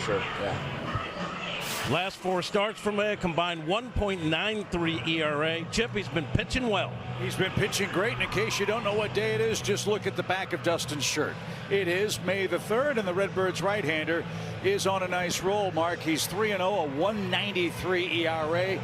sure. Yeah. Last 4 starts from a combined 1.93 ERA. Chippy's been pitching well. He's been pitching great. And in case you don't know what day it is, just look at the back of Dustin's shirt. It is May the 3rd, and the Redbirds right-hander is on a nice roll, Mark. He's 3-0, a 1.93 ERA.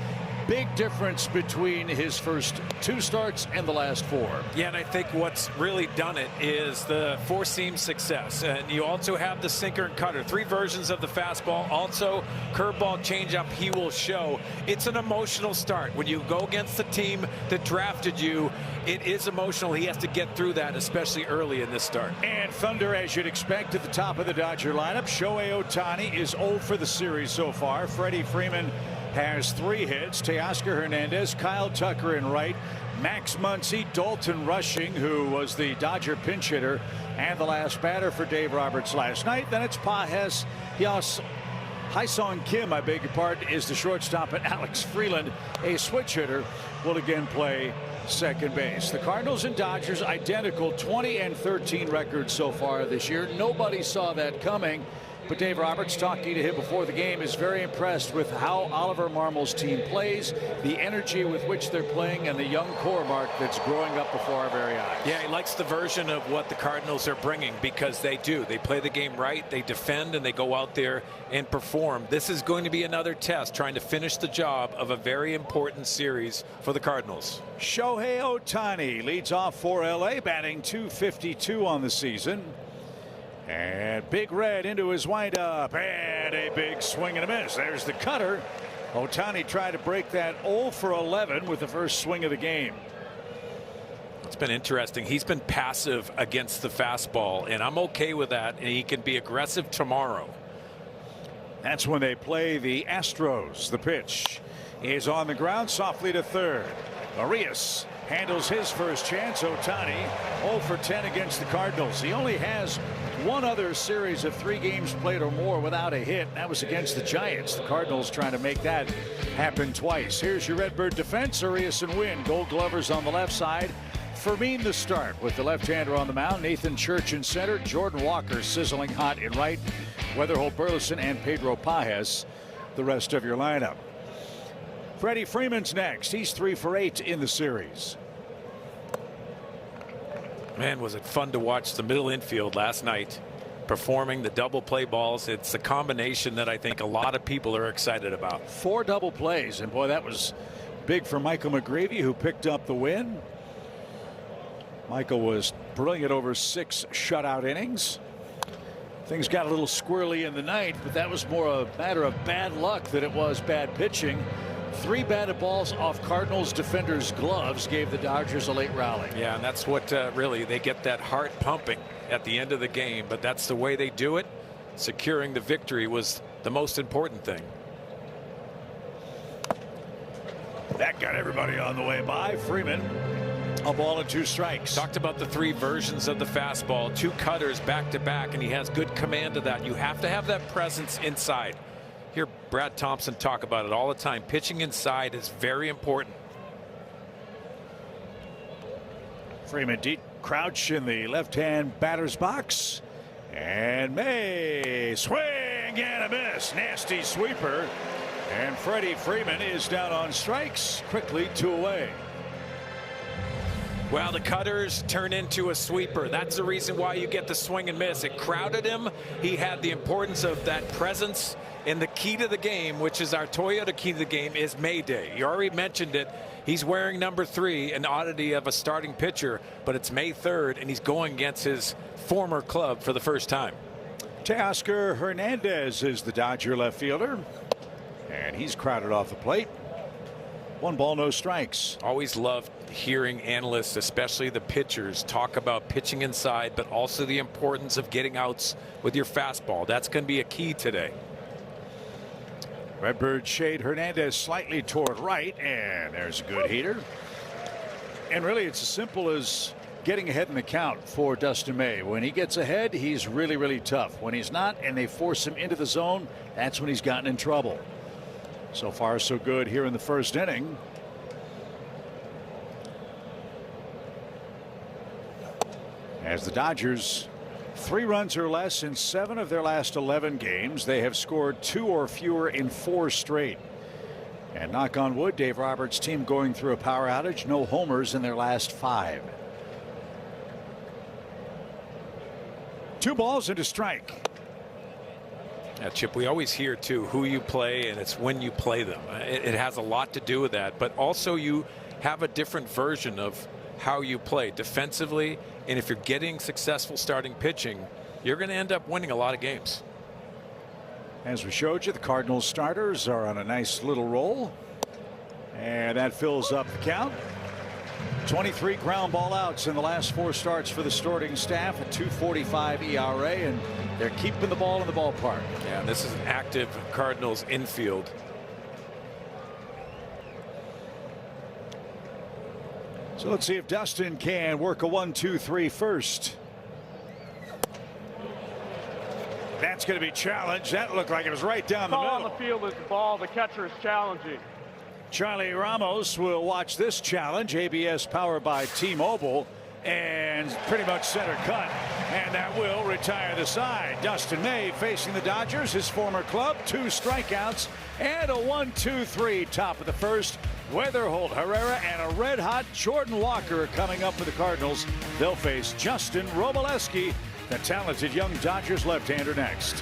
Big difference between his first 2 starts and the last 4. Yeah, and I think what's really done it is the 4-seam success. And you also have the sinker and cutter. 3 versions of the fastball. Also, curveball, changeup, he will show. It's an emotional start. When you go against the team that drafted you, it is emotional. He has to get through that, especially early in this start. And thunder, as you'd expect, at the top of the Dodger lineup. Shohei Ohtani is 0 for the series so far. Freddie Freeman has 3 hits. Teoscar Hernandez, Kyle Tucker in right, Max Muncy, Dalton Rushing, who was the Dodger pinch hitter and the last batter for Dave Roberts last night. Then it's Pages, Hyesung Kim, I beg your pardon, is the shortstop, and Alex Freeland, a switch hitter, will again play second base. The Cardinals and Dodgers identical, 20-13 records so far this year. Nobody saw that coming. But Dave Roberts, talking to him before the game, is very impressed with how Oliver Marmol's team plays, the energy with which they're playing, and the young core, Mark, that's growing up before our very eyes. Yeah, he likes the version of what the Cardinals are bringing, because they do. They play the game right, they defend, and they go out there and perform. This is going to be another test, trying to finish the job of a very important series for the Cardinals. Shohei Ohtani leads off for L.A., batting .252 on the season. And Big Red into his windup, and a big swing and a miss. There's the cutter. Ohtani tried to break that 0 for 11 with the first swing of the game. It's been interesting. He's been passive against the fastball, and I'm okay with that. And he can be aggressive tomorrow. That's when they play the Astros. The pitch is on the ground, softly to third. Arias handles his first chance. Ohtani 0 for 10 against the Cardinals. He only has one other series of 3 games played or more without a hit. That was against the Giants. The Cardinals trying to make that happen twice. Here's your Redbird defense. Arias and Wynn, Gold Glovers on the left side. Fermin the start with the left-hander on the mound. Nathan Church in center. Jordan Walker sizzling hot in right. Weatherholt Burleson and Pedro Pages the rest of your lineup. Freddie Freeman's next. He's 3 for 8 in the series. Man, was it fun to watch the middle infield last night performing the double play balls. It's a combination that I think a lot of people are excited about. 4 double plays, and boy, that was big for Michael McGreevy, who picked up the win. Michael was brilliant over 6 shutout innings. Things got a little squirrely in the ninth, but that was more a matter of bad luck than it was bad pitching. 3 batted balls off Cardinals defenders' gloves gave the Dodgers a late rally. Yeah, and that's what really, they get that heart pumping at the end of the game, but that's the way they do it. Securing the victory was the most important thing. That got everybody on the way by. Freeman, a ball and 2 strikes. Talked about the 3 versions of the fastball, 2 cutters back to back, and he has good command of that. You have to have that presence inside. Hear Brad Thompson talk about it all the time. Pitching inside is very important. Freeman deep crouch in the left-hand batter's box, and May swing and a miss. Nasty sweeper, and Freddie Freeman is down on strikes. Quickly 2 away. Well, the cutters turn into a sweeper. That's the reason why you get the swing and miss. It crowded him. He had the importance of that presence. And the key to the game, which is our Toyota key to the game, is May Day. You already mentioned it. He's wearing number 3, an oddity of a starting pitcher, but it's May 3rd, and he's going against his former club for the first time. Teoscar Hernandez is the Dodger left fielder, and he's crowded off the plate. 1 ball, no strikes. Always loved hearing analysts, especially the pitchers, talk about pitching inside, but also the importance of getting outs with your fastball. That's going to be a key today. Redbird shade Hernandez slightly toward right, and there's a good heater. And really, it's as simple as getting ahead in the count for Dustin May. When he gets ahead, he's really, really tough. When he's not, and they force him into the zone, that's when he's gotten in trouble. So far, so good here in the first inning. As the Dodgers 3 runs or less in 7 of their last 11 games. They have scored 2 or fewer in 4 straight. And knock on wood, Dave Roberts' team going through a power outage. No homers in their last 5. 2 balls and a strike. Yeah, Chip, we always hear too who you play, and it's when you play them. It has a lot to do with that, but also you have a different version of how you play defensively, and if you're getting successful starting pitching, you're going to end up winning a lot of games. As we showed you, the Cardinals starters are on a nice little roll, and that fills up the count. 23 ground ball outs in the last 4 starts for the starting staff, a 2.45 ERA, and they're keeping the ball in the ballpark. Yeah, this is an active Cardinals infield. So let's see if Dustin can work a 1-2-3 first. That's going to be challenged. That looked like it was right down the middle. Ball on the field is the ball. The catcher is challenging. Charlie Ramos will watch this challenge. ABS powered by T-Mobile, and pretty much center cut, and that will retire the side. Dustin May facing the Dodgers, his former club. 2 strikeouts and a 1-2-3 top of the first. Weatherholt, Herrera, and a red-hot Jordan Walker coming up for the Cardinals. They'll face Justin Robolewski, the talented young Dodgers left-hander, next.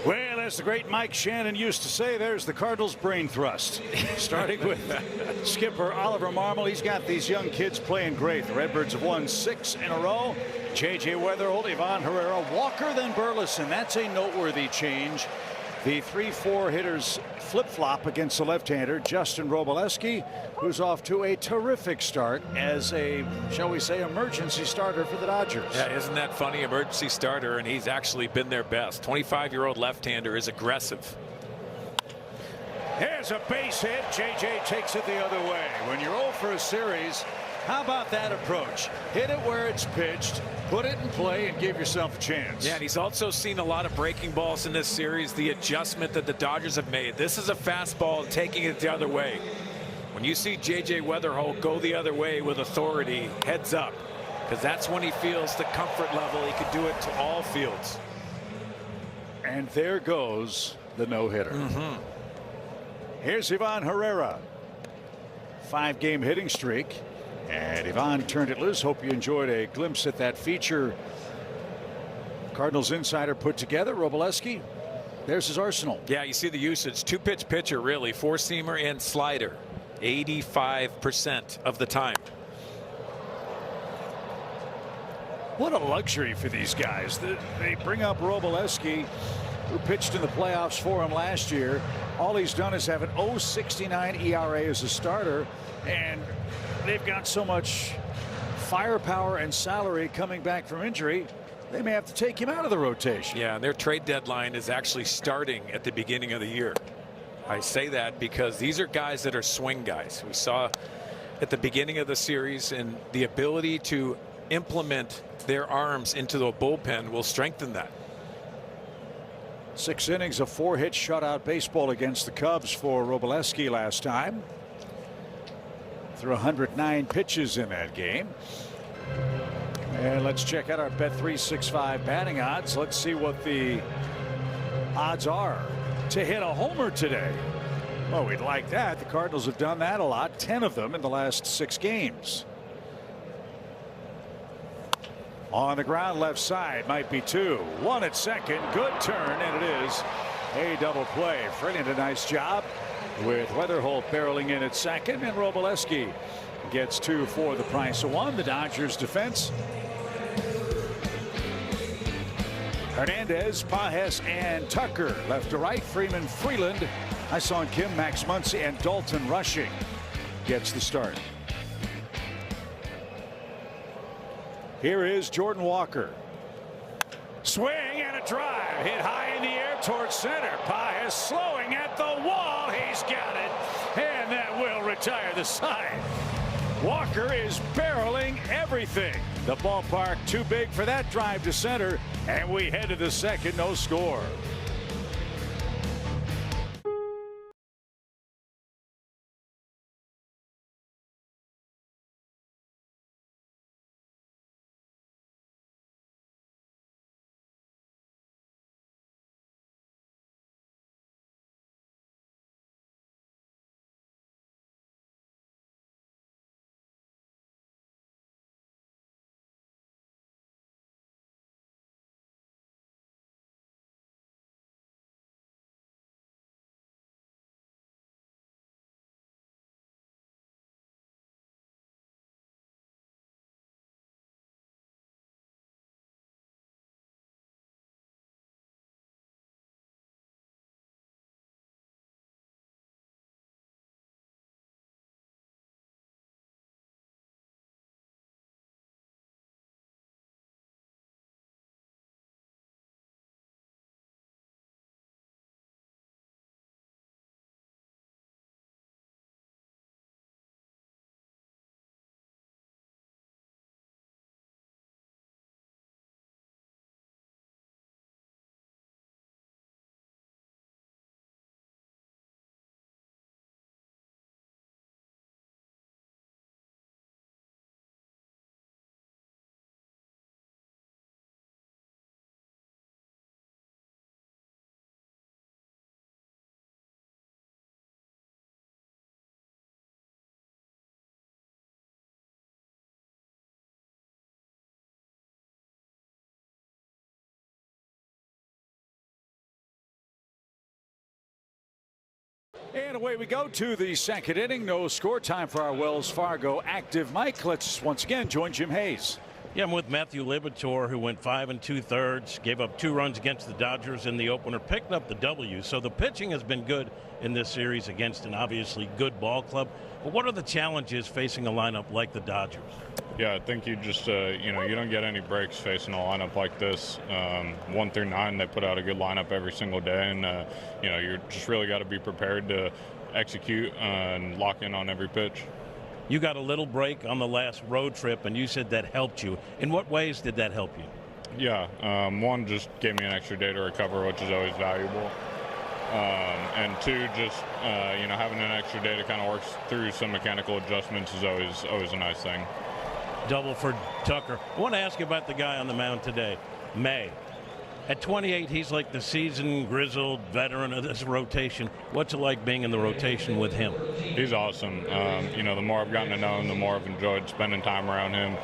Well, as the great Mike Shannon used to say, there's the Cardinals brain thrust. Starting with skipper Oliver Marmol. He's got these young kids playing great. The Redbirds have won 6 in a row. J.J. Weatherholt, Ivan Herrera, Walker, then Burleson. That's a noteworthy change. The 3-4 hitters flip-flop against the left-hander Justin Robolewski, who's off to a terrific start as a, shall we say, emergency starter for the Dodgers. Yeah, isn't that funny? Emergency starter, and he's actually been their best. 25-year-old left-hander is aggressive. Here's a base hit. JJ takes it the other way. When you're 0 for a series, how about that approach? Hit it where it's pitched, put it in play, and give yourself a chance. Yeah, and he's also seen a lot of breaking balls in this series. The adjustment that the Dodgers have made. This is a fastball taking it the other way. When you see J.J. Weatherholt go the other way with authority, heads up, because that's when he feels the comfort level. He could do it to all fields. And there goes the no-hitter. Here's Ivan Herrera. 5-game hitting streak. And Ivan turned it loose. Hope you enjoyed a glimpse at that feature Cardinals Insider put together. Robolewski, there's his arsenal. Yeah, you see the usage. 2-pitch pitcher, really. 4-seamer and slider. 85% of the time. What a luxury for these guys. They bring up Robolewski, who pitched in the playoffs for him last year. All he's done is have an 0.69 ERA as a starter, and they've got so much firepower and salary coming back from injury, they may have to take him out of the rotation. Yeah, and their trade deadline is actually starting at the beginning of the year. I say that because these are guys that are swing guys. We saw at the beginning of the series, and the ability to implement their arms into the bullpen will strengthen that. 6 innings of 4-hit shutout baseball against the Cubs for Robleski last time. Threw 109 pitches in that game. And let's check out our Bet365 batting odds. Let's see what the odds are to hit a homer today. Well, we'd like that. The Cardinals have done that a lot, 10 of them in the last 6 games. On the ground left side, might be 2. 1 at second, good turn, and it is a double play. Freddie did a nice job with Weatherholt barreling in at second, and Robleski gets 2 for the price of 1. The Dodgers defense: Hernandez, Pages, and Tucker. Left to right, Freeman, Freeland, Hyun Kim, Max Muncy, and Dalton Rushing gets the start. Here is Jordan Walker. Swing and a drive hit high in the air towards center. Pages slowing at the wall. He's got it, and that will retire the side. Walker is barreling everything. The ballpark too big for that drive to center, and we head to the second, no score. And away we go to the second inning. No score. Time for our Wells Fargo active mic. Let's once again join Jim Hayes. Yeah, I'm with Matthew Liberatore, who went 5 2/3, gave up 2 runs against the Dodgers in the opener, picked up the W. So the pitching has been good in this series against an obviously good ball club. But what are the challenges facing a lineup like the Dodgers? Yeah, I think you just, you don't get any breaks facing a lineup like this. 1 through 9, they put out a good lineup every single day, and, you're just really got to be prepared to execute and lock in on every pitch. You got a little break on the last road trip, and you said that helped you. In what ways did that help you? Yeah, 1, just gave me an extra day to recover, which is always valuable. And 2, just, having an extra day to kind of work through some mechanical adjustments is always a nice thing. Double for Tucker. I want to ask you about the guy on the mound today, May. At 28, he's like the seasoned, grizzled veteran of this rotation. What's it like being in the rotation with him? He's awesome. The more I've gotten to know him, the more I've enjoyed spending time around him.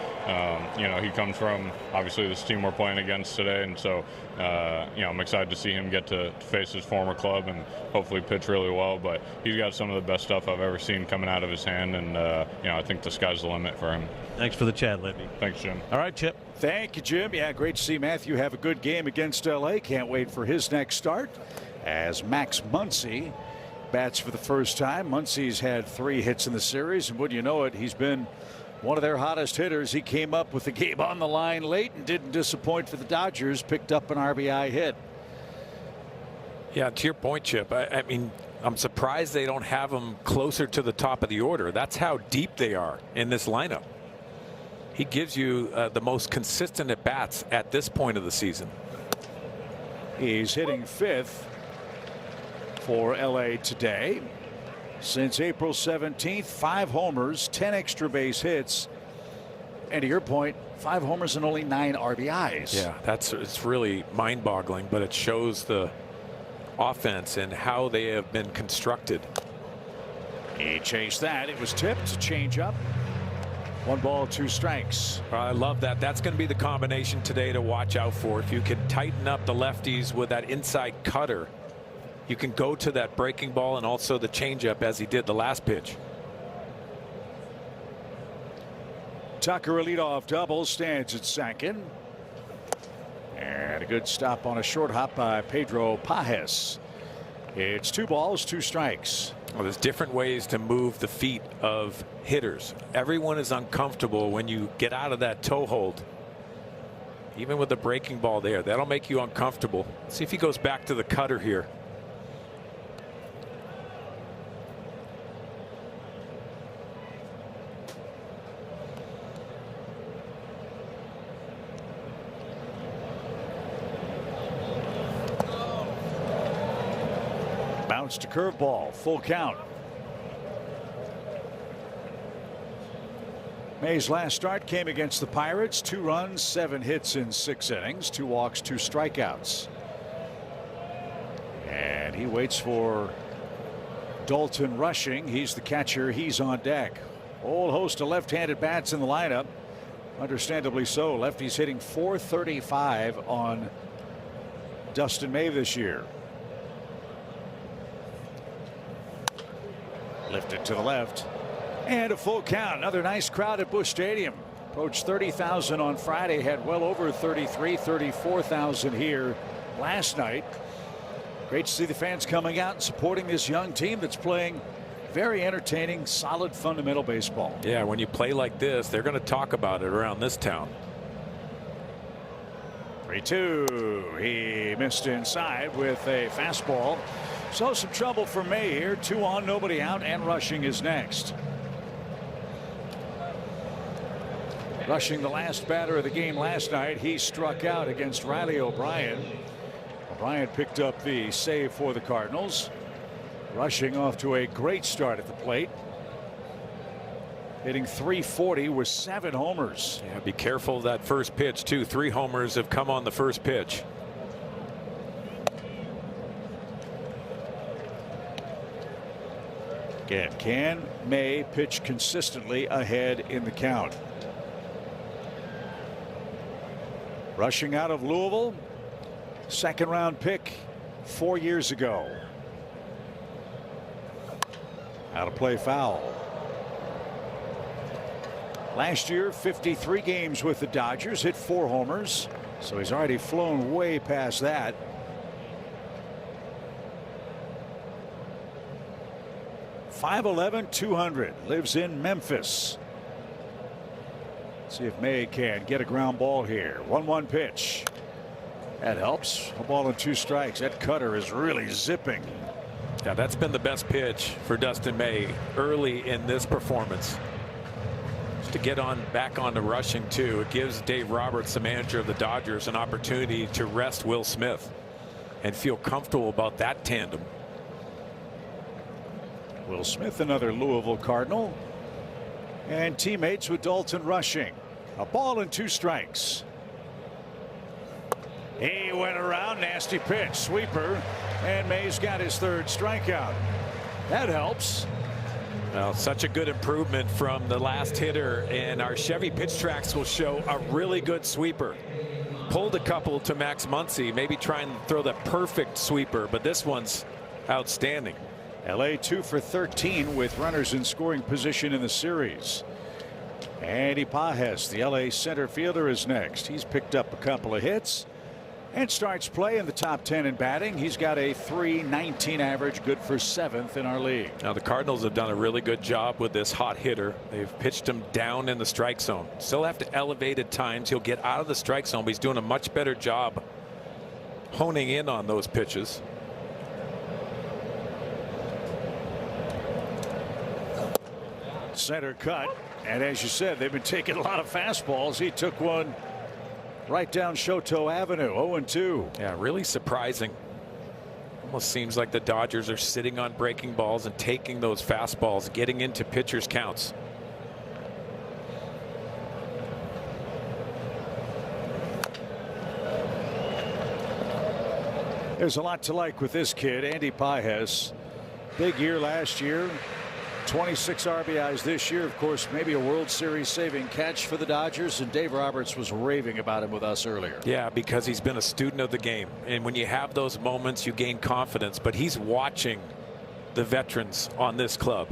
He comes from, obviously, this team we're playing against today, and so, I'm excited to see him get to face his former club and hopefully pitch really well. But he's got some of the best stuff I've ever seen coming out of his hand, and, I think the sky's the limit for him. Thanks for the chat, Libby. Thanks, Jim. All right, Chip. Thank you, Jim. Yeah, great to see Matthew have a good game against L.A. Can't wait for his next start as Max Muncy bats for the first time. Muncy's had 3 hits in the series, and wouldn't you know it, he's been one of their hottest hitters. He came up with the game on the line late and didn't disappoint for the Dodgers. Picked up an RBI hit. Yeah, to your point, Chip, I mean, I'm surprised they don't have him closer to the top of the order. That's how deep they are in this lineup. He gives you the most consistent at bats at this point of the season. He's hitting 5th for LA today. Since April 17th, 5 homers, 10 extra base hits. And to your point, 5 homers and only 9 RBIs. Yeah, it's really mind-boggling, but it shows the offense and how they have been constructed. He chased that. It was tipped. Change up. 1 ball, 2 strikes. I love that. That's going to be the combination today to watch out for. If you can tighten up the lefties with that inside cutter, you can go to that breaking ball and also the changeup as he did the last pitch. Tucker, a leadoff double, stands at second. And a good stop on a short hop by Pedro Pajes. It's 2 balls, 2 strikes. Well, there's different ways to move the feet of hitters. Everyone is uncomfortable when you get out of that toe hold. Even with the breaking ball there, that'll make you uncomfortable. See if he goes back to the cutter here. To curveball, full count. May's last start came against the Pirates. 2 runs, 7 hits in 6 innings, 2 walks, 2 strikeouts. And he waits for Dalton Rushing. He's the catcher. He's on deck. Whole host of left-handed bats in the lineup. Understandably so. Lefty's hitting .435 on Dustin May this year. Lifted to the left. And a full count. Another nice crowd at Busch Stadium. Approached 30,000 on Friday. Had well over 34,000 here last night. Great to see the fans coming out and supporting this young team that's playing very entertaining, solid, fundamental baseball. Yeah, when you play like this, they're going to talk about it around this town. 3-2. He missed inside with a fastball. So some trouble for May here. 2 on, nobody out, and Rushing is next. Rushing, the last batter of the game last night. He struck out against Riley O'Brien. O'Brien picked up the save for the Cardinals. Rushing off to a great start at the plate. Hitting .340 with 7 homers. Yeah, be careful of that first pitch too. 3 homers have come on the first pitch. Again, can May pitch consistently ahead in the count? Rushing out of Louisville, 2nd round pick 4 years ago. Out of play, foul. Last year, 53 games with the Dodgers, hit 4 homers, so he's already flown way past that. .511, 200, lives in Memphis. See if May can get a ground ball here. 1-1 pitch. That helps. A ball and 2 strikes. That cutter is really zipping. Yeah, that's been the best pitch for Dustin May early in this performance. Just to get back on to Rushing too. It gives Dave Roberts, the manager of the Dodgers, an opportunity to rest Will Smith and feel comfortable about that tandem. Will Smith, another Louisville Cardinal, and teammates with Dalton Rushing. A ball and 2 strikes. He went around, nasty pitch, sweeper, and May's got his 3rd strikeout. That helps. Well, such a good improvement from the last hitter, and our Chevy pitch tracks will show a really good sweeper. Pulled a couple to Max Muncy, maybe trying to throw the perfect sweeper, but this one's outstanding. LA 2 for 13 with runners in scoring position in the series. Andy Pajes, the LA center fielder, is next. He's picked up a couple of hits and starts play in the top 10 in batting. He's got a .319 average, good for 7th in our league. Now the Cardinals have done a really good job with this hot hitter. They've pitched him down in the strike zone. Still have to elevate at times. He'll get out of the strike zone, but he's doing a much better job honing in on those pitches. Center cut. And as you said, they've been taking a lot of fastballs. He took one right down Shoto Avenue. 0-2. Yeah, really surprising. Almost seems like the Dodgers are sitting on breaking balls and taking those fastballs, getting into pitchers' counts. There's a lot to like with this kid, Andy Pages. Big year last year. 26 RBIs this year. Of course, maybe a World Series saving catch for the Dodgers. And Dave Roberts was raving about him with us earlier. Yeah, because he's been a student of the game. And when you have those moments, you gain confidence. But he's watching the veterans on this club.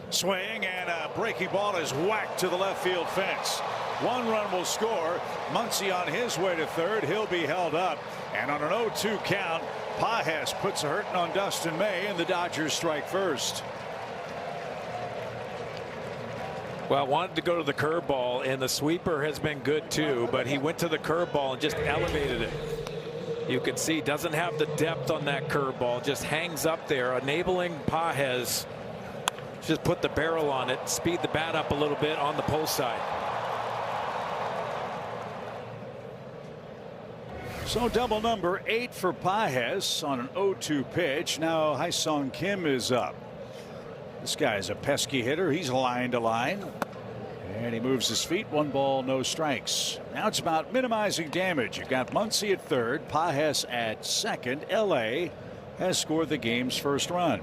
Swing, and a breaking ball is whacked to the left field fence. One run will score. Muncy on his way to third. He'll be held up. And on an 0-2 count, Pages puts a hurting on Dustin May, and the Dodgers strike first. Well, wanted to go to the curveball, and the sweeper has been good too, but he went to the curveball and just elevated it. You can see doesn't have the depth on that curveball, just hangs up there, enabling Pages just put the barrel on it, speed the bat up a little bit on the pull side. So double number 8 for Pages on an 0-2 pitch. Now Hyesung Kim is up. This guy's a pesky hitter. He's line to line. And he moves his feet. 1 ball, no strikes. Now it's about minimizing damage. You've got Muncy at third, Pages at second. LA has scored the game's first run.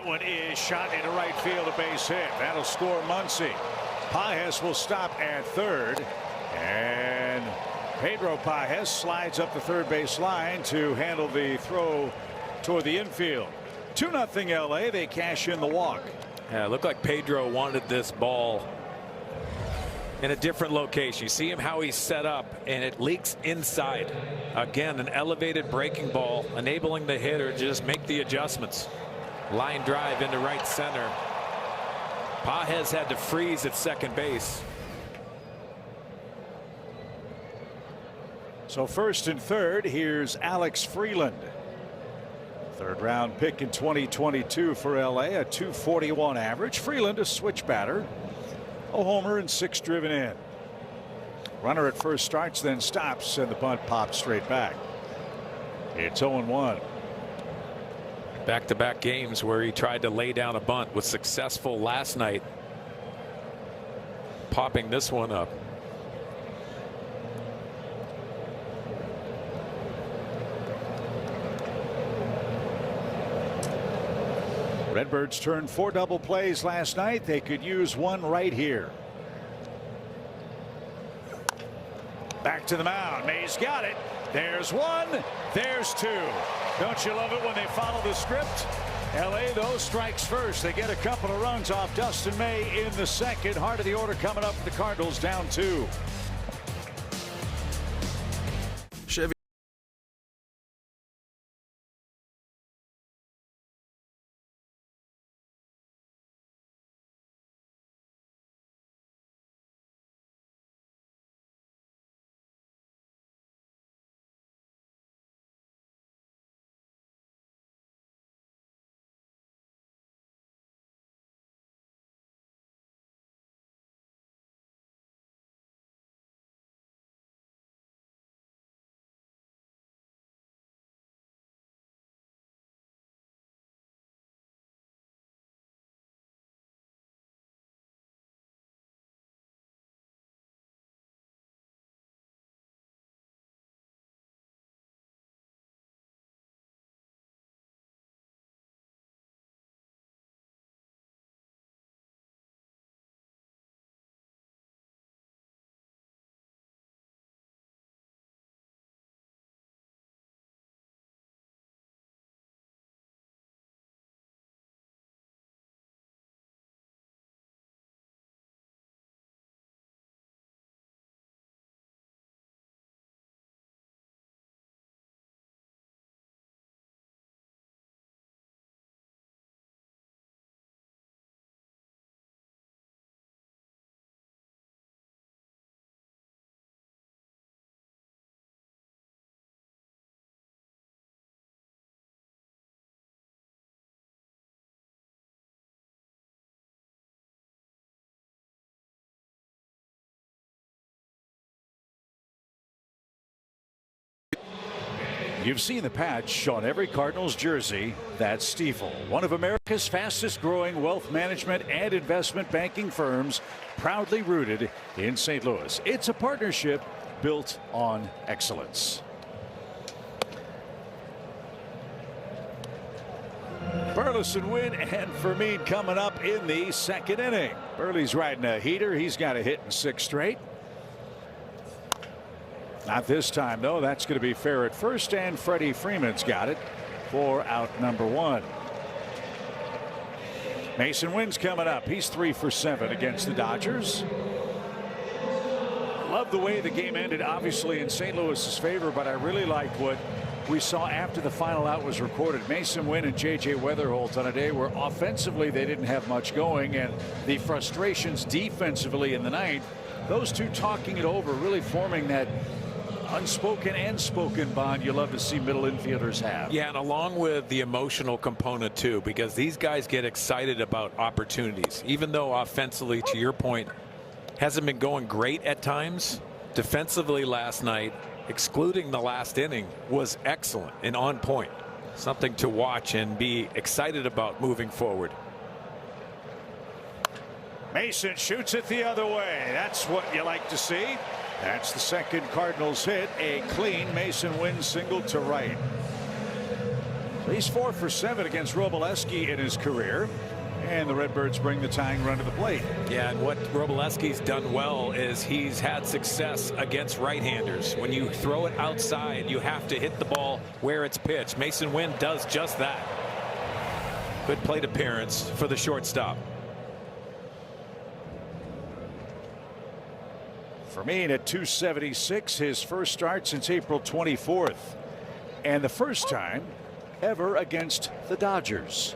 One is shot into right field, a base hit. That'll score Muncy. Pages will stop at third, and Pedro Pages slides up the third base line to handle the throw toward the infield. 2-0 LA. They cash in the walk. Yeah, it looked like Pedro wanted this ball in a different location. You see him how he's set up, and it leaks inside. Again, an elevated breaking ball, enabling the hitter to just make the adjustments. Line drive into right center. Pages had to freeze at second base. So first and third, here's Alex Freeland. Third round pick in 2022 for LA, a .241 average. Freeland, a switch batter, a homer and 6 driven in. Runner at first starts, then stops, and the bunt pops straight back. It's 0-1. Back-to-back games where he tried to lay down a bunt, was successful last night, popping this one up. Redbirds turned 4 double plays last night. They could use one right here. Back to the mound. May's got it. There's one. There's 2. Don't you love it when they follow the script? LA, though, strikes first. They get a couple of runs off Dustin May in the second. Heart of the order coming up for the Cardinals, down 2. You've seen the patch on every Cardinals jersey. That's Stifel, one of America's fastest growing wealth management and investment banking firms, proudly rooted in St. Louis. It's a partnership built on excellence. Burleson, Wynn, and Fermin coming up in the second inning. Burley's riding a heater. He's got a hit in 6 straight. Not this time, though. That's going to be fair at first, and Freddie Freeman's got it for out number 1. Mason Wynn's coming up. He's 3 for 7 against the Dodgers. Love the way the game ended, obviously in St. Louis's favor, but I really liked what we saw after the final out was recorded. Mason Wynn and J.J. Weatherholt on a day where offensively they didn't have much going, and the frustrations defensively in the ninth, those two talking it over, really forming that unspoken and spoken bond you love to see middle infielders have. Yeah, and along with the emotional component too, because these guys get excited about opportunities. Even though offensively, to your point, hasn't been going great at times, defensively last night, excluding the last inning, was excellent and on point. Something to watch and be excited about moving forward. Mason shoots it the other way. That's what you like to see. That's the second Cardinals hit, a clean Mason Wynn single to right. He's 4 for 7 against Robleski in his career, and the Redbirds bring the tying run to the plate. Yeah, and what Robleski's done well is he's had success against right-handers. When you throw it outside, you have to hit the ball where it's pitched. Mason Wynn does just that. Good plate appearance for the shortstop. Fermin at 276, his first start since April 24th, and the first time ever against the Dodgers.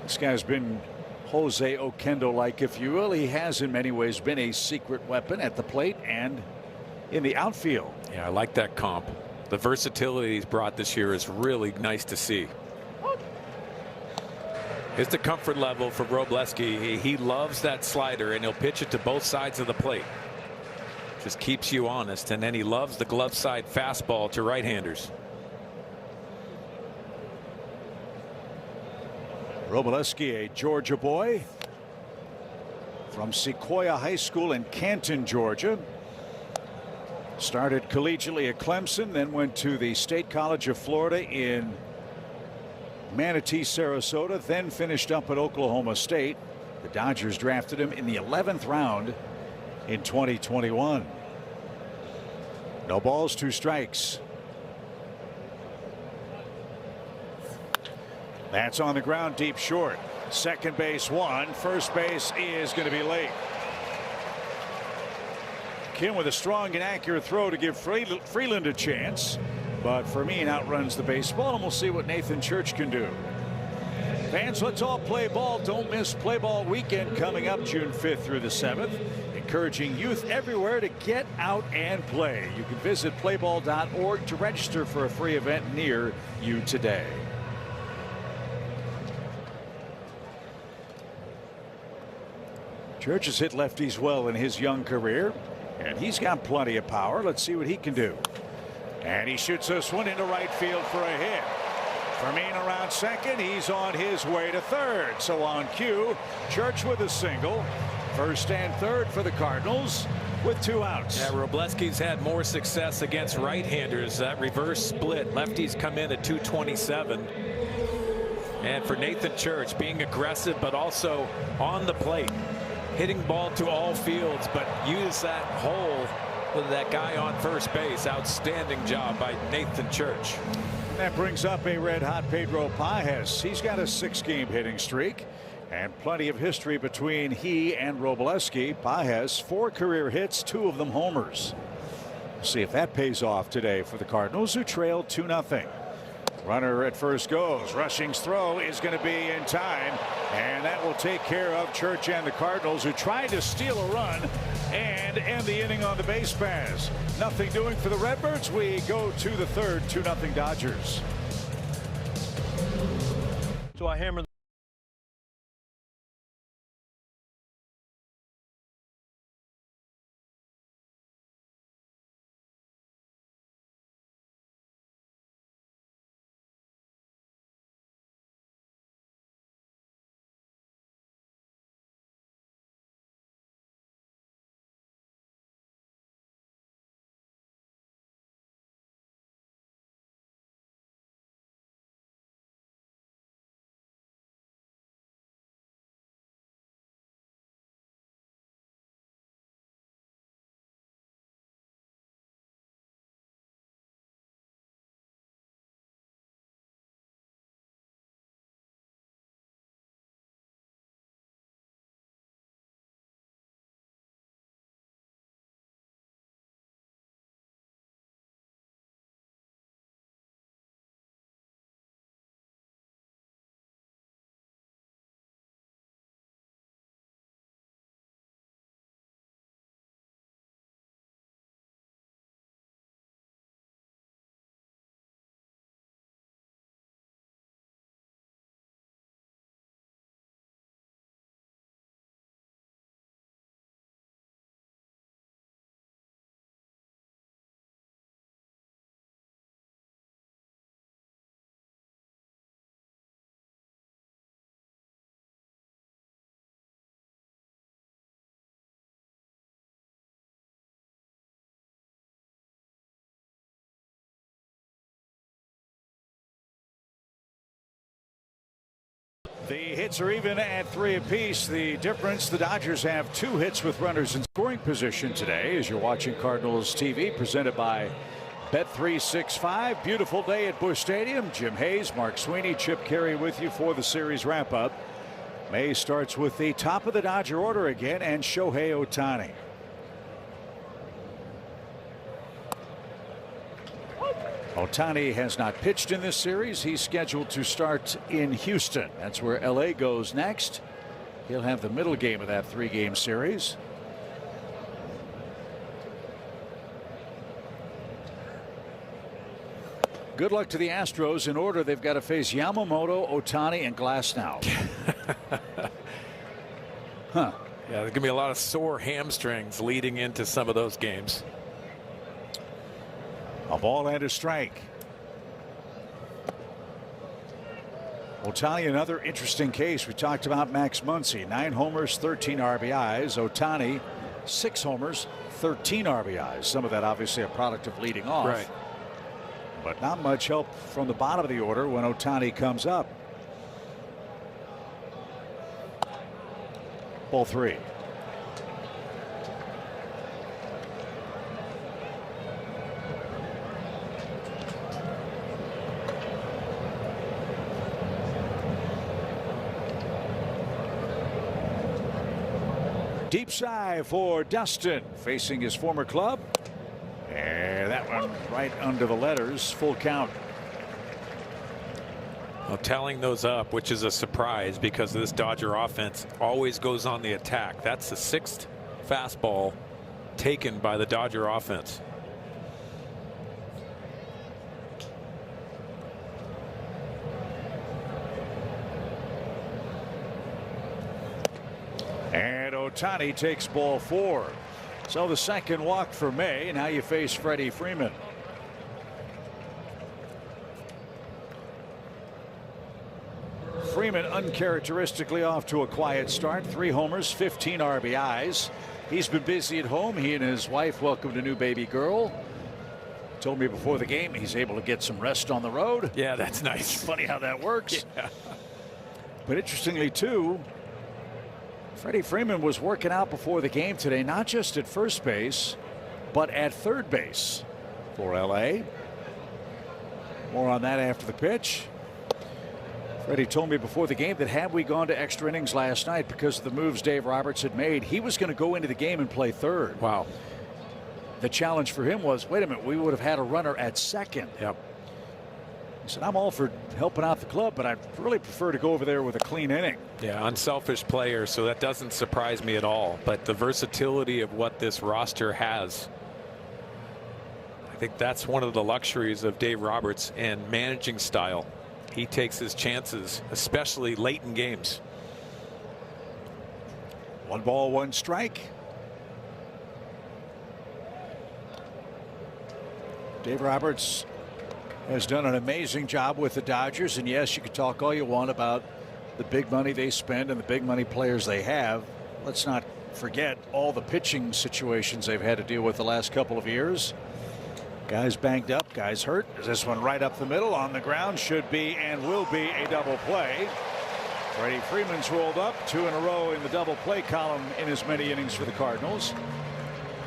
This guy's been Jose Oquendo-like, if you will. He has in many ways been a secret weapon at the plate and in the outfield. Yeah, I like that comp. The versatility he's brought this year is really nice to see. Here's the comfort level for Robleski. He loves that slider, and he'll pitch it to both sides of the plate. Just keeps you honest, and then he loves the glove side fastball to right-handers. Robleski, a Georgia boy from Sequoia High School in Canton, Georgia. Started collegiately at Clemson, then went to the State College of Florida in Manatee, Sarasota, then finished up at Oklahoma State. The Dodgers drafted him in the 11th round in 2021. No balls, 2 strikes. That's on the ground, deep short. Second base 1. First base is going to be late. Kim with a strong and accurate throw to give Freeland a chance, but Fermin outruns the baseball, and we'll see what Nathan Church can do. Fans, let's all play ball. Don't miss Play Ball Weekend coming up June 5th through the 7th. Encouraging youth everywhere to get out and play. You can visit playball.org to register for a free event near you today. Church has hit lefties well in his young career, and he's got plenty of power. Let's see what he can do. And he shoots this one into right field for a hit. Fermin around second. He's on his way to third. So on cue, Church with a single. First and third for the Cardinals with 2 outs. Yeah, Robleski's had more success against right-handers. That reverse split. Lefties come in at 227. And for Nathan Church, being aggressive but also on the plate. Hitting ball to all fields, but use that hole with that guy on first base. Outstanding job by Nathan Church. That brings up a red-hot Pedro Pages. He's got a 6-game hitting streak and plenty of history between he and Robleski. Pages 4 career hits, 2 of them homers. We'll see if that pays off today for the Cardinals, who trailed 2-0. Runner at first goes. Rushing's throw is going to be in time, and that will take care of Church and the Cardinals, who tried to steal a run and end the inning on the base pass. Nothing doing for the Redbirds. We go to the third, 2-0 Dodgers. So I hammer The hits are even at 3 apiece. The difference, the Dodgers have 2 hits with runners in scoring position today as you're watching Cardinals TV presented by Bet365. Beautiful day at Busch Stadium. Jim Hayes, Mark Sweeney, Chip Carey with you for the series wrap up. May starts with the top of the Dodger order again and Shohei Ohtani. Ohtani has not pitched in this series. He's scheduled to start in Houston. That's where LA goes next. He'll have the middle game of that 3-game series. Good luck to the Astros. In order, they've got to face Yamamoto, Ohtani, and Glasnow. Yeah, there's going to be a lot of sore hamstrings leading into some of those games. A ball and a strike. Ohtani, another interesting case. We talked about Max Muncy, 9 homers, 13 RBIs. Ohtani, 6 homers, 13 RBIs. Some of that obviously a product of leading off. Right. But not much help from the bottom of the order when Ohtani comes up. Ball 3. Deep side for Dustin facing his former club. And that one right under the letters. Full count. Well, tallying those up, which is a surprise because this Dodger offense always goes on the attack. That's the 6th fastball taken by the Dodger offense. And Ohtani takes ball 4. So the second walk for May. Now you face Freddie Freeman. Freeman uncharacteristically off to a quiet start. 3 homers, 15 RBIs. He's been busy at home. He and his wife welcomed a new baby girl. Told me before the game he's able to get some rest on the road. Yeah, that's nice. It's funny how that works. Yeah. But interestingly too, Freddie Freeman was working out before the game today, not just at first base, but at third base for LA. More on that after the pitch. Freddie told me before the game that had we gone to extra innings last night because of the moves Dave Roberts had made, he was going to go into the game and play third. Wow. The challenge for him was, wait a minute, we would have had a runner at second. Yep. He said, I'm all for helping out the club, but I'd really prefer to go over there with a clean inning. Yeah, unselfish player, so that doesn't surprise me at all. But the versatility of what this roster has, I think that's one of the luxuries of Dave Roberts and managing style. He takes his chances, especially late in games. 1 ball, 1 strike. Dave Roberts has done an amazing job with the Dodgers, and yes, you can talk all you want about the big money they spend and the big money players they have. Let's not forget all the pitching situations they've had to deal with the last couple of years. Guys banged up, guys hurt. This one right up the middle on the ground, should be and will be a double play. Freddie Freeman's rolled up 2 in a row in the double play column in as many innings for the Cardinals.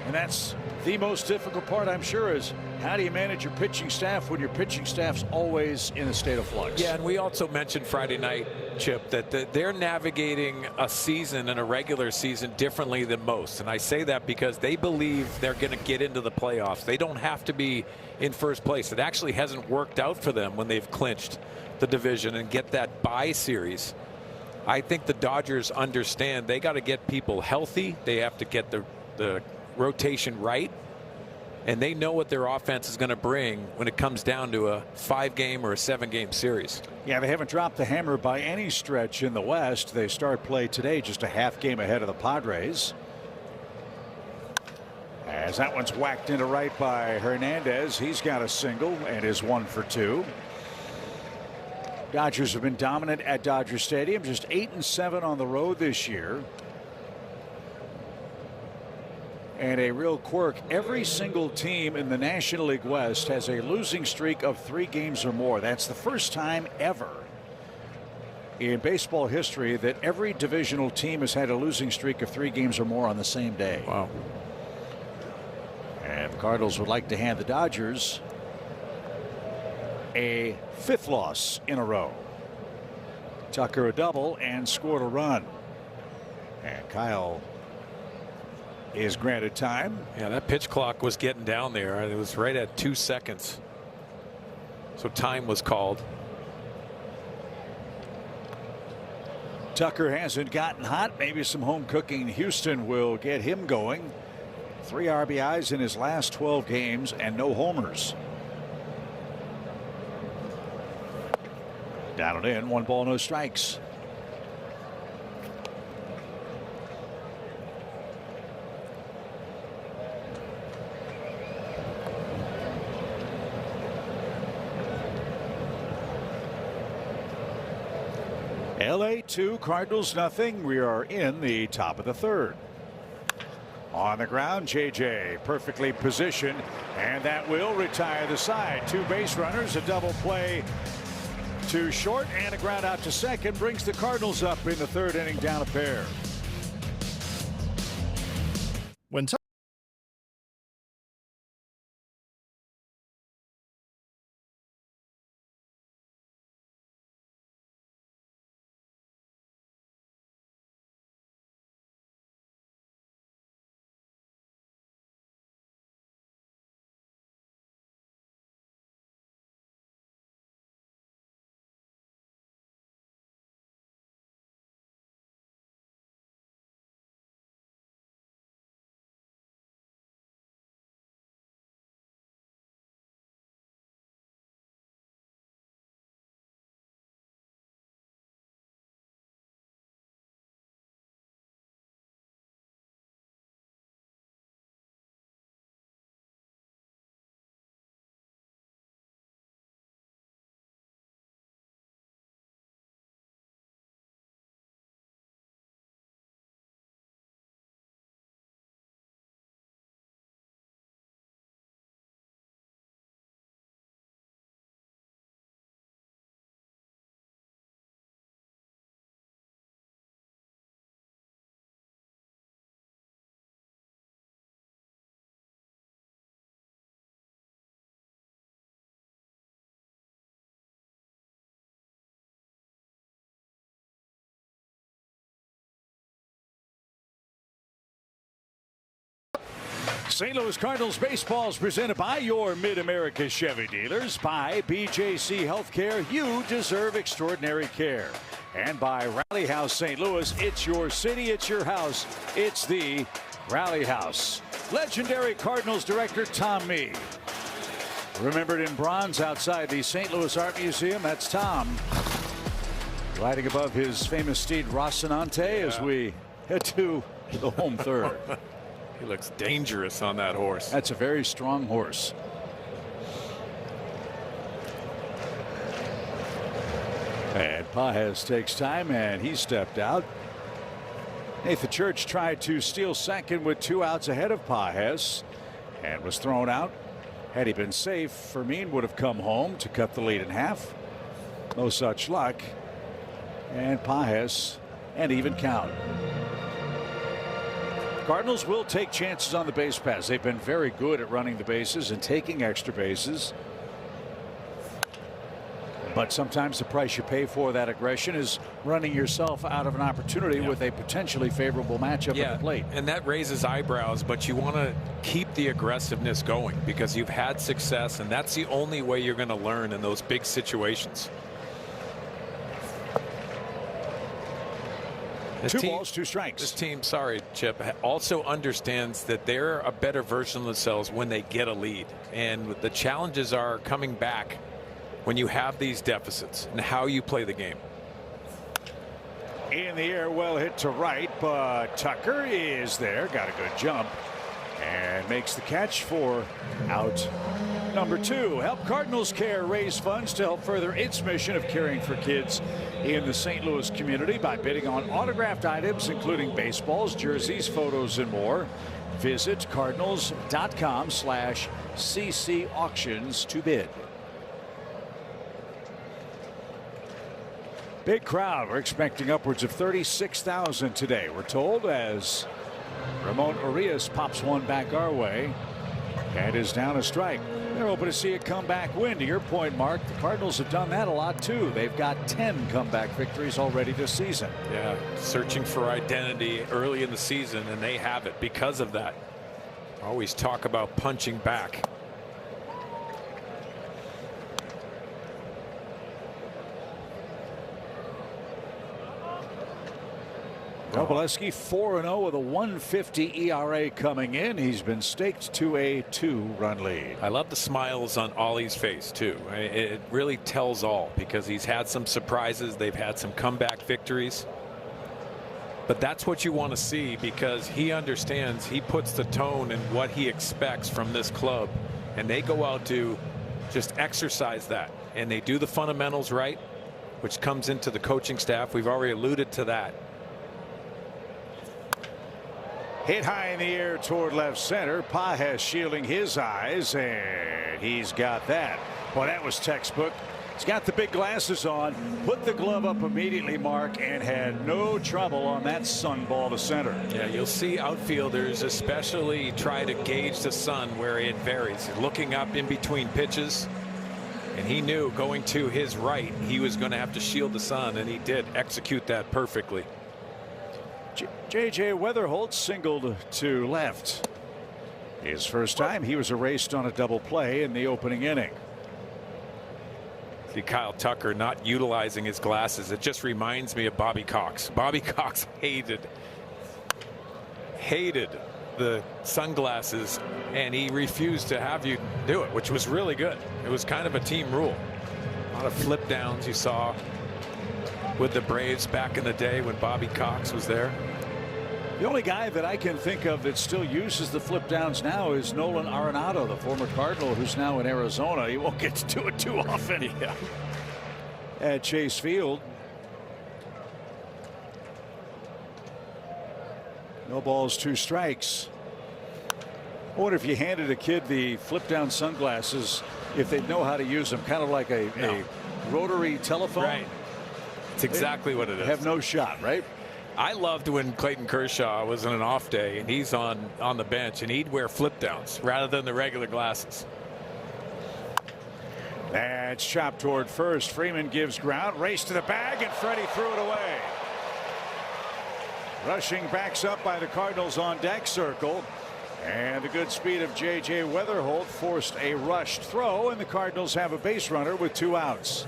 And that's the most difficult part, I'm sure, is how do you manage your pitching staff when your pitching staff's always in a state of flux? Yeah, and we also mentioned Friday night, Chip, that they're navigating a season and a regular season differently than most. And I say that because they believe they're going to get into the playoffs. They don't have to be in first place. It actually hasn't worked out for them when they've clinched the division and get that bye series. I think the Dodgers understand they got to get people healthy. They have to get the rotation right, and they know what their offense is going to bring when it comes down to a 5-game or a 7-game series. Yeah, they haven't dropped the hammer by any stretch in the West. They start play today just a half game ahead of the Padres. As that one's whacked into right by Hernandez. He's got a single and is 1 for 2. Dodgers have been dominant at Dodger Stadium, just 8-7 on the road this year. And a real quirk, every single team in the National League West has a losing streak of 3 games or more. That's the first time ever in baseball history that every divisional team has had a losing streak of 3 games or more on the same day. Wow. And the Cardinals would like to hand the Dodgers a 5th loss in a row. Tucker a double and scored a run. And Kyle is granted time. Yeah, that pitch clock was getting down there. It was right at 2 seconds. So time was called. Tucker hasn't gotten hot. Maybe some home cooking in Houston will get him going. 3 RBIs in his last 12 games and no homers. Down and in, 1 ball, no strikes. LA 2, Cardinals nothing. We are in the top of the 3rd. On the ground, JJ perfectly positioned, and that will retire the side. 2 base runners, a double play to short, and a ground out to second brings the Cardinals up in the 3rd inning, down a pair. When St. Louis Cardinals baseball is presented by your Mid-America Chevy dealers, by BJC Healthcare. You deserve extraordinary care. And by Rally House St. Louis. It's your city, it's your house, it's the Rally House. Legendary Cardinals director Tom Mee, remembered in bronze outside the St. Louis Art Museum. That's Tom riding above his famous steed Rocinante as we head to the home 3rd. He looks dangerous on that horse. That's a very strong horse. And Pages takes time, and he stepped out. Nathan Church tried to steal second with 2 outs ahead of Pages and was thrown out. Had he been safe, Fermin would have come home to cut the lead in half. No such luck. And Pages an even count. Cardinals will take chances on the base paths. They've been very good at running the bases and taking extra bases. But sometimes the price you pay for that aggression is running yourself out of an opportunity with a potentially favorable matchup at the plate. And that raises eyebrows, but you want to keep the aggressiveness going because you've had success, and that's the only way you're going to learn in those big situations. 2 balls, 2 strikes. This team, sorry, Chip, also understands that they're a better version of themselves when they get a lead. And the challenges are coming back when you have these deficits and how you play the game. In the air, well hit to right, but Tucker is there. Got a good jump and makes the catch for out number 2. Help Cardinals Care raise funds to help further its mission of caring for kids in the St. Louis community by bidding on autographed items, including baseballs, jerseys, photos, and more. Visit cardinals.com/CC auctions to bid. Big crowd. We're expecting upwards of 36,000 today, we're told, as Ramon Urias pops one back our way and is down a strike. They're hoping to see a comeback win. To your point, Mark, the Cardinals have done that a lot too. They've got 10 comeback victories already this season. Yeah, searching for identity early in the season, and they have it because of that. Always talk about punching back. Robleski 4-0 with a 1.50 ERA coming in. He's been staked to a 2-run lead. I love the smiles on Ollie's face too. It really tells all, because he's had some surprises. They've had some comeback victories. But that's what you want to see, because he understands, he puts the tone in what he expects from this club, and they go out to just exercise that, and they do the fundamentals right, which comes into the coaching staff. We've already alluded to that. Hit high in the air toward left center. Pages shielding his eyes, and he's got that. Well, that was textbook. He's got the big glasses on, put the glove up immediately, Mark, and had no trouble on that sun ball to center. Yeah, you'll see outfielders especially try to gauge the sun where it varies, looking up in between pitches. And he knew going to his right, he was going to have to shield the sun, and he did execute that perfectly. J.J. Weatherholt singled to left. His first time, he was erased on a double play in the opening inning. See Kyle Tucker not utilizing his glasses. It just reminds me of Bobby Cox. Bobby Cox hated the sunglasses, and he refused to have you do it, which was really good. It was kind of a team rule. A lot of flip downs you saw with the Braves back in the day when Bobby Cox was there. The only guy that I can think of that still uses the flip downs now is Nolan Arenado, the former Cardinal, who's now in Arizona. He won't get to do it too often. Yeah. At Chase Field. No balls, 2 strikes. I wonder if you handed a kid the flip down sunglasses, if they'd know how to use them, kind of like a rotary telephone. Right. It's exactly what it is. Have no shot, right? I loved when Clayton Kershaw was on an off day and he's on the bench, and he'd wear flip downs rather than the regular glasses. That's chopped toward first. Freeman gives ground, race to the bag, and Freddie threw it away. Rushing backs up by the Cardinals on deck circle, and the good speed of J.J. Weatherholt forced a rushed throw, and the Cardinals have a base runner with 2 outs.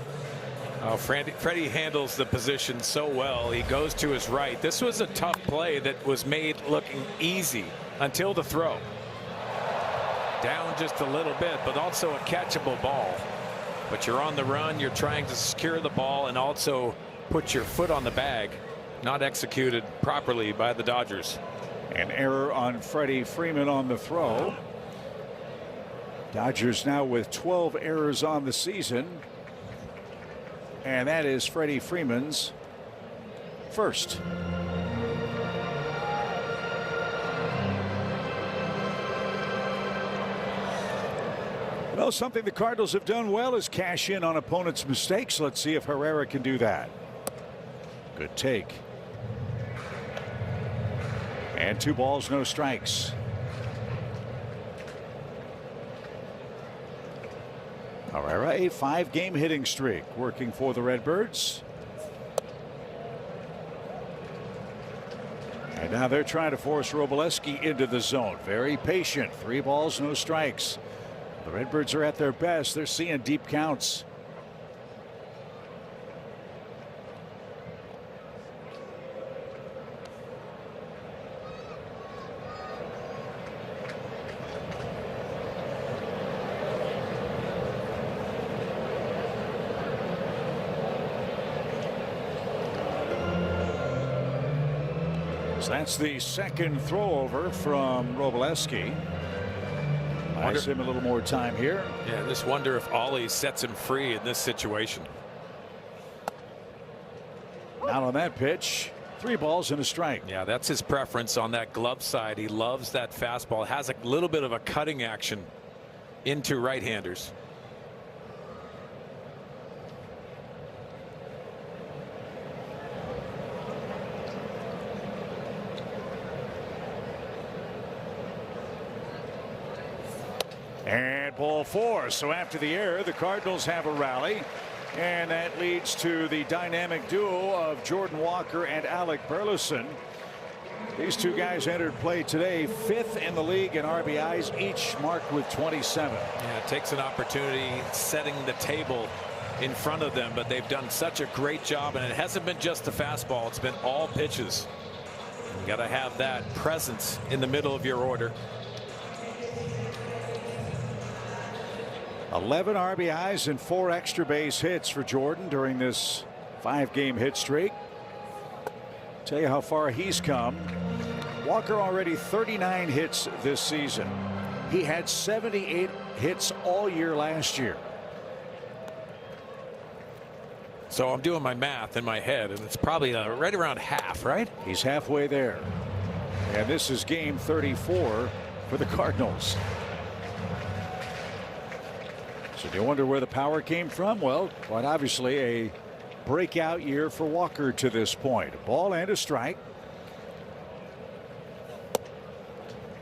Oh, Freddie handles the position so well. He goes to his right. This was a tough play that was made looking easy until the throw. Down just a little bit, but also a catchable ball. But you're on the run. You're trying to secure the ball and also put your foot on the bag. Not executed properly by the Dodgers. An error on Freddie Freeman on the throw. Dodgers now with 12 errors on the season. And that is Freddie Freeman's first. Well, something the Cardinals have done well is cash in on opponents' mistakes. Let's see if Herrera can do that. Good take. And 2 balls, no strikes. Herrera, a 5-game hitting streak working for the Redbirds. And now they're trying to force Robleski into the zone. Very patient. 3 balls, no strikes. The Redbirds are at their best. They're seeing deep counts. That's the second throw over from Robleski. Buys him a little more time here. Yeah, just wonder if Ollie sets him free in this situation. Not on that pitch. 3 balls and a strike. Yeah, that's his preference on that glove side. He loves that fastball. Has a little bit of a cutting action into right-handers. And ball 4. So after the error, the Cardinals have a rally. And that leads to the dynamic duo of Jordan Walker and Alec Burleson. These two guys entered play today, 5th in the league in RBIs, each marked with 27. Yeah, it takes an opportunity setting the table in front of them, but they've done such a great job, and it hasn't been just the fastball, it's been all pitches. You got to have that presence in the middle of your order. 11 RBIs and 4 extra base hits for Jordan during this 5-game hit streak. Tell you how far he's come. Walker already 39 hits this season. He had 78 hits all year last year. So I'm doing my math in my head, and it's probably right around half, right? He's halfway there. And this is game 34 for the Cardinals. So do you wonder where the power came from? Well, quite obviously a breakout year for Walker to this point. A ball and a strike.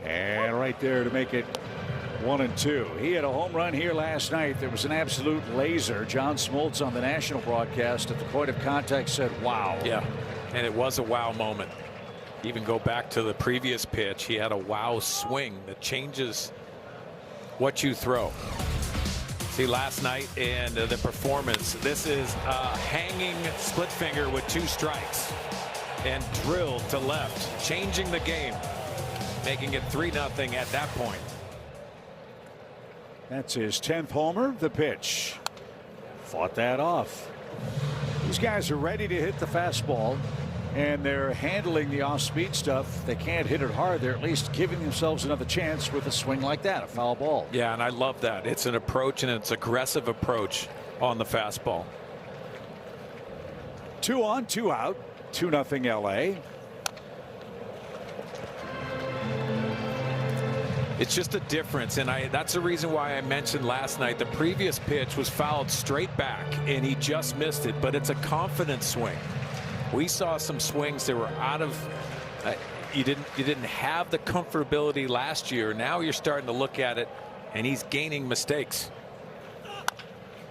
And right there to make it 1-2. He had a home run here last night. There was an absolute laser. John Smoltz on the national broadcast at the point of contact said, wow. Yeah, and it was a wow moment. Even go back to the previous pitch. He had a wow swing that changes what you throw. See, last night and the performance, this is a hanging split finger with 2 strikes and drilled to left, changing the game, making it 3-0 at that point. That's his 10th homer. The pitch. Fought that off. These guys are ready to hit the fastball, and they're handling the off-speed stuff. They can't hit it hard. They're at least giving themselves another chance with a swing like that, a foul ball. Yeah, and I love that. It's an approach, and it's aggressive approach on the fastball. 2 on, 2 out. 2-0 LA. It's just a difference, and that's the reason why I mentioned last night the previous pitch was fouled straight back, and he just missed it, but it's a confident swing. We saw some swings that were out of you didn't have the comfortability last year. Now you're starting to look at it, and he's gaining mistakes.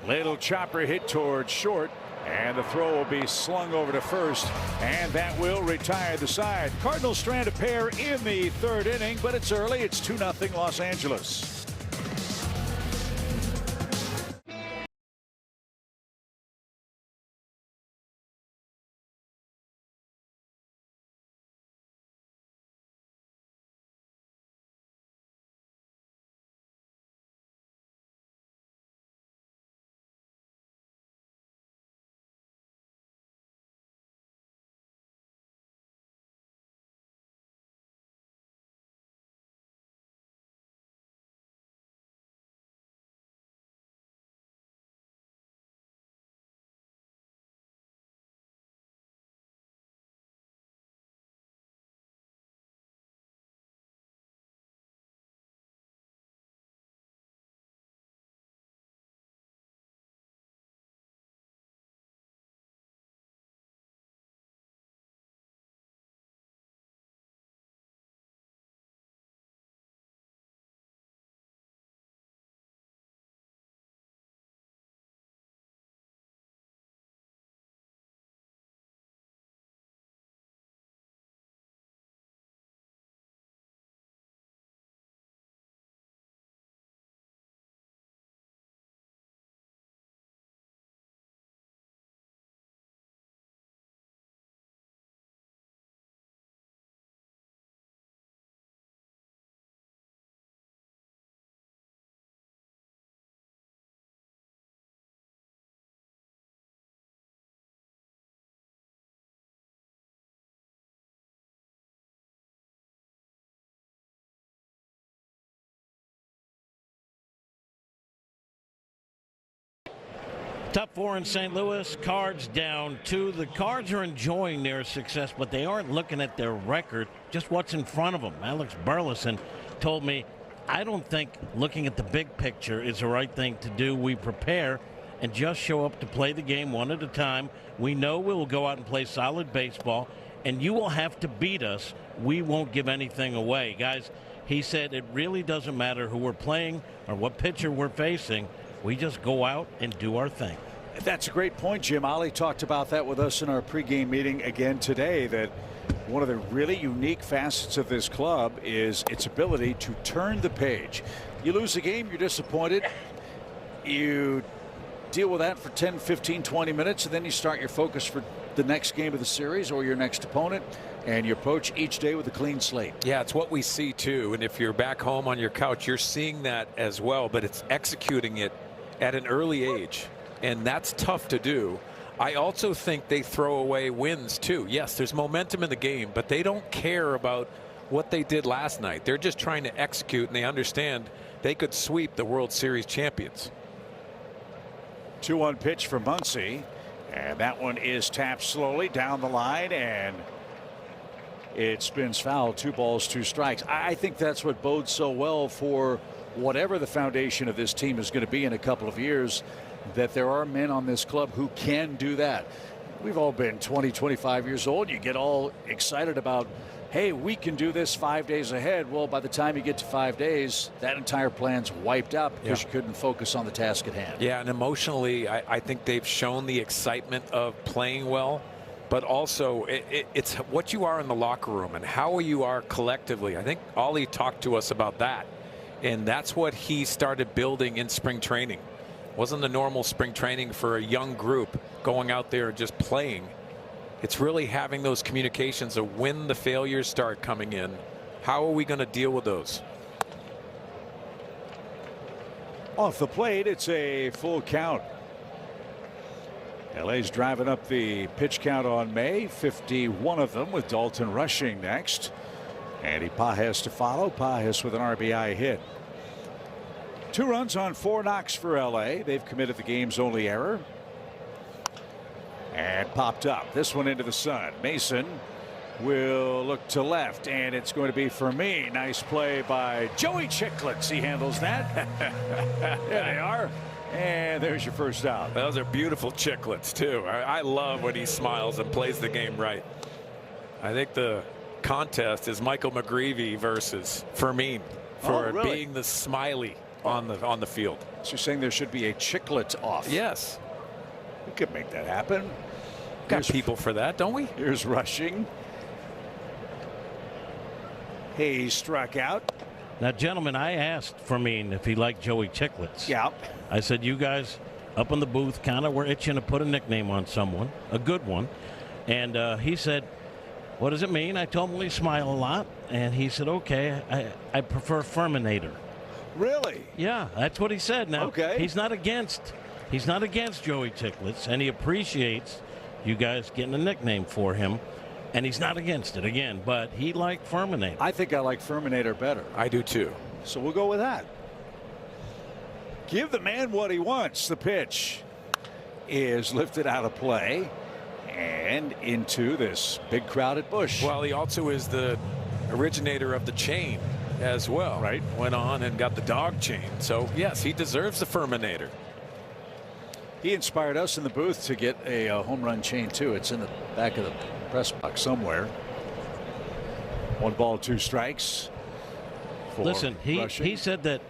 Little chopper hit towards short, and the throw will be slung over to first, and that will retire the side. Cardinals strand a pair in the 3rd inning, but it's early. It's 2-0 Los Angeles. Top 4 in St. Louis. Cards down 2. The Cards are enjoying their success, but they aren't looking at their record, just what's in front of them. Alex Burleson told me, I don't think looking at the big picture is the right thing to do. We prepare and just show up to play the game one at a time. We know we will go out and play solid baseball, and you will have to beat us. We won't give anything away. Guys, he said it really doesn't matter who we're playing or what pitcher we're facing. We just go out and do our thing. That's a great point, Jim. Ollie talked about that with us in our pregame meeting again today, that one of the really unique facets of this club is its ability to turn the page. You lose a game, you're disappointed. You deal with that for 10, 15, 20 minutes, and then you start your focus for the next game of the series or your next opponent, and you approach each day with a clean slate. Yeah, it's what we see too. And if you're back home on your couch, you're seeing that as well, but it's executing it at an early age, and that's tough to do. I also think they throw away wins too. Yes, there's momentum in the game, but they don't care about what they did last night. They're just trying to execute, and they understand they could sweep the World Series champions. 2-1 pitch for Muncy, and that one is tapped slowly down the line, and it spins foul. 2 balls, 2 strikes. I think that's what bodes so well for whatever the foundation of this team is going to be in a couple of years, that there are men on this club who can do that. We've all been 20, 25 years old. You get all excited about, hey, we can do this 5 days ahead. Well, by the time you get to 5 days, that entire plan's wiped out because you couldn't focus on the task at hand. Yeah, and emotionally, I think they've shown the excitement of playing well, but also it's what you are in the locker room and how you are collectively. I think Ollie talked to us about that, and that's what he started building in spring training. Wasn't the normal spring training for a young group going out there and just playing. It's really having those communications of when the failures start coming in, how are we going to deal with those? Off the plate, it's a full count. LA's driving up the pitch count on May, 51 of them, with Dalton rushing next. Andy Pages to follow. Pages with an RBI hit. 2 runs on 4 knocks for LA. They've committed the game's only error. And popped up. This one into the sun. Mason will look to left, and it's going to be for me. Nice play by Joey Chicklets. He handles that. There they are. And there's your first out. Those are beautiful chicklets too. I love when he smiles and plays the game right. I think the contest is Michael McGreevy versus Fermin for being the smiley on the field. So you're saying there should be a Chicklet off? Yes. We could make that happen. Got people for that, don't we? Here's rushing. Hayes struck out. Now, gentlemen, I asked Fermin if he liked Joey Chicklets. Yeah. I said, you guys up in the booth kind of were itching to put a nickname on someone, a good one. And he said, what does it mean? I told him we smile a lot. And he said, okay, I prefer Ferminator. Really? Yeah, that's what he said. Now, okay. He's not against Joey Chicklets, and he appreciates you guys getting a nickname for him. And he's not against it again, but he liked Ferminator. I think I like Ferminator better. I do too. So we'll go with that. Give the man what he wants. The pitch is lifted out of play and into this big crowded bush. Well, he also is the originator of the chain as well. Right. Went on and got the dog chain. So, yes, he deserves the Ferminator. He inspired us in the booth to get a home run chain, too. It's in the back of the press box somewhere. 1 ball, 2 strikes. Listen, he said that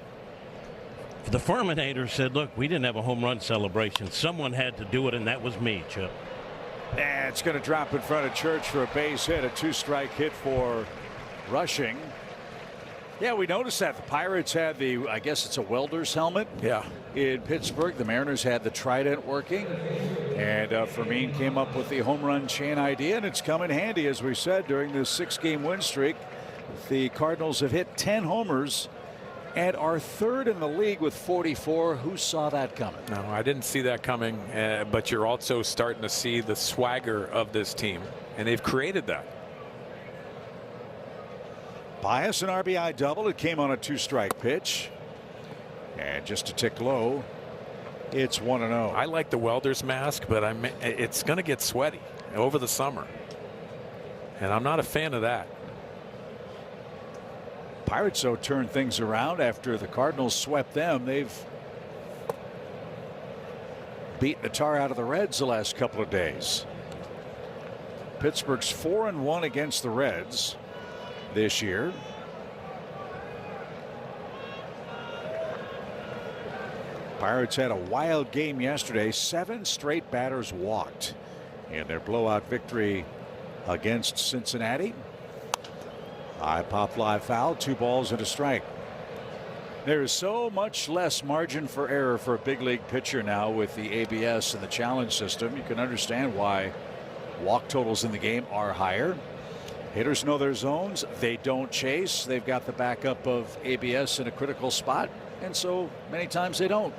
the Ferminator said, look, we didn't have a home run celebration. Someone had to do it, and that was me, Chip. And it's going to drop in front of Church for a base hit. A 2-strike hit for rushing. Yeah, we noticed that the Pirates had the, I guess it's a welder's helmet. Yeah. In Pittsburgh, the Mariners had the Trident working, and Fermin came up with the home run chain idea, and it's come in handy, as we said, during this 6-game win streak. The Cardinals have hit 10 homers and are 3rd in the league with 44. Who saw that coming? No, I didn't see that coming, but you're also starting to see the swagger of this team, and they've created that. Bias an RBI double. It came on a 2-strike pitch. And just a tick low. It's 1-0. I like the welder's mask, but it's going to get sweaty over the summer. And I'm not a fan of that. Pirates, though, turned things around after the Cardinals swept them. They've beaten the tar out of the Reds the last couple of days. Pittsburgh's 4-1 against the Reds this year. Pirates had a wild game yesterday. 7 straight batters walked in their blowout victory against Cincinnati. High pop fly foul, 2 balls and a strike. There is so much less margin for error for a big league pitcher now with the ABS and the challenge system. You can understand why walk totals in the game are higher. Hitters know their zones. They don't chase. They've got the backup of ABS in a critical spot, and so many times they don't.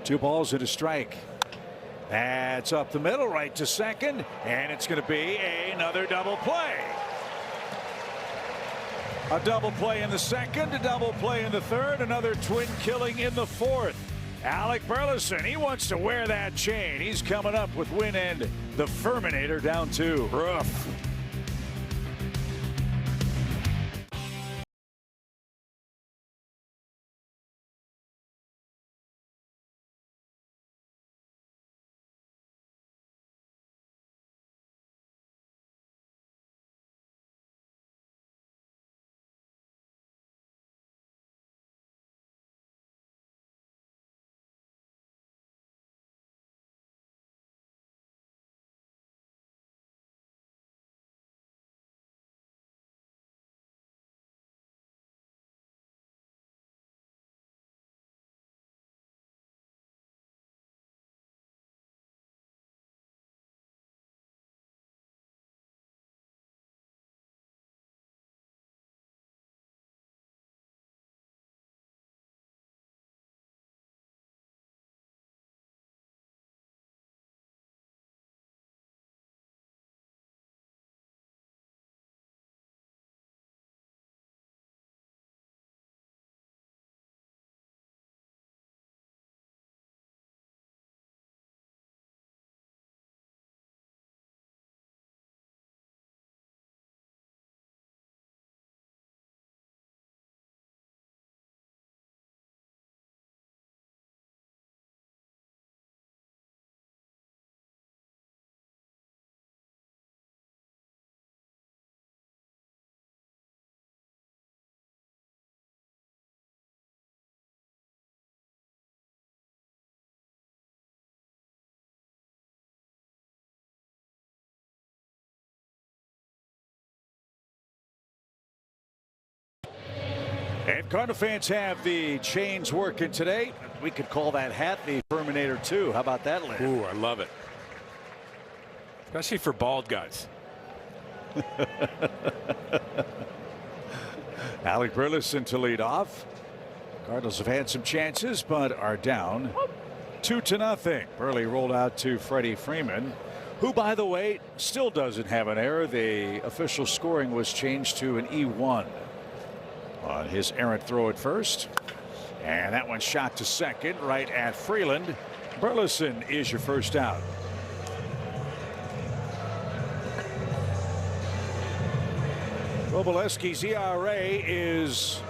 2 balls and a strike. That's up the middle, right to second, and it's going to be another double play. A double play in the second, a double play in the third, another twin killing in the fourth. Alec Burleson, he wants to wear that chain. He's coming up with win end. The Furminator down 2. Rough. And Cardinal fans have the chains working today. We could call that hat the Furminator 2. How about that, Lynn? Ooh, I love it. Especially for bald guys. Alec Burleson to lead off. Cardinals have had some chances, but are down 2-0. Burley rolled out to Freddie Freeman, who, by the way, still doesn't have an error. The official scoring was changed to an E1 on his errant throw at first. And that one shot to second, right at Freeland. Burleson is your first out. Robleski's ERA is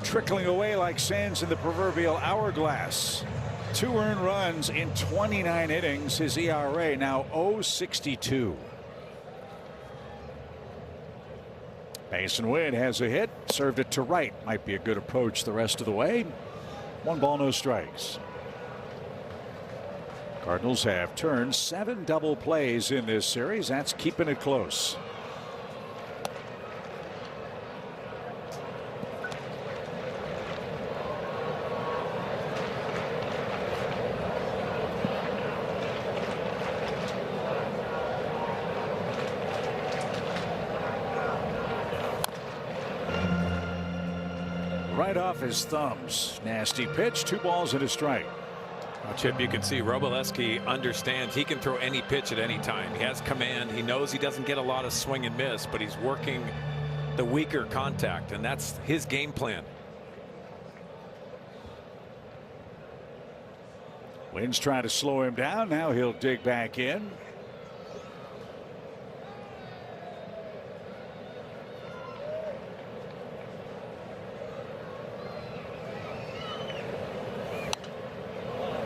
trickling away like sands in the proverbial hourglass. 2 earned runs in 29 innings. His ERA now 0.62. Mason Wynn has a hit, served it to right. Might be a good approach the rest of the way. 1 ball, no strikes. Cardinals have turned 7 double plays in this series. That's keeping it close. Right off his thumbs. Nasty pitch. 2 balls and a strike. Well, Chip, you can see Robleski understands he can throw any pitch at any time. He has command. He knows he doesn't get a lot of swing and miss, but he's working the weaker contact, and that's his game plan. Wynn's trying to slow him down. Now he'll dig back in.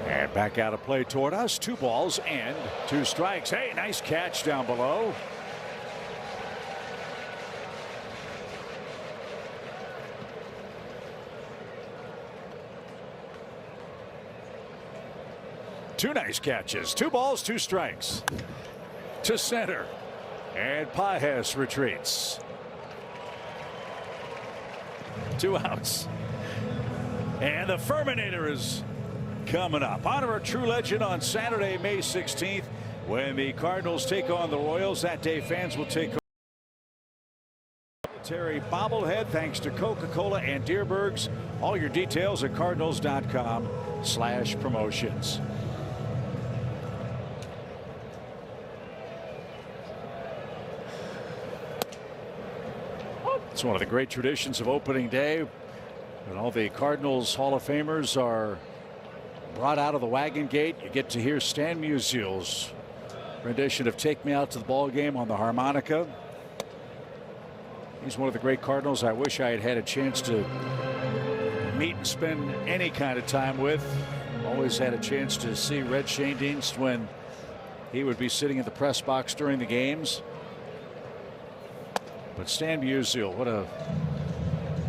And back out of play toward us. 2 balls and 2 strikes. Hey, nice catch down below. Two nice catches. 2 balls, 2 strikes. To center. And Pages retreats. 2 outs. And the Furminator is coming up. Honor a true legend on Saturday, May 16th, when the Cardinals take on the Royals. That day, fans will take on Terry bobblehead thanks to Coca-Cola and Deerbergs. All your details at cardinals.com/promotions. It's one of the great traditions of opening day, and all the Cardinals Hall of Famers are brought out of the wagon gate. You get to hear Stan Musial's rendition of "Take Me Out to the Ball Game" on the harmonica. He's one of the great Cardinals I wish I had had a chance to meet and spend any kind of time with. Always had a chance to see Red Schoendienst when he would be sitting in the press box during the games. But Stan Musial, what a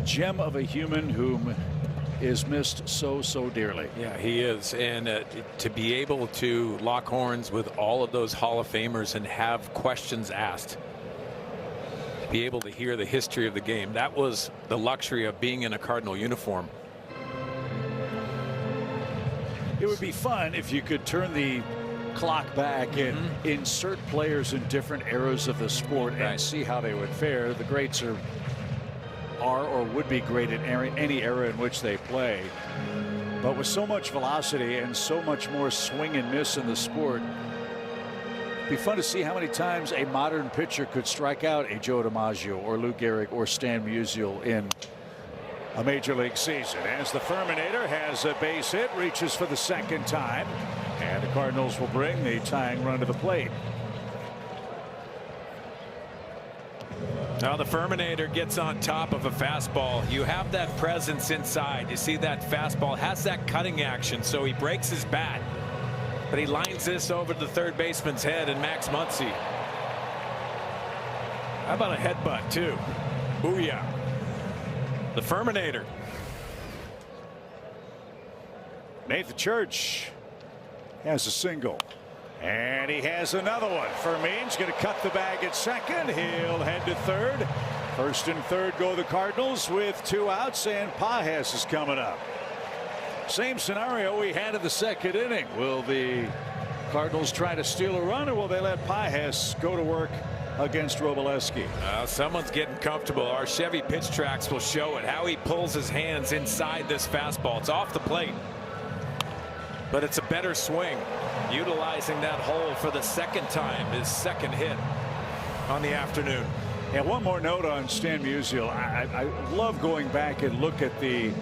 gem of a human whom is missed so dearly. Yeah, he is. And to be able to lock horns with all of those Hall of Famers and have questions asked, be able to hear the history of the game, that was the luxury of being in a Cardinal uniform. It would be fun if you could turn the clock back and insert players in different eras of the sport and see how they would fare. The greats are or would be great in any era in which they play. But with so much velocity and so much more swing and miss in the sport, it'd be fun to see how many times a modern pitcher could strike out a Joe DiMaggio or Lou Gehrig or Stan Musial in a major league season. As the Furminator has a base hit, reaches for the 2nd time, and the Cardinals will bring the tying run to the plate. Now the Furminator gets on top of a fastball. You have that presence inside. You see that fastball has that cutting action, so he breaks his bat, but he lines this over the third baseman's head, and Max Muncy. How about a headbutt too? Booyah. The Furminator. Nathan Church has a single, and he has another one. Fermin's going to cut the bag at second. He'll head to third. First and third go the Cardinals with 2 outs, and Pages is coming up. Same scenario we had in the 2nd inning. Will the Cardinals try to steal a run, or will they let Pages go to work against Robleski? Someone's getting comfortable. Our Chevy pitch tracks will show it, how he pulls his hands inside this fastball. It's off the plate, but it's a better swing, utilizing that hole for the 2nd time, his 2nd hit on the afternoon. And one more note on Stan Musial. I love going back and look at the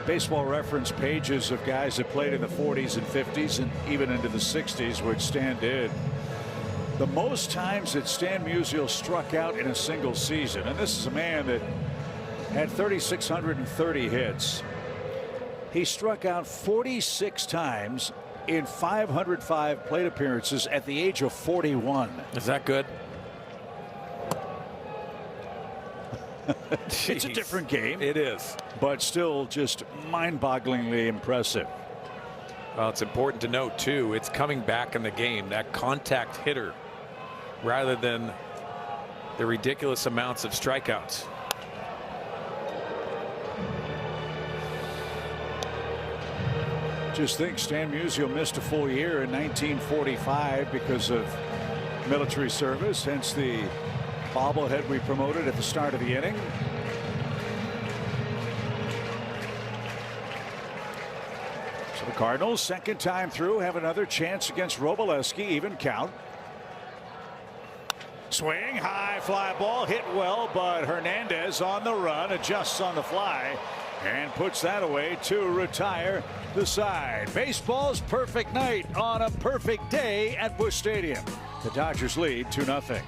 baseball reference pages of guys that played in the 40s and 50s and even into the 60s, which Stan did. The most times that Stan Musial struck out in a single season, and this is a man that had 3,630 hits. He struck out 46 times in 505 plate appearances at the age of 41. Is that good? It's a different game. It is. But still just mind-bogglingly impressive. Well, it's important to note too, it's coming back in the game, that contact hitter, rather than the ridiculous amounts of strikeouts. Just think, Stan Musial missed a full year in 1945 because of military service, hence the bobblehead we promoted at the start of the inning. So the Cardinals, 2nd time through, have another chance against Robleski, even count. Swing, high fly ball, hit well, but Hernandez on the run, adjusts on the fly and puts that away to retire the side. Baseball's perfect night on a perfect day at Busch Stadium. The Dodgers lead 2-0.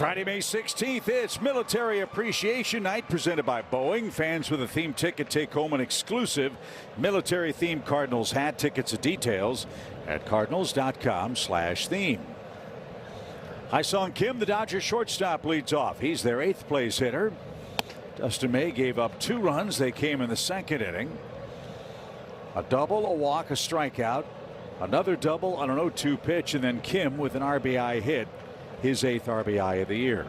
Friday, May 16th, it's Military Appreciation Night presented by Boeing. Fans with a theme ticket take home an exclusive military-themed Cardinals hat. Tickets and details at cardinals.com/theme. Hyesung Kim, the Dodgers shortstop, leads off. He's their 8th place hitter. Dustin May gave up 2 runs. They came in the 2nd inning. A double, a walk, a strikeout, another double on an 0-2 pitch, and then Kim with an RBI hit. His 8th RBI of the year.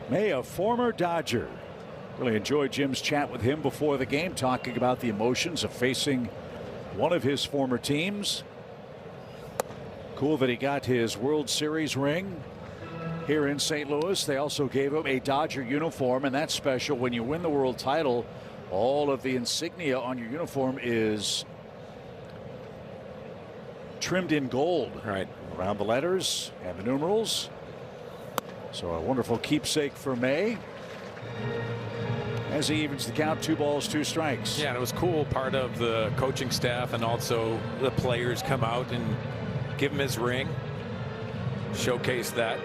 May, a former Dodger. Really enjoyed Jim's chat with him before the game, talking about the emotions of facing one of his former teams. Cool that he got his World Series ring here in St. Louis. They also gave him a Dodger uniform, and that's special. When you win the world title, all of the insignia on your uniform is trimmed in gold, right around the letters and the numerals. So a wonderful keepsake for May as he evens the count. 2 balls, 2 strikes. Yeah, and it was cool. Part of the coaching staff and also the players come out and give him his ring, showcase that.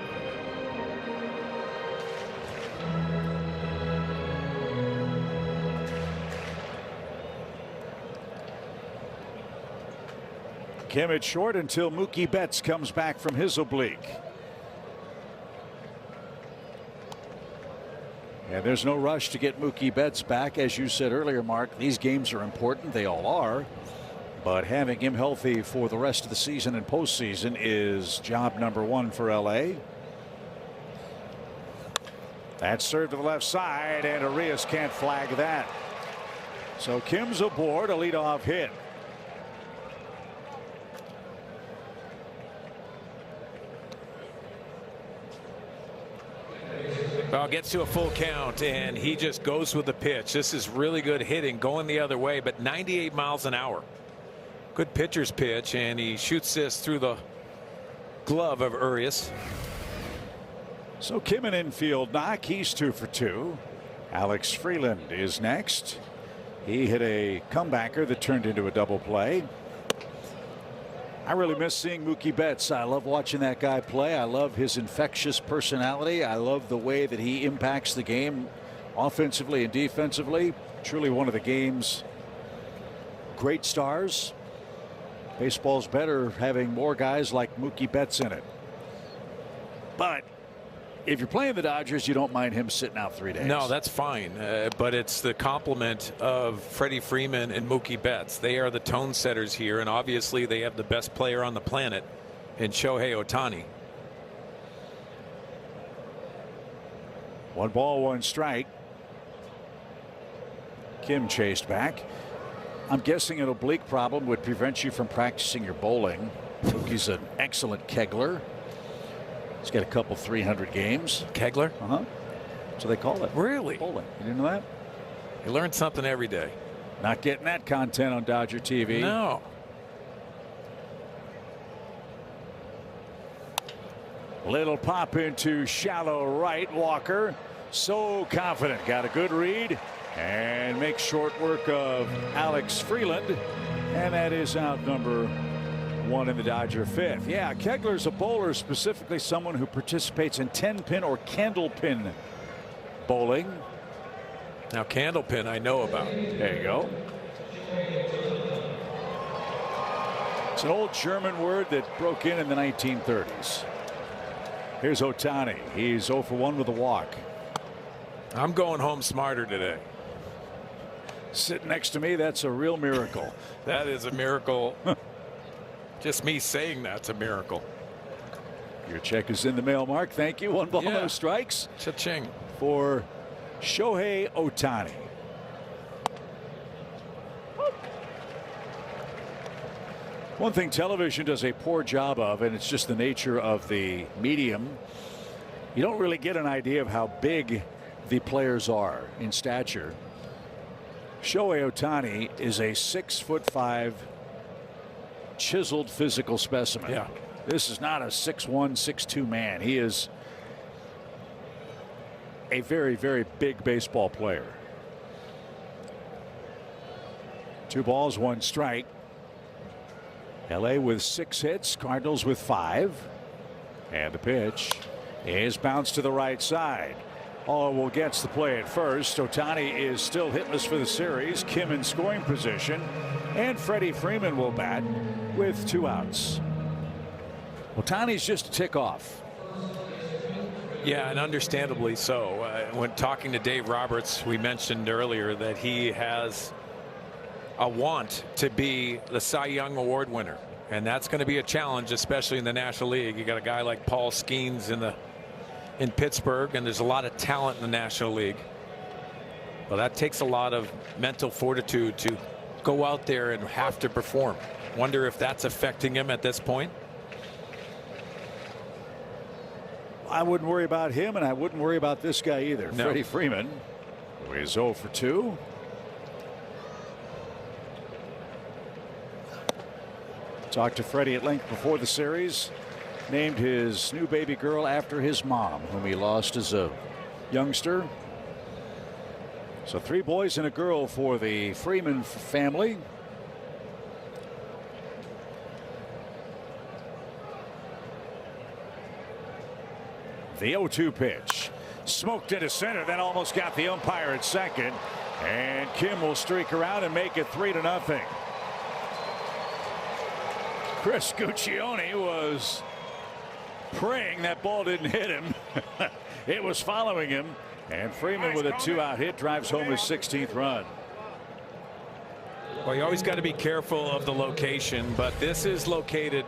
Kim at short until Mookie Betts comes back from his oblique. And there's no rush to get Mookie Betts back. As you said earlier, Mark, these games are important. They all are. But having him healthy for the rest of the season and postseason is job number 1 for LA. That's served to the left side, and Arias can't flag that. So Kim's aboard, a leadoff hit. Well, gets to a full count, and he just goes with the pitch. This is really good hitting, going the other way, but 98 miles an hour. Good pitcher's pitch, and he shoots this through the glove of Urias. So Kim an infield knock. He's 2 for 2. Alex Freeland is next. He hit a comebacker that turned into a double play. I really miss seeing Mookie Betts. I love watching that guy play. I love his infectious personality. I love the way that he impacts the game offensively and defensively. Truly one of the game's great stars. Baseball's better having more guys like Mookie Betts in it. But if you're playing the Dodgers, you don't mind him sitting out 3 days. No, that's fine. But it's the complement of Freddie Freeman and Mookie Betts. They are the tone setters here, and obviously they have the best player on the planet in Shohei Ohtani. 1 ball, 1 strike. Kim chased back. I'm guessing an oblique problem would prevent you from practicing your bowling. Mookie's an excellent kegler. He's got a couple 300 games. Kegler? So they call it. Really? Bowling. You didn't know that? You learn something every day. Not getting that content on Dodger TV. No. Little pop into shallow right. Walker so confident. Got a good read and makes short work of Alex Freeland. And that is out number 1 in the Dodger 5th. Yeah, Kegler's a bowler, specifically someone who participates in 10-pin or candlepin bowling. Now candlepin I know about. There you go. It's an old German word that broke in the 1930s. Here's Ohtani. He's 0 for 1 with a walk. I'm going home smarter today. Sitting next to me, that's a real miracle. That is a miracle. Just me saying that's a miracle. Your check is in the mail, Mark. Thank you. 1 ball, no strikes. Cha-ching. For Shohei Ohtani. One thing television does a poor job of, and it's just the nature of the medium, you don't really get an idea of how big the players are in stature. Shohei Ohtani is a 6'5" chiseled physical specimen. Yeah. This is not a 6'1", 6'2" man. He is a very, very big baseball player. 2 balls, 1 strike. LA with 6 hits, Cardinals with 5. And the pitch is bounced to the right side. Allwell gets the play at first. Ohtani is still hitless for the series. Kim in scoring position. And Freddie Freeman will bat with 2 outs. Ohtani's just a tick off. Yeah, and understandably so. When talking to Dave Roberts, we mentioned earlier that he has a want to be the Cy Young Award winner. And that's going to be a challenge, especially in the National League. You got a guy like Paul Skeens in Pittsburgh, and there's a lot of talent in the National League. Well, that takes a lot of mental fortitude to go out there and have to perform. Wonder if that's affecting him at this point. I wouldn't worry about him, and I wouldn't worry about this guy either. No. Freddie Freeman, who is 0 for 2. Talked to Freddie at length before the series. Named his new baby girl after his mom, whom he lost as a youngster. So 3 boys and a girl for the Freeman family. The 0-2 pitch. Smoked into center, then almost got the umpire at second. And Kim will streak around and make it 3-0. Chris Guccione was praying that ball didn't hit him. It was following him. And Freeman with a 2-out hit drives home his 16th run. Well, you always got to be careful of the location, but this is located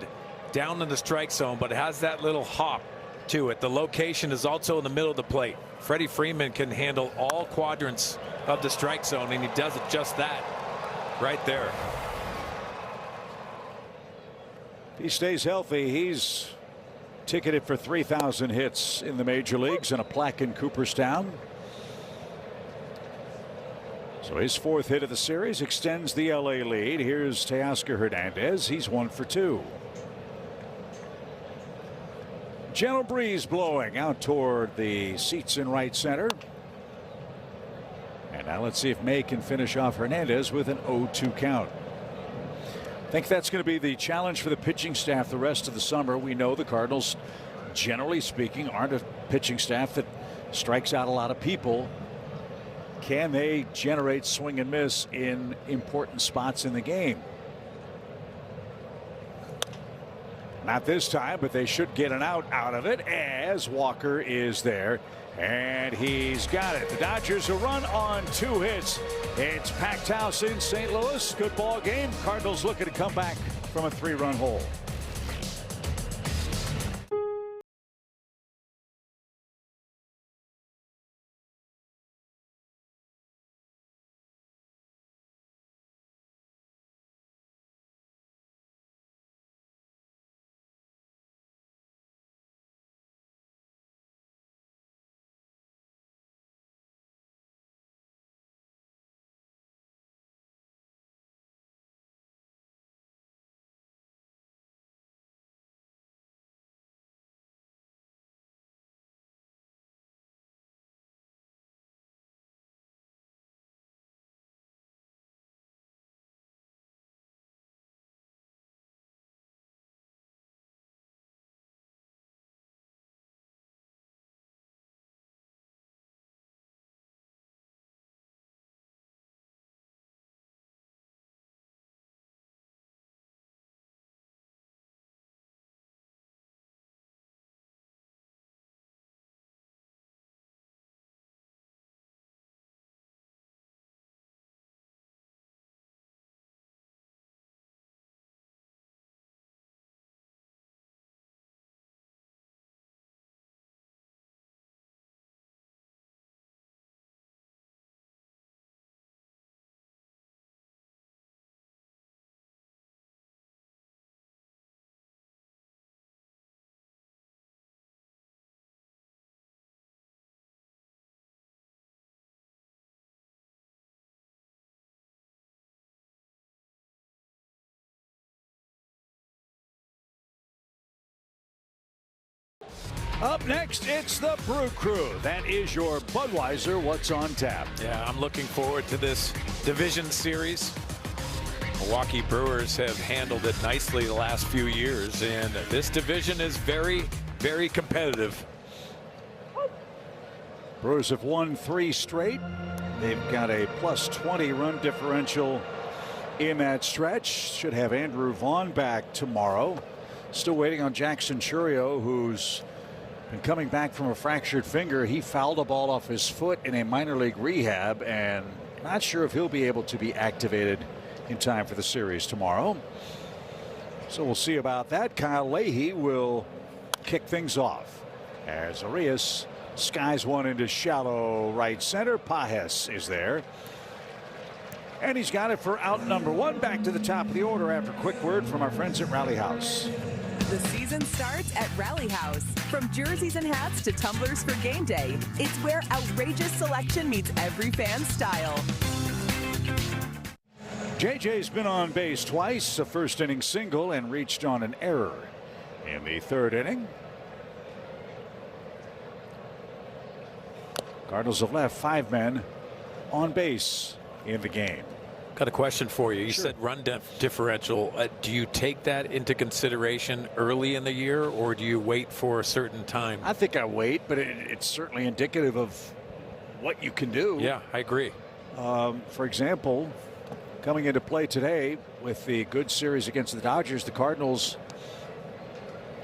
down in the strike zone, but it has that little hop to it. The location is also in the middle of the plate. Freddie Freeman can handle all quadrants of the strike zone, and he does it just that right there. If he stays healthy, he's ticketed for 3,000 hits in the major leagues and a plaque in Cooperstown. So his 4th hit of the series extends the LA lead. Here's Teoscar Hernandez. He's 1 for 2. Gentle breeze blowing out toward the seats in right center. And now let's see if May can finish off Hernandez with an 0-2 count. I think that's going to be the challenge for the pitching staff the rest of the summer. We know the Cardinals, generally speaking, aren't a pitching staff that strikes out a lot of people. Can they generate swing and miss in important spots in the game? Not this time, but they should get an out of it as Walker is there. And he's got it. The Dodgers a run on 2 hits. It's packed house in St. Louis. Good ball game. Cardinals looking to come back from a 3-run hole. Up next, it's the Brew Crew. That is your Budweiser What's on Tap. Yeah, I'm looking forward to this division series. Milwaukee Brewers have handled it nicely the last few years, and this division is very, very competitive. Brewers have won 3 straight. They've got a +20 run differential in that stretch. Should have Andrew Vaughn back tomorrow. Still waiting on Jackson Churio, who's been coming back from a fractured finger. He fouled a ball off his foot in a minor league rehab, and not sure if he'll be able to be activated in time for the series tomorrow. So we'll see about that. Kyle Leahy will kick things off as Arias skies one into shallow right center. Pages is there, and he's got it for out number 1. Back to the top of the order after a quick word from our friends at Rally House. The season starts at Rally House. From jerseys and hats to tumblers for game day, it's where outrageous selection meets every fan's style. JJ's been on base twice, a first inning single, and reached on an error in the 3rd inning. Cardinals have left 5 men on base in the game. Got a question for you. You Sure. said run differential. Do you take that into consideration early in the year, or do you wait for a certain time? I think I wait, but it's certainly indicative of what you can do. Yeah, I agree. For example, coming into play today with the good series against the Dodgers, the Cardinals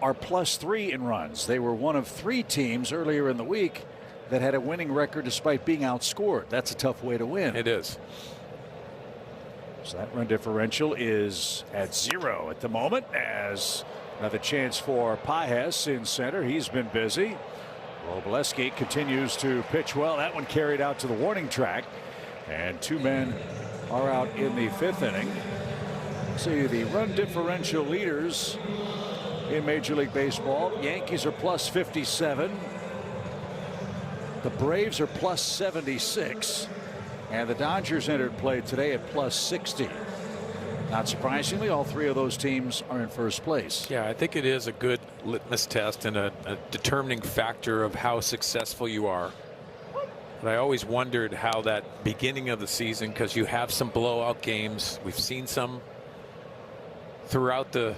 are +3 in runs. They were one of 3 teams earlier in the week that had a winning record despite being outscored. That's a tough way to win. It is. So that run differential is at 0 at the moment, as another chance for Pages in center. He's been busy. Robleski continues to pitch well. That one carried out to the warning track, and 2 men are out in the 5th inning. See the run differential leaders in Major League Baseball. Yankees are +57. The Braves are +76. And the Dodgers entered play today at +60. Not surprisingly, all 3 of those teams are in first place. Yeah, I think it is a good litmus test and a determining factor of how successful you are. But I always wondered how that beginning of the season, because you have some blowout games. We've seen some throughout the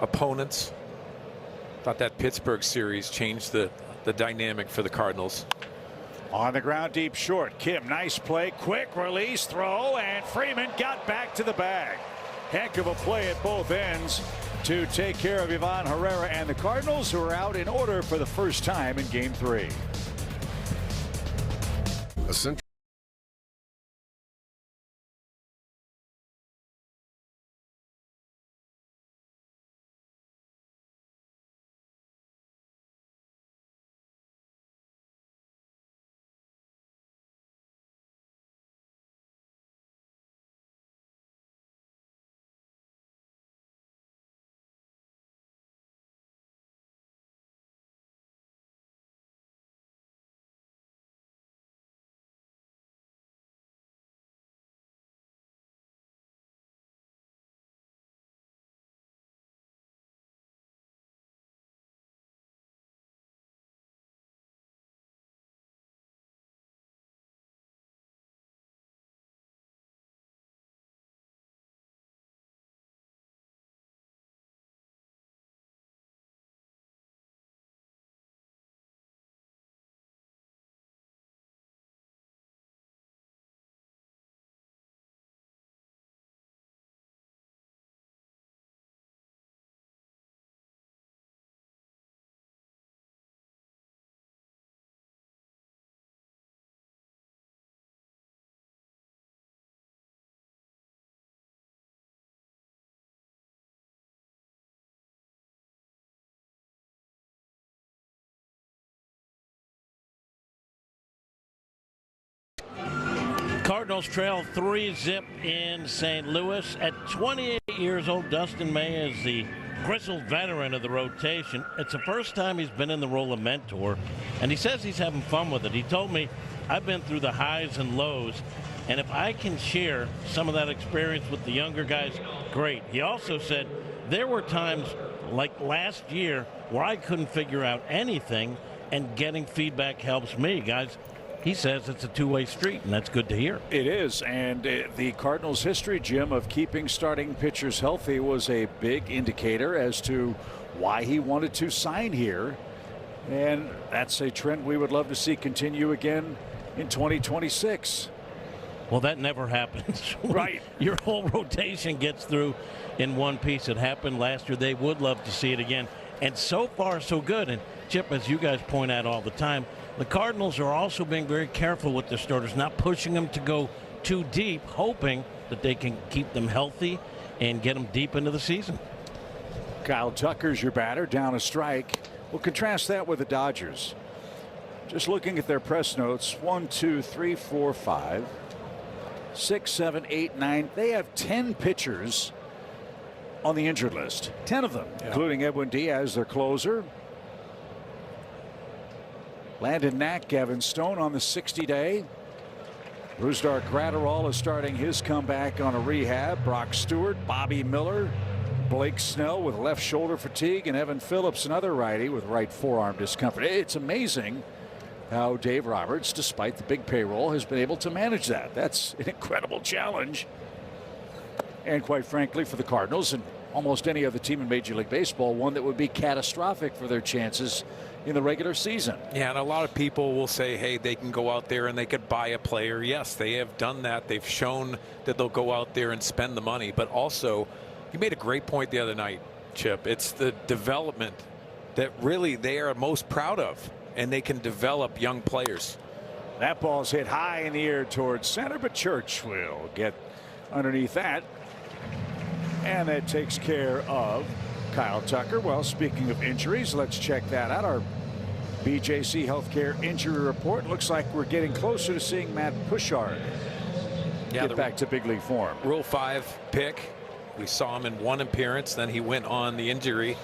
opponents. Thought that Pittsburgh series changed the dynamic for the Cardinals. On the ground, deep short. Kim, nice play, quick release, throw, and Freeman got back to the bag. Heck of a play at both ends to take care of Ivan Herrera and the Cardinals, who are out in order for the first time in Game 3. Cardinals trail 3-0 in St. Louis. At 28 years old, Dustin May is the grizzled veteran of the rotation. It's the first time he's been in the role of mentor, and he says he's having fun with it. He told me, I've been through the highs and lows, and if I can share some of that experience with the younger guys, great. He also said there were times like last year where I couldn't figure out anything, and getting feedback helps me. Guys, he says it's a two-way street, and that's good to hear. It is, and the Cardinals' history, Jim, of keeping starting pitchers healthy was a big indicator as to why he wanted to sign here. And that's a trend we would love to see continue again in 2026. Well, that never happens. Right. Your whole rotation gets through in one piece. It happened last year. They would love to see it again. And so far, so good. And, Chip, as you guys point out all the time, the Cardinals are also being very careful with their starters, not pushing them to go too deep, hoping that they can keep them healthy and get them deep into the season. Kyle Tucker's your batter, down a strike. We'll contrast that with the Dodgers. Just looking at their press notes, 1, 2, 3, 4, 5, 6, 7, 8, 9. They have 10 pitchers on the injured list. 10 of them, including Edwin Diaz, their closer. Landon Knack, Gavin Stone on the 60-day. Brusdar Graterol is starting his comeback on a rehab. Brock Stewart, Bobby Miller, Blake Snell with left shoulder fatigue, and Evan Phillips, another righty with right forearm discomfort. It's amazing how Dave Roberts, despite the big payroll, has been able to manage that. That's an incredible challenge. And quite frankly, for the Cardinals and almost any other team in Major League Baseball, one that would be catastrophic for their chances in the regular season. Yeah, and a lot of people will say, hey, they can go out there and they could buy a player. Yes, they have done that. They've shown that they'll go out there and spend the money. But also, you made a great point the other night, Chip. It's the development that really they are most proud of, and they can develop young players. That ball's hit high in the air towards center, but Church will get underneath that. And that takes care of Kyle Tucker. Well, speaking of injuries, let's check that out. Our BJC Healthcare injury report. Looks like we're getting closer to seeing Matt Pushard get back to big league form. Rule 5 pick. We saw him in one appearance. Then he went on the injury,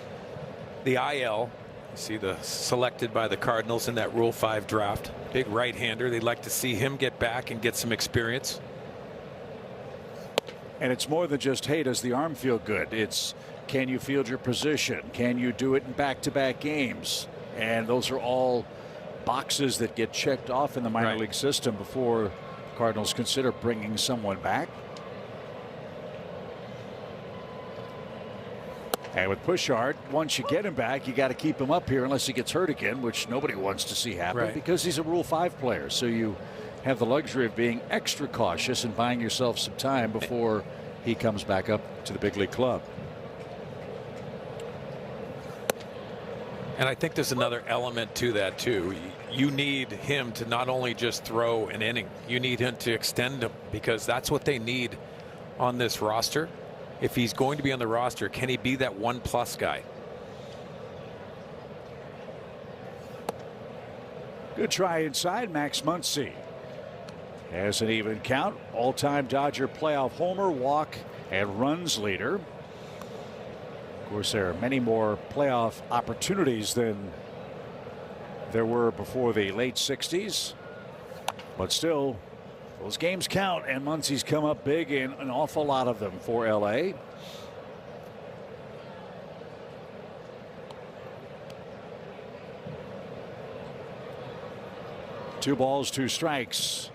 the IL. You see the selected by the Cardinals in that Rule 5 draft. Big right-hander. They'd like to see him get back and get some experience. And it's more than just, hey, does the arm feel good? It's, can you field your position? Can you do it in back-to-back games? And those are all boxes that get checked off in the minor league system before Cardinals consider bringing someone back. And with Pushard, once you get him back, you got to keep him up here unless he gets hurt again, which nobody wants to see happen because he's a Rule 5 player. So you have the luxury of being extra cautious and buying yourself some time before he comes back up to the big league club. And I think there's another element to that too. You need him to not only just throw an inning, you need him to extend him, because that's what they need on this roster. If he's going to be on the roster, can he be that 1+ guy? Good try inside. Max Muncy has an even count. All-time Dodger playoff homer, walk, and runs leader. Of course, there are many more playoff opportunities than there were before the late 60s. But still, those games count, and Muncy's come up big in an awful lot of them for L.A. Two balls, two strikes.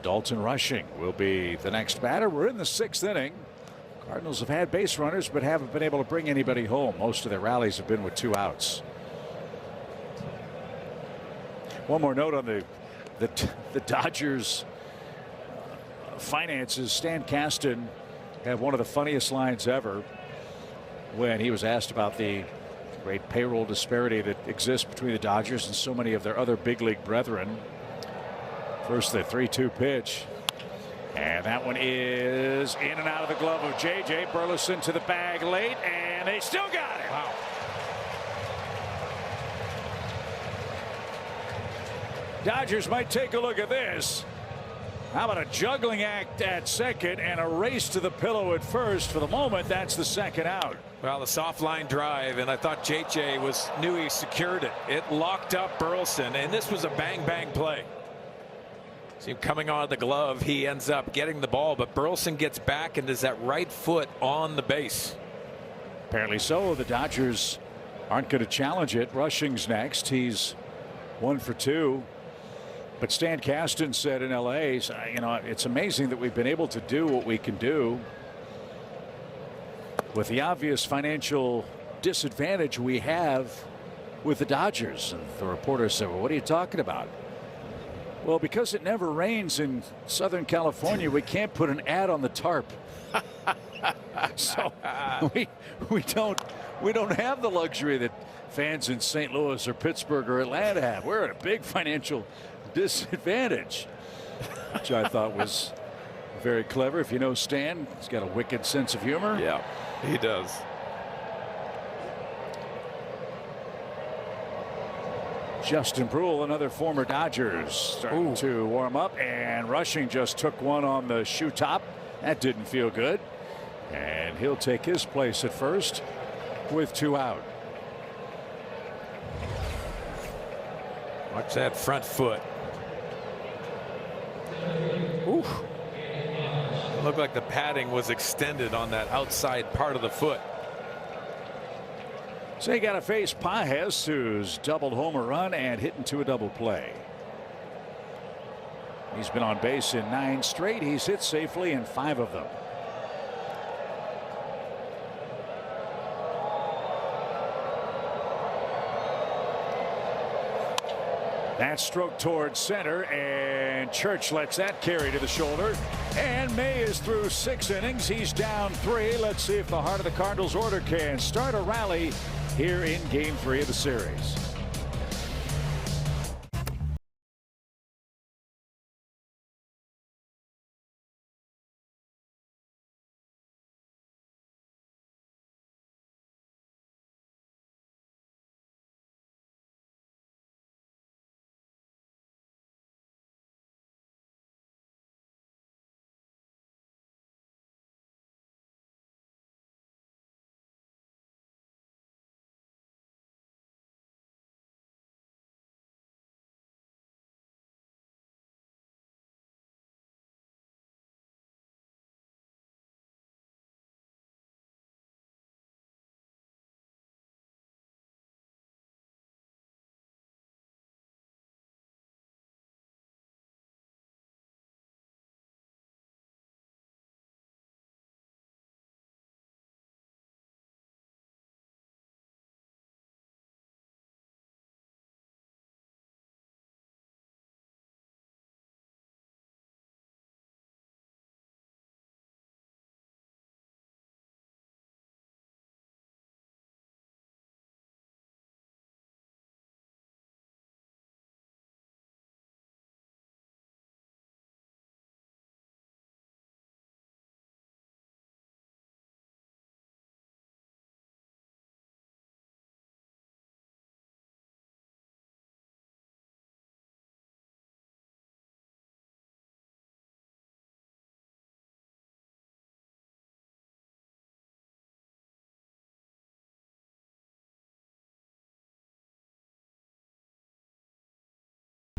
Dalton Rushing will be the next batter. We're in the 6th inning. Cardinals have had base runners but haven't been able to bring anybody home. Most of their rallies have been with 2 outs. One more note on the Dodgers finances. Stan Kasten had one of the funniest lines ever when he was asked about the great payroll disparity that exists between the Dodgers and so many of their other big league brethren. First, the 3-2 pitch. And that one is in and out of the glove of J.J. Burleson to the bag late, and they still got it. Wow. Dodgers might take a look at this. How about a juggling act at second and a race to the pillow at first? For the moment, that's the second out. Well, the soft line drive, and I thought J.J. knew he secured it. It locked up Burleson, and this was a bang-bang play. See him coming out of the glove. He ends up getting the ball, but Burleson gets back and is that right foot on the base. Apparently so. The Dodgers aren't going to challenge it. Rushing's next. He's 1 for 2 But Stan Kasten said in L.A., you know, it's amazing that we've been able to do what we can do with the obvious financial disadvantage we have with the Dodgers. And the reporter said, well, what are you talking about? Well, because it never rains in Southern California, we can't put an ad on the tarp. So we don't have the luxury that fans in St. Louis or Pittsburgh or Atlanta have. We're at a big financial disadvantage, which I thought was very clever. If you know Stan, he's got a wicked sense of humor. Yeah, he does. Justin Brule, another former Dodger, starting to warm up, and Rushing just took one on the shoe top. That didn't feel good, and he'll take his place at first with 2 out. Watch that front foot. Ooh. It looked like the padding was extended on that outside part of the foot. So you got to face Pages, who's doubled home a run and hit into a double play. He's been on base in 9 straight. He's hit safely in 5 of them. That stroke towards center, and Church lets that carry to the shoulder. And May is through 6 innings. He's down 3. Let's see if the heart of the Cardinals order can start a rally here in Game 3 of the series.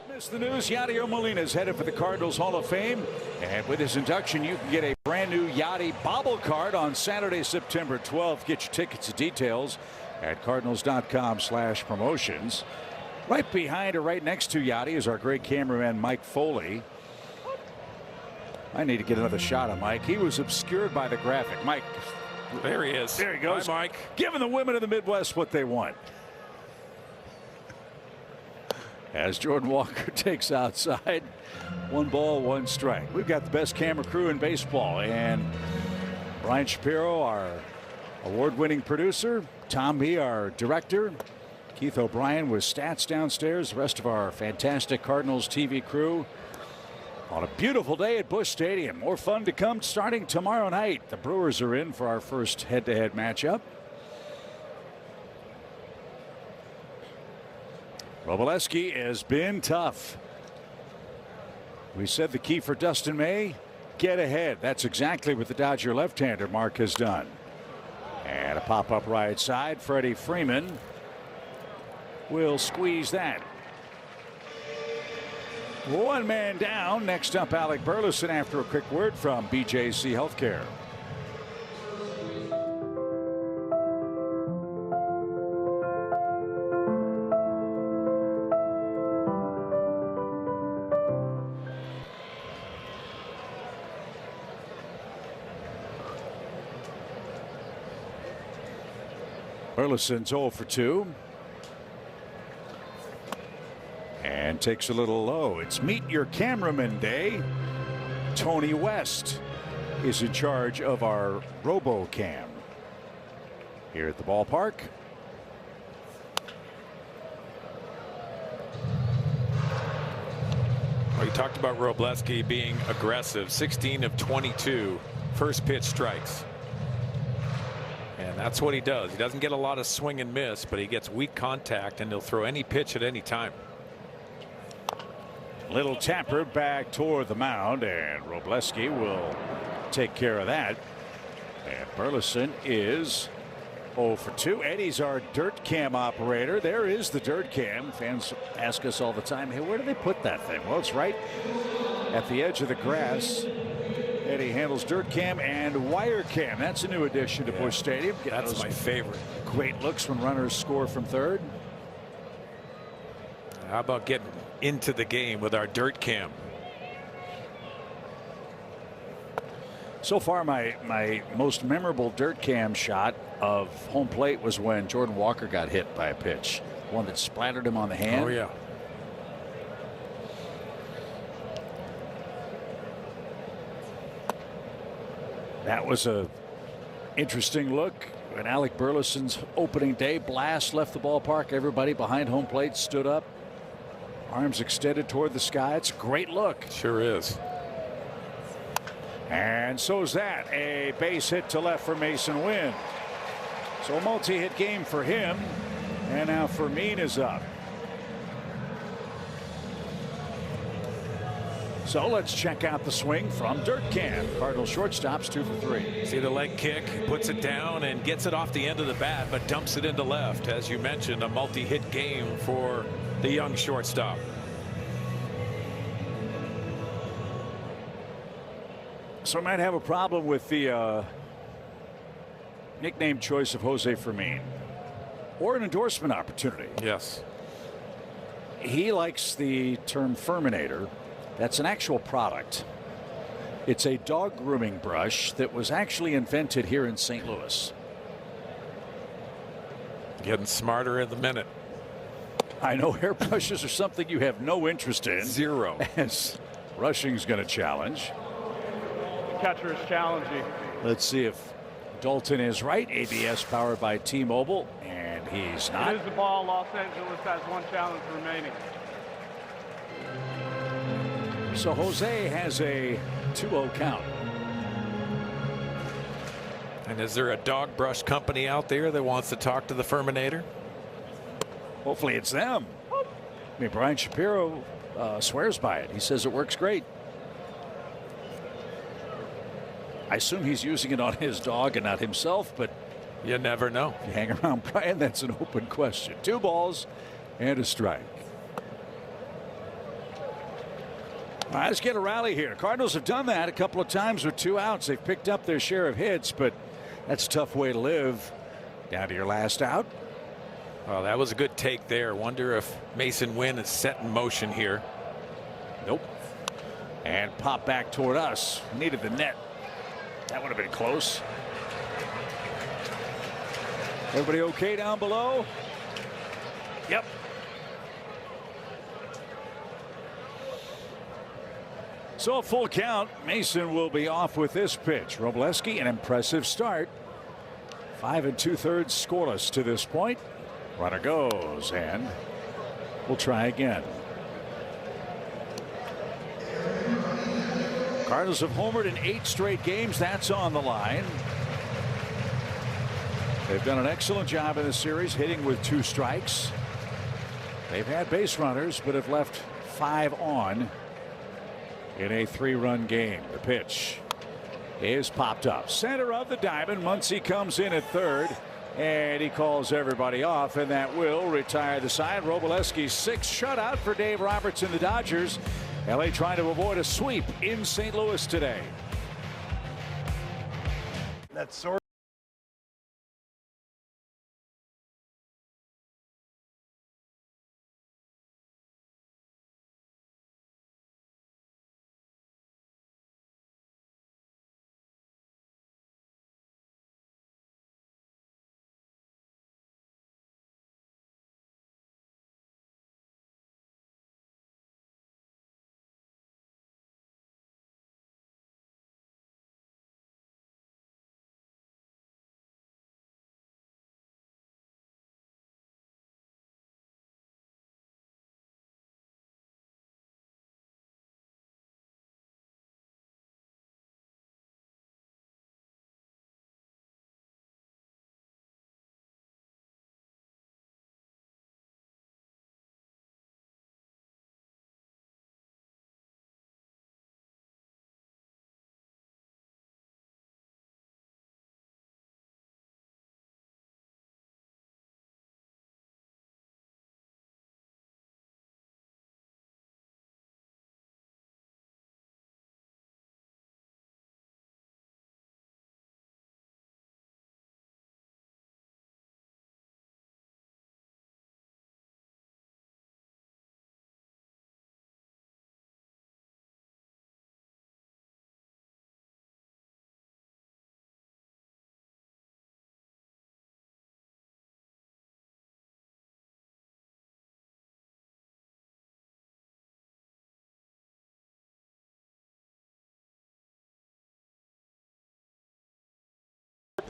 Missed the news. Yadier Molina is headed for the Cardinals Hall of Fame, and with his induction you can get a brand new Yadi bobble card on Saturday, September 12th. Get your tickets and details at cardinals.com/promotions. Right behind or right next to Yadi is our great cameraman Mike Foley. I need to get another shot of Mike. He was obscured by the graphic. Mike, there he is. There he goes. Hi, Mike. Giving the women of the Midwest what they want. As Jordan Walker takes outside, 1 ball, 1 strike. We've got the best camera crew in baseball, and Brian Shapiro, our award-winning producer, Tom B, our director, Keith O'Brien with stats downstairs, the rest of our fantastic Cardinals TV crew on a beautiful day at Busch Stadium. More fun to come starting tomorrow night. The Brewers are in for our first head-to-head matchup. Robleski has been tough. We said the key for Dustin May, get ahead. That's exactly what the Dodger left-hander Mark has done. And a pop-up right side. Freddie Freeman will squeeze that. 1 man down. Next up, Alec Burleson after a quick word from BJC Healthcare. Burleson's 0 for 2. And takes a little low. It's Meet Your Cameraman Day. Tony West is in charge of our RoboCam here at the ballpark. Well, you talked about Robleski being aggressive. 16 of 22 first pitch strikes. And that's what he does. He doesn't get a lot of swing and miss, but he gets weak contact, and he'll throw any pitch at any time. Little tapper back toward the mound, and Robleski will take care of that. And Burleson is 0 for 2. Eddie's our dirt cam operator. There is the dirt cam. Fans ask us all the time, hey, where do they put that thing? Well, it's right at the edge of the grass. Eddie handles dirt cam and wire cam. That's a new addition to Busch Stadium. That's my favorite. Great looks when runners score from third. How about getting into the game with our dirt cam? So far, my most memorable dirt cam shot of home plate was when Jordan Walker got hit by a pitch, one that splattered him on the hand. Oh yeah. That was a interesting look. When Alec Burleson's opening day blast left the ballpark, everybody behind home plate stood up, arms extended toward the sky. It's a great look. Sure is. And so is that. A base hit to left for Mason Wynn. So a multi-hit game for him. And now Fermin is up. So let's check out the swing from dirt cam. Cardinals shortstop's 2 for 3. See the leg kick, puts it down and gets it off the end of the bat, but dumps it into left. As you mentioned, a multi-hit game for the young shortstop. So I might have a problem with the nickname choice of Jose Fermin, or an endorsement opportunity. Yes. He likes the term Ferminator. That's an actual product. It's a dog grooming brush that was actually invented here in St. Louis. Getting smarter in the minute. I know hairbrushes are something you have no interest in. Zero. As Rushing's going to challenge. The catcher is challenging. Let's see if Dalton is right. ABS powered by T-Mobile, and he's not. It is the ball. Los Angeles has one challenge remaining. So Jose has a 2-0 count. And is there a dog brush company out there that wants to talk to the Ferminator? Hopefully it's them. I mean, Brian Shapiro swears by it. He says it works great. I assume he's using it on his dog and not himself, but you never know. If you hang around Brian, that's an open question. 2 balls and a strike. All right, let's get a rally here. Cardinals have done that a couple of times with 2 outs. They've picked up their share of hits, but that's a tough way to live. Down to your last out. Well, that was a good take there. Wonder if Mason Wynn is set in motion here. Nope. And pop back toward us. Needed the net. That would have been close. Everybody okay down below? Yep. So a full count. Mason will be off with this pitch. Robleski, an impressive start. 5 2/3 scoreless to this point. Runner goes, and we'll try again. Cardinals have homered in 8 straight games. That's on the line. They've done an excellent job in this series, hitting with 2 strikes. They've had base runners, but have left 5 on in a 3-run game. The pitch is popped up. Center of the diamond. Muncy comes in at third, and he calls everybody off, and that will retire the side. Robleski's 6th shutout for Dave Roberts and the Dodgers. LA trying to avoid a sweep in St. Louis today. That's sort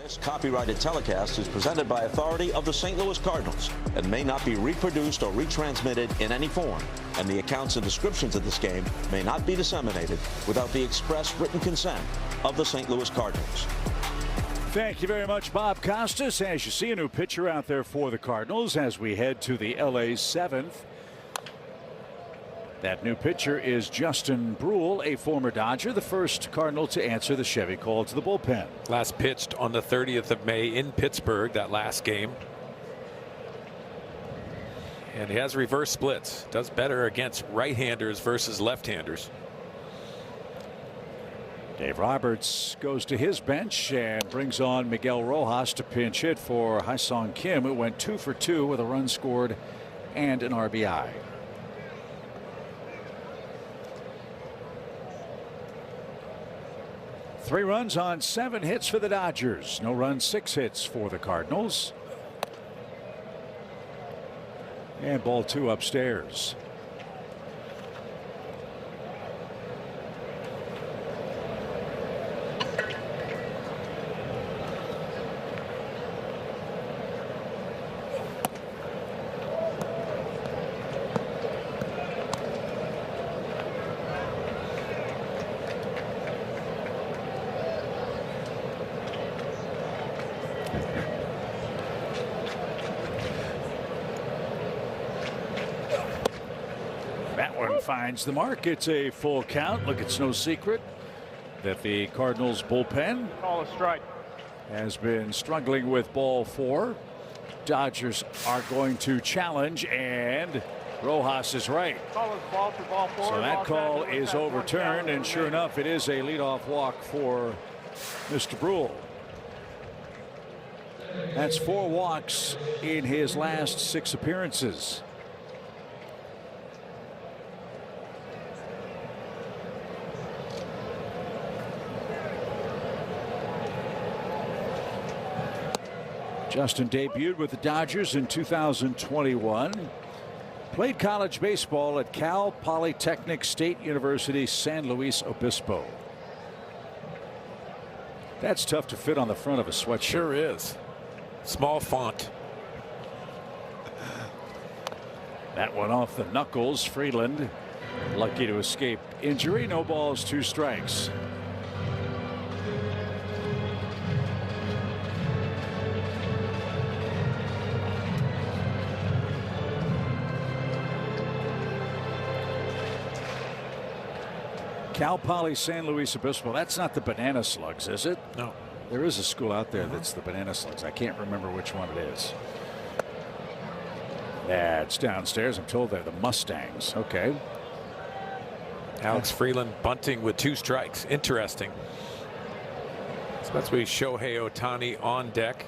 This copyrighted telecast is presented by authority of the St. Louis Cardinals and may not be reproduced or retransmitted in any form, and the accounts and descriptions of this game may not be disseminated without the express written consent of the St. Louis Cardinals. Thank you very much, Bob Costas. As you see, a new pitcher out there for the Cardinals as we head to the LA 7th. That new pitcher is Justin Brule, a former Dodger, the first Cardinal to answer the Chevy call to the bullpen. Last pitched on the 30th of May in Pittsburgh, that last game. And he has reverse splits. Does better against right-handers versus left-handers. Dave Roberts goes to his bench and brings on Miguel Rojas to pinch hit for Hyesung Kim, who went 2 for 2 with a run scored and an RBI. Three runs on 7 hits for the Dodgers. No runs, 6 hits for the Cardinals. And ball 2 upstairs. Finds the mark. It's a full count. Look, it's no secret that the Cardinals bullpen Call a strike. has been struggling with ball 4. Dodgers are going to challenge, and Rojas is right. Call is ball for ball 4. So that Los call Angeles is has one overturned, challenge and sure remaining. enough, it is a leadoff walk for Mr. Brule. That's 4 walks in his last 6 appearances. Justin debuted with the Dodgers in 2021. Played college baseball at Cal Polytechnic State University, San Luis Obispo. That's tough to fit on the front of a sweatshirt. Sure is. Small font. That one off the knuckles. Freeland lucky to escape injury. No balls, 2 strikes. Cal Poly San Luis Obispo. That's not the Banana Slugs, is it? No. There is a school out there that's the Banana Slugs. I can't remember which one it is. That's downstairs. I'm told they're the Mustangs. Okay. Alex Freeland bunting with 2 strikes. Interesting. Especially Shohei Ohtani on deck.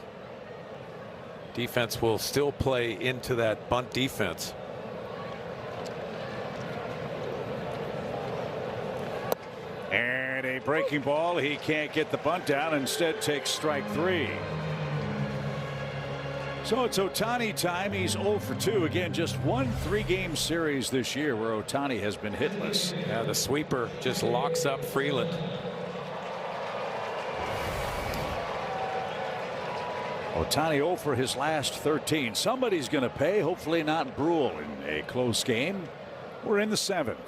Defense will still play into that bunt defense. And a breaking ball. He can't get the bunt down. Instead takes strike 3. So it's Ohtani time. He's 0 for 2. Again, just 1 3-game series this year where Ohtani has been hitless. Yeah, the sweeper just locks up Freeland. Ohtani 0 for his last 13. Somebody's going to pay. Hopefully not Brule in a close game. We're in the 7th.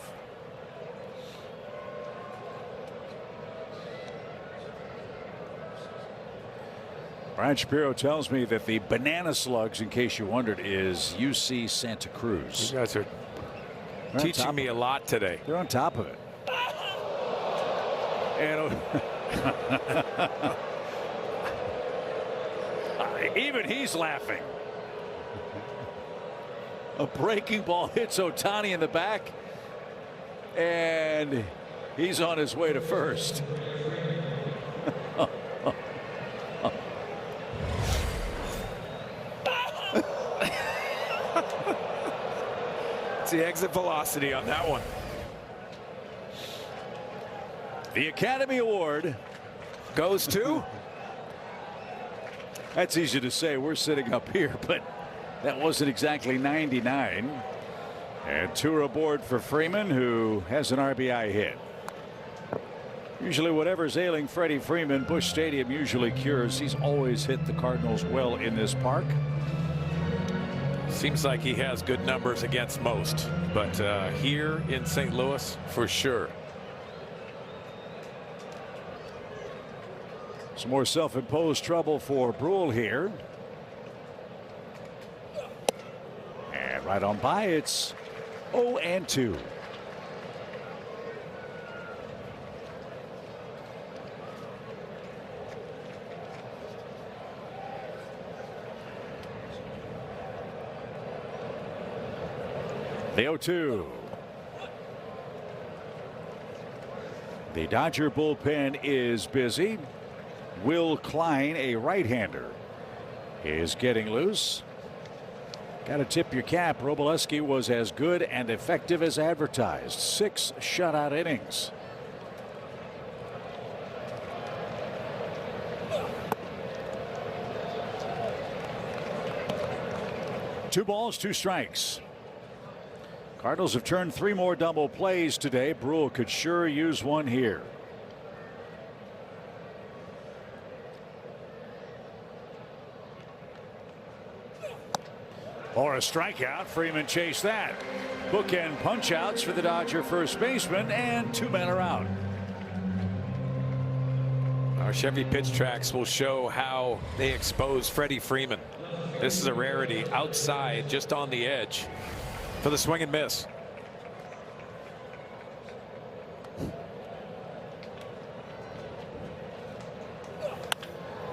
Brian Shapiro tells me that the Banana Slugs, in case you wondered, is UC Santa Cruz. You guys are teaching me a lot today. They're on top of it. And even he's laughing. A breaking ball hits Ohtani in the back, and he's on his way to first. It's the exit velocity on that one. The Academy Award goes to. That's easy to say. We're sitting up here, but that wasn't exactly 99. And 2 aboard for Freeman, who has an RBI hit. Usually whatever's ailing Freddie Freeman, Busch Stadium usually cures. He's always hit the Cardinals well in this park. Seems like he has good numbers against most, but here in St. Louis, for sure. Some more self-imposed trouble for Brule here. And right on by, it's 0-2. The 0-2. The Dodger bullpen is busy. Will Klein, a right-hander, is getting loose. Got to tip your cap. Robleski was as good and effective as advertised. 6 shutout innings. Two balls, 2 strikes. Cardinals have turned 3 more double plays today. Brule could sure use one here. Or a strikeout. Freeman chased that. Bookend punch-outs for the Dodger first baseman, and 2 men are out. Our Chevy pitch tracks will show how they expose Freddie Freeman. This is a rarity outside, just on the edge, for the swing and miss.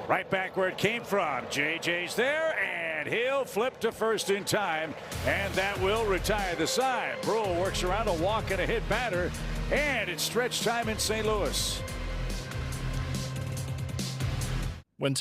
Right back where it came from. JJ's there, and he'll flip to first in time, and that will retire the side. Brule works around a walk and a hit batter, and it's stretch time in St. Louis. When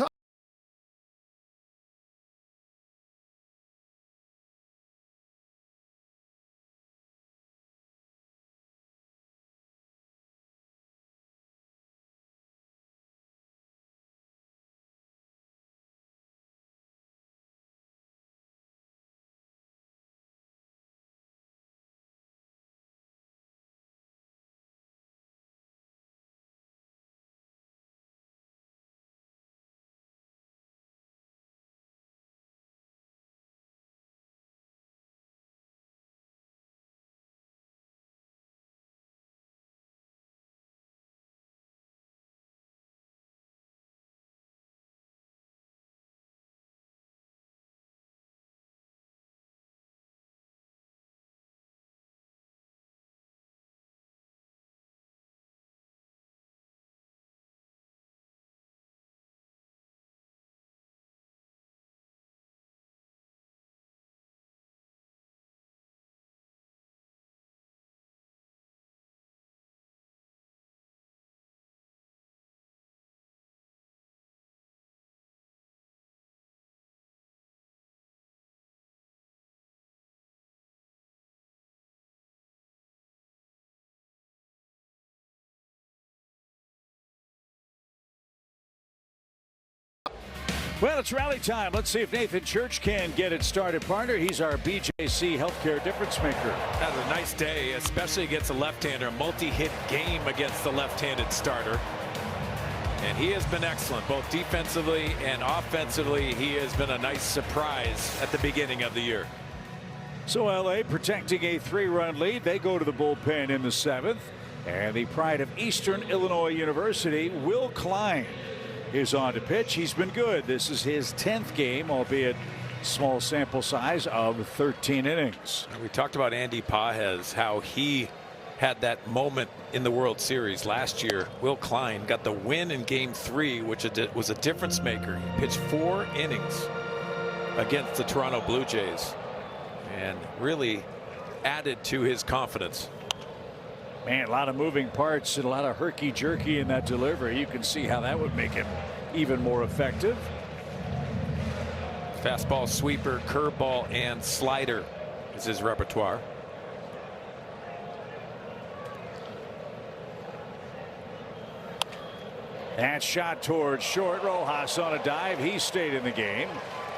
Well, it's rally time. Let's see if Nathan Church can get it started, partner. He's our BJC Healthcare difference maker. That was a nice day, especially against a left-hander. A multi-hit game against the left-handed starter. And he has been excellent, both defensively and offensively. He has been a nice surprise at the beginning of the year. So LA protecting a 3-run lead. They go to the bullpen in the 7th. And the pride of Eastern Illinois University, Will Klein, is on to pitch. He's been good. This is his 10th game, albeit small sample size of 13 innings. We talked about Andy Pages, how he had that moment in the World Series last year. Will Klein got the win in Game 3, which was a difference maker. He pitched 4 innings against the Toronto Blue Jays and really added to his confidence. Man, a lot of moving parts and a lot of herky-jerky in that delivery. You can see how that would make him even more effective. Fastball, sweeper, curveball, and slider is his repertoire. That shot towards short. Rojas on a dive. He stayed in the game.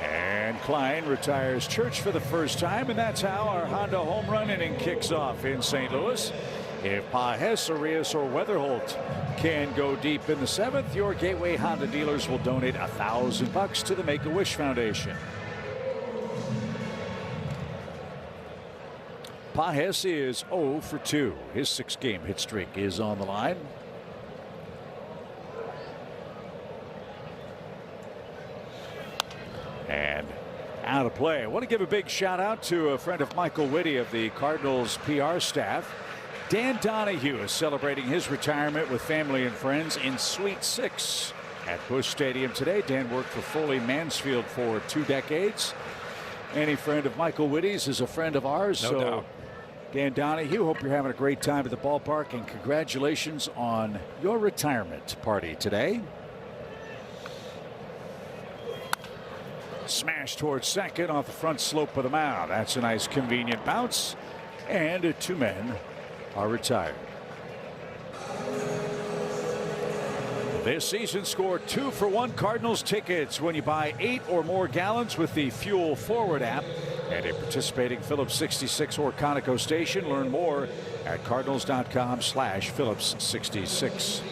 And Klein retires Church for the first time, and that's how our Honda home run inning kicks off in St. Louis. If Pajes, Arias, or Weatherholt can go deep in the 7th, your Gateway Honda dealers will donate $1,000 to the Make-A-Wish Foundation. Pajes is 0 for 2. His 6-game hit streak is on the line. And out of play. I want to give a big shout out to a friend of Michael Whitty of the Cardinals PR staff. Dan Donahue is celebrating his retirement with family and friends in Suite 6 at Busch Stadium today. Dan worked for Foley Mansfield for 2 decades. Any friend of Michael Whitty's is a friend of ours. No doubt. Dan Donahue, hope you're having a great time at the ballpark, and congratulations on your retirement party today. Smash towards second off the front slope of the mound. That's a nice convenient bounce, and 2 men are retired. This season, score 2-for-1 Cardinals tickets when you buy 8 or more gallons with the Fuel Forward app at a participating Phillips 66 or Conoco station. Learn more at cardinals.com/Phillips66.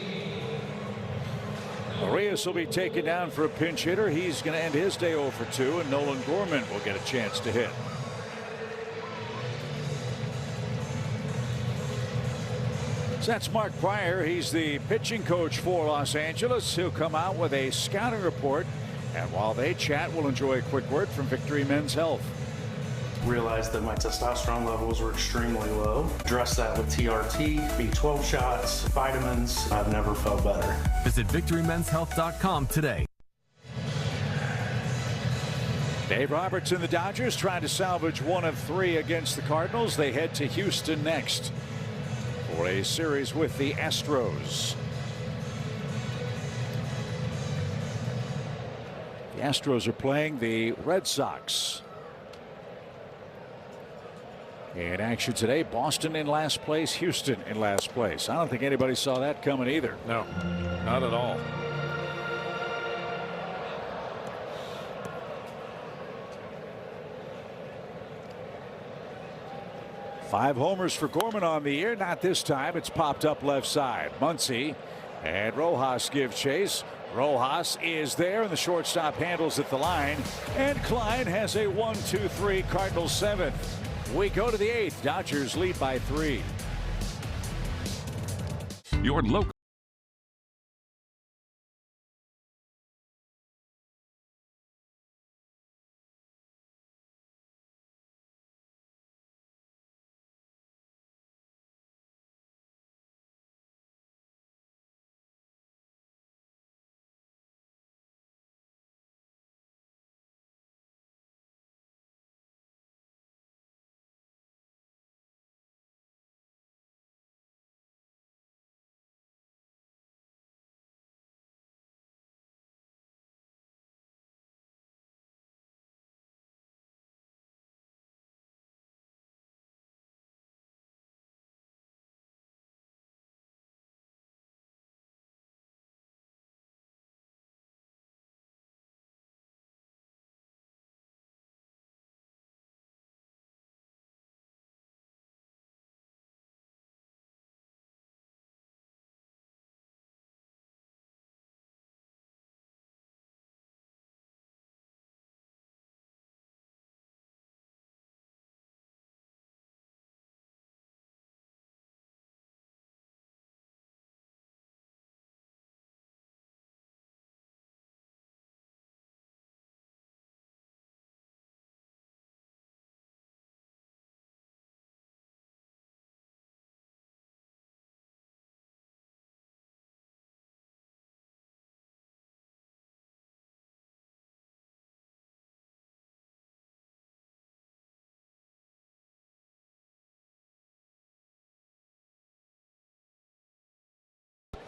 Arias will be taken down for a pinch hitter. He's going to end his day 0 for 2, and Nolan Gorman will get a chance to hit. So that's Mark Pryor. He's the pitching coach for Los Angeles. He'll come out with a scouting report, and while they chat, we'll enjoy a quick word from Victory Men's Health. Realized that my testosterone levels were extremely low. Addressed that with TRT, B12 shots, vitamins. I've never felt better. Visit VictoryMen'sHealth.com today. Dave Roberts and the Dodgers trying to salvage 1 of 3 against the Cardinals. They head to Houston next for a series with the Astros. The Astros are playing the Red Sox. In action today, Boston in last place, Houston in last place. I don't think anybody saw that coming either. No, not at all. Five homers for Gorman on the year. Not this time. It's popped up left side. Muncy and Rojas give chase. Rojas is there, and the shortstop handles at the line. And Klein has a 1-2-3 Cardinals 7th. We go to the 8th. Dodgers lead by 3. Your local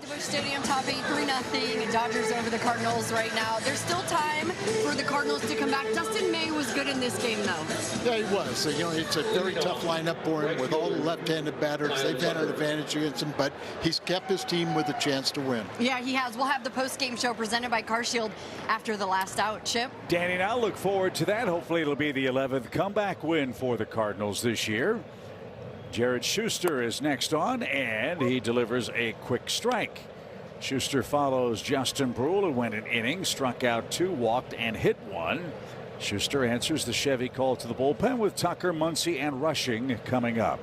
Busch Stadium top 8, 3-0. Dodgers over the Cardinals right now. There's still time for the Cardinals to come back. Dustin May was good in this game, though. Yeah, he was. You know, it's a very tough lineup for him with all the left-handed batters. They've had an advantage against him, but he's kept his team with a chance to win. Yeah, he has. We'll have the post-game show presented by CarShield after the last out. Chip? Danny and I look forward to that. Hopefully it'll be the 11th comeback win for the Cardinals this year. Jared Schuster is next on, and he delivers a quick strike. Schuster follows Justin Brule, who went an inning, struck out 2, walked, and hit 1. Schuster answers the Chevy call to the bullpen with Tucker, Muncy, and Rushing coming up.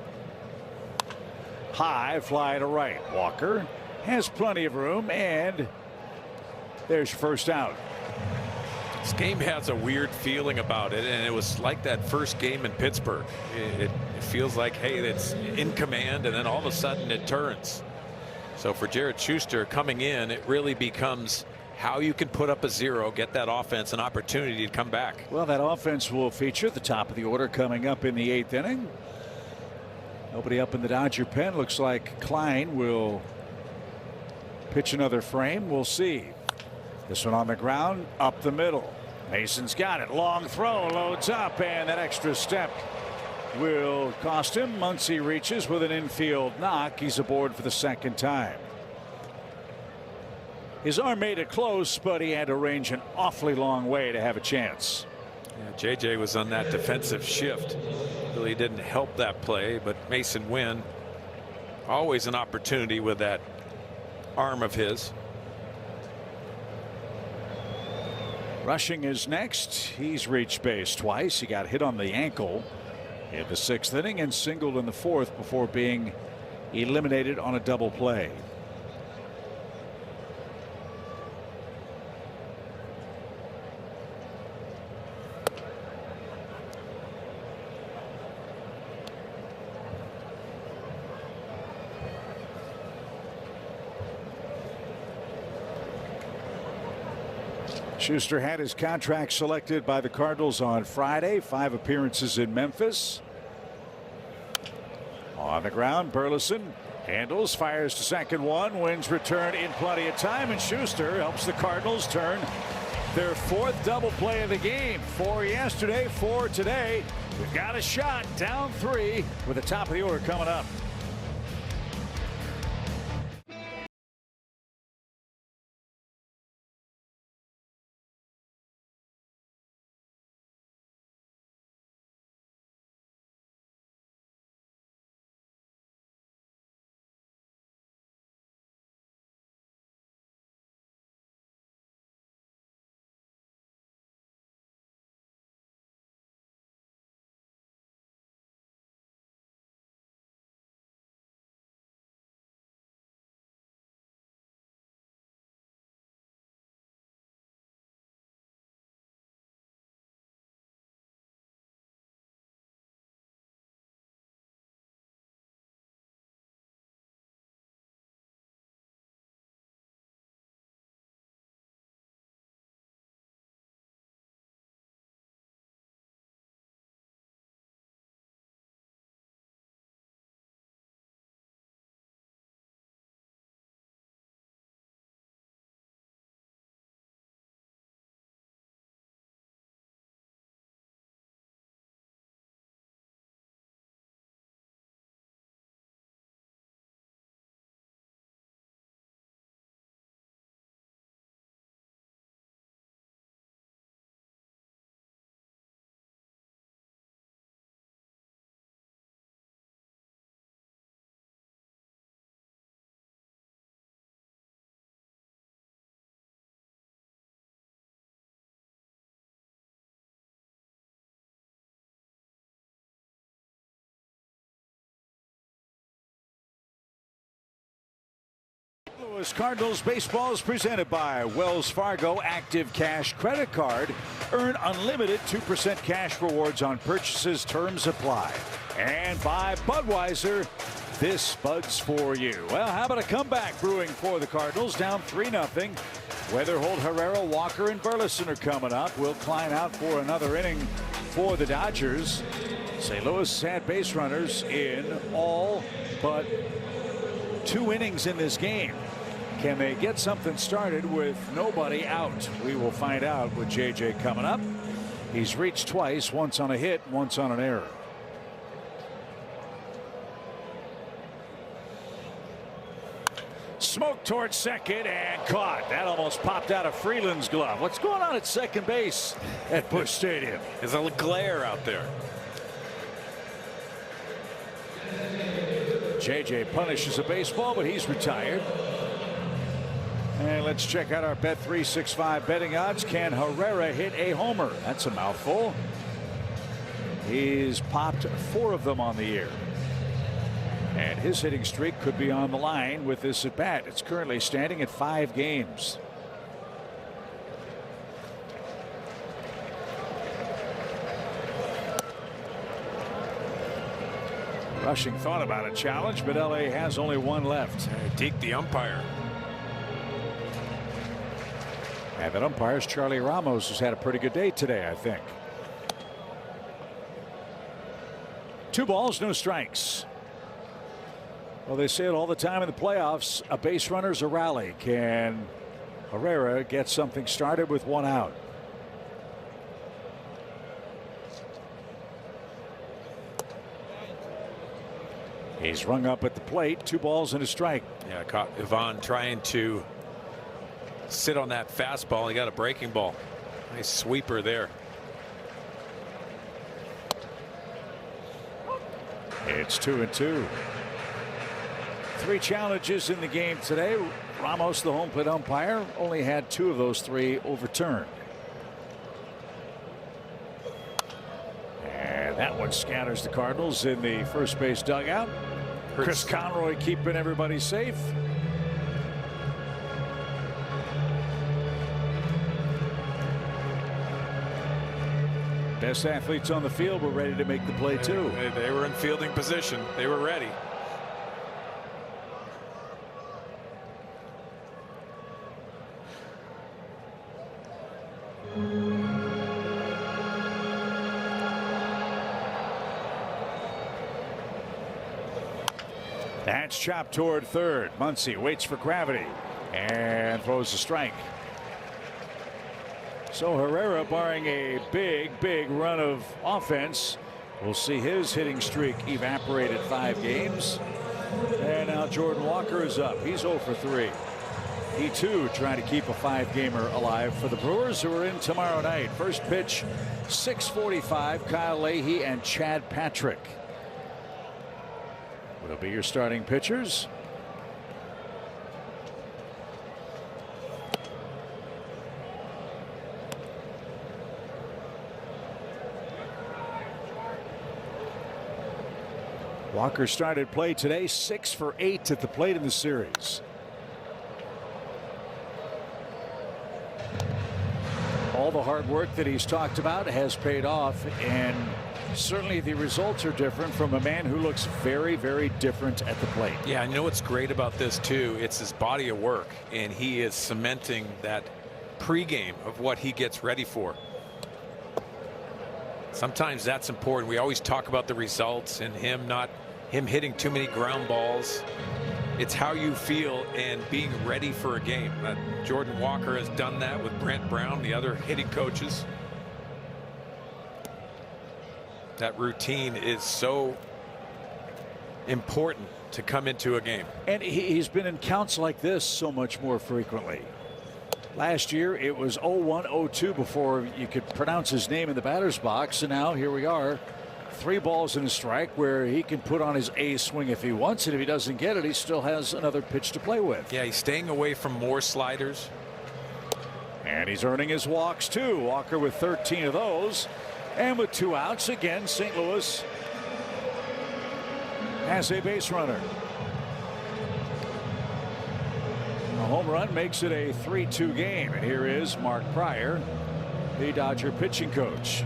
High fly to right. Walker has plenty of room, and there's your first out. This game has a weird feeling about it, and it was like that first game in Pittsburgh. It feels like, hey, it's in command, and then all of a sudden it turns. So for Jared Schuster coming in, it really becomes how you can put up a 0, get that offense an opportunity to come back. Well, that offense will feature the top of the order coming up in the 8th inning. Nobody up in the Dodger pen. Looks like Klein will pitch another frame. We'll see. This one on the ground, up the middle. Mason's got it. Long throw, loads up, and that extra step will cost him. Muncy reaches with an infield knock. He's aboard for the second time. His arm made it close, but he had to range an awfully long way to have a chance. Yeah, JJ was on that defensive shift. Really didn't help that play, but Mason Wynn, always an opportunity with that arm of his. Rushing is next. He's reached base twice. He got hit on the ankle in the 6th inning and singled in the 4th before being eliminated on a double play. Schuster had his contract selected by the Cardinals on Friday. 5 appearances in Memphis. On the ground, Burleson handles, fires to second, 1, wins return in plenty of time, and Schuster helps the Cardinals turn their 4th double play of the game. 4 yesterday, 4 today. We've got a shot, down 3 with the top of the order coming up. Louis Cardinals baseball is presented by Wells Fargo Active Cash Credit Card. Earn unlimited 2% cash rewards on purchases. Terms apply. And by Budweiser, this Bud's for you. Well, how about a comeback brewing for the Cardinals? Down 3-0. Weatherhold, Herrera, Walker, and Burleson are coming up. Will Klein out for another inning for the Dodgers. St. Louis had base runners in all but 2 innings in this game. Can they get something started with nobody out? We will find out with JJ coming up. He's reached twice, once on a hit, once on an error. Smoke towards second and caught. That almost popped out of Freeland's glove. What's going on at second base at Busch Stadium? There's a glare out there. JJ punishes a baseball, but he's retired. And let's check out our Bet365 betting odds. Can Herrera hit a homer? That's a mouthful. He's popped 4 of them on the year. And his hitting streak could be on the line with this at bat. It's currently standing at 5 games. Rushing thought about a challenge, but LA has only 1 left. Deke the umpire. And that umpire's Charlie Ramos, has had a pretty good day today, I think. 2 balls, no strikes. Well, they say it all the time in the playoffs. A base runner's a rally. Can Herrera get something started with 1 out? He's rung up at the plate. 2 balls and a strike. Yeah, caught Ivan trying to sit on that fastball. He got a breaking ball. Nice sweeper there. It's 2-2. 3 challenges in the game today. Ramos, the home plate umpire, only had 2 of those 3 overturned. And that one scatters the Cardinals in the first base dugout. Chris Conroy keeping everybody safe. Best athletes on the field were ready to make the play too. They were in fielding position. They were ready. That's chopped toward third. Muncy waits for gravity and throws a strike. So Herrera, barring a big run of offense, will see his hitting streak evaporate at 5 games. And now Jordan Walker is up. He's 0 for 3. He too trying to keep a 5-gamer alive for the Brewers, who are in tomorrow night. First pitch 6:45. Kyle Leahy and Chad Patrick will be your starting pitchers. Walker started play today, 6 for 8 at the plate in the series. All the hard work that he's talked about has paid off, and certainly the results are different from a man who looks very different at the plate. Yeah, I know what's great about this too. It's his body of work, and he is cementing that pregame of what he gets ready for. Sometimes that's important. We always talk about the results and him hitting too many ground balls. It's how you feel and being ready for a game. Jordan Walker has done that with Brent Brown, the other hitting coaches. That routine is so important to come into a game. And he's been in counts like this so much more frequently. Last year it was 0-1, 0-2 before you could pronounce his name in the batter's box, and now here we are, 3 balls and a strike, where he can put on his A swing if he wants it. If he doesn't get it, he still has another pitch to play with. Yeah, he's staying away from more sliders. And he's earning his walks too. Walker with 13 of those, and with 2 outs again, St. Louis has a base runner. A home run makes it a 3-2 game, and here is Mark Pryor, the Dodger pitching coach.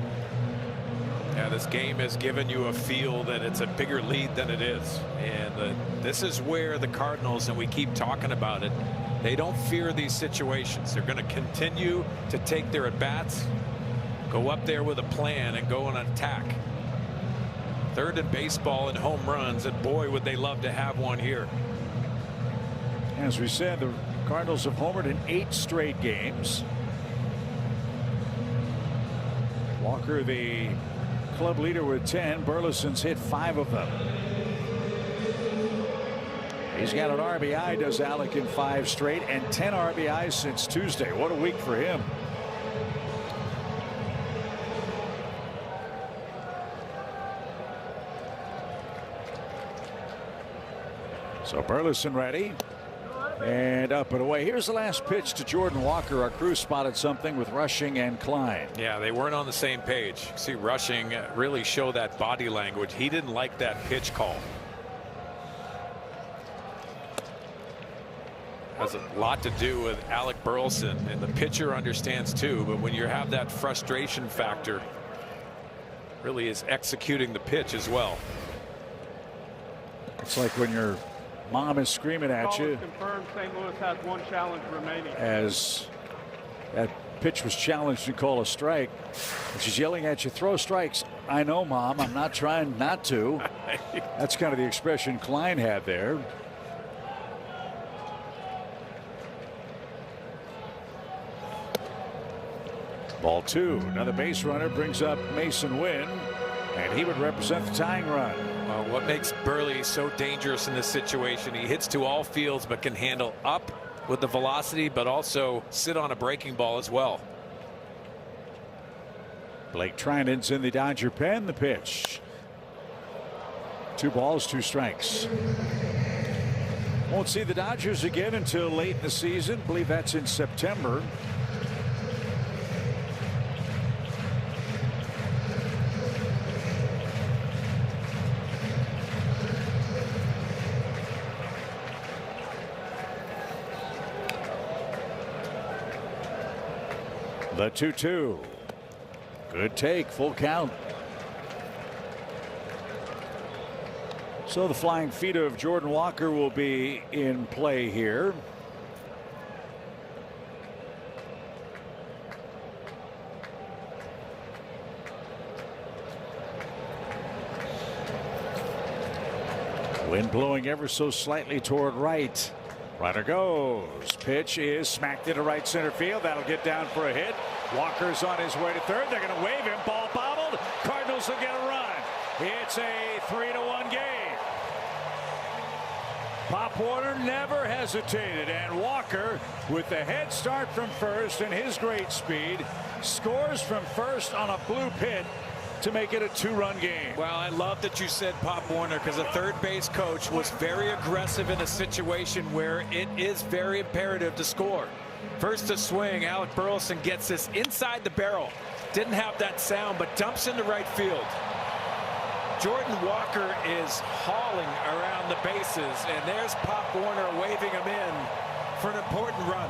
Yeah, this game has given you a feel that it's a bigger lead than it is, and this is where the Cardinals, and we keep talking about it, they don't fear these situations. They're going to continue to take their at-bats, go up there with a plan, and go on an attack. Third in baseball and home runs, and boy would they love to have one here. As we said, the Cardinals have homered in 8 straight games. Walker, the club leader, with 10. Burleson's hit 5 of them. He's got an RBI, does Alec, in 5 straight, and 10 RBIs since Tuesday. What a week for him. So Burleson ready. And up and away. Here's the last pitch to Jordan Walker. Our crew spotted something with Rushing and Klein. Yeah, they weren't on the same page. See Rushing really show that body language. He didn't like that pitch call. Has a lot to do with Alec Burleson, and the pitcher understands too. But when you have that frustration factor, really is executing the pitch as well. It's like when your mom is screaming at you. Confirmed St. Louis has one challenge remaining. As that pitch was challenged to call a strike. And she's yelling at you, throw strikes. I know, Mom. I'm not trying not to. That's kind of the expression Klein had there. Ball 2. Another base runner brings up Mason Wynn, and he would represent the tying run. What makes Burley so dangerous in this situation? He hits to all fields, but can handle up with the velocity, but also sit on a breaking ball as well. Blake Trinan's in the Dodger pen. The pitch. 2 balls, 2 strikes. Won't see the Dodgers again until late in the season. I believe that's in September. The 2-2. Good take, full count. So the flying feet of Jordan Walker will be in play here. Wind blowing ever so slightly toward right. Runner goes. Pitch is smacked into right center field. That'll get down for a hit. Walker's on his way to third. They're going to wave him. Ball bobbled. Cardinals will get a run. It's a 3-1 game. Pop Warner never hesitated, and Walker, with the head start from first and his great speed, scores from first on a blue pit to make it a 2-run game. Well, I love that you said Pop Warner, because a third base coach was very aggressive in a situation where it is very imperative to score. First to swing, Alec Burleson gets this inside the barrel. Didn't have that sound, but dumps into right field. Jordan Walker is hauling around the bases, and there's Pop Warner waving him in for an important run.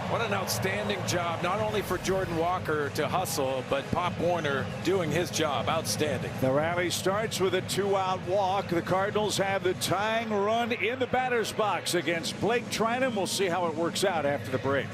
What an outstanding job, not only for Jordan Walker to hustle, but Pop Warner doing his job. Outstanding. The rally starts with a 2-out walk. The Cardinals have the tying run in the batter's box against Blake Trinan. We'll see how it works out after the break.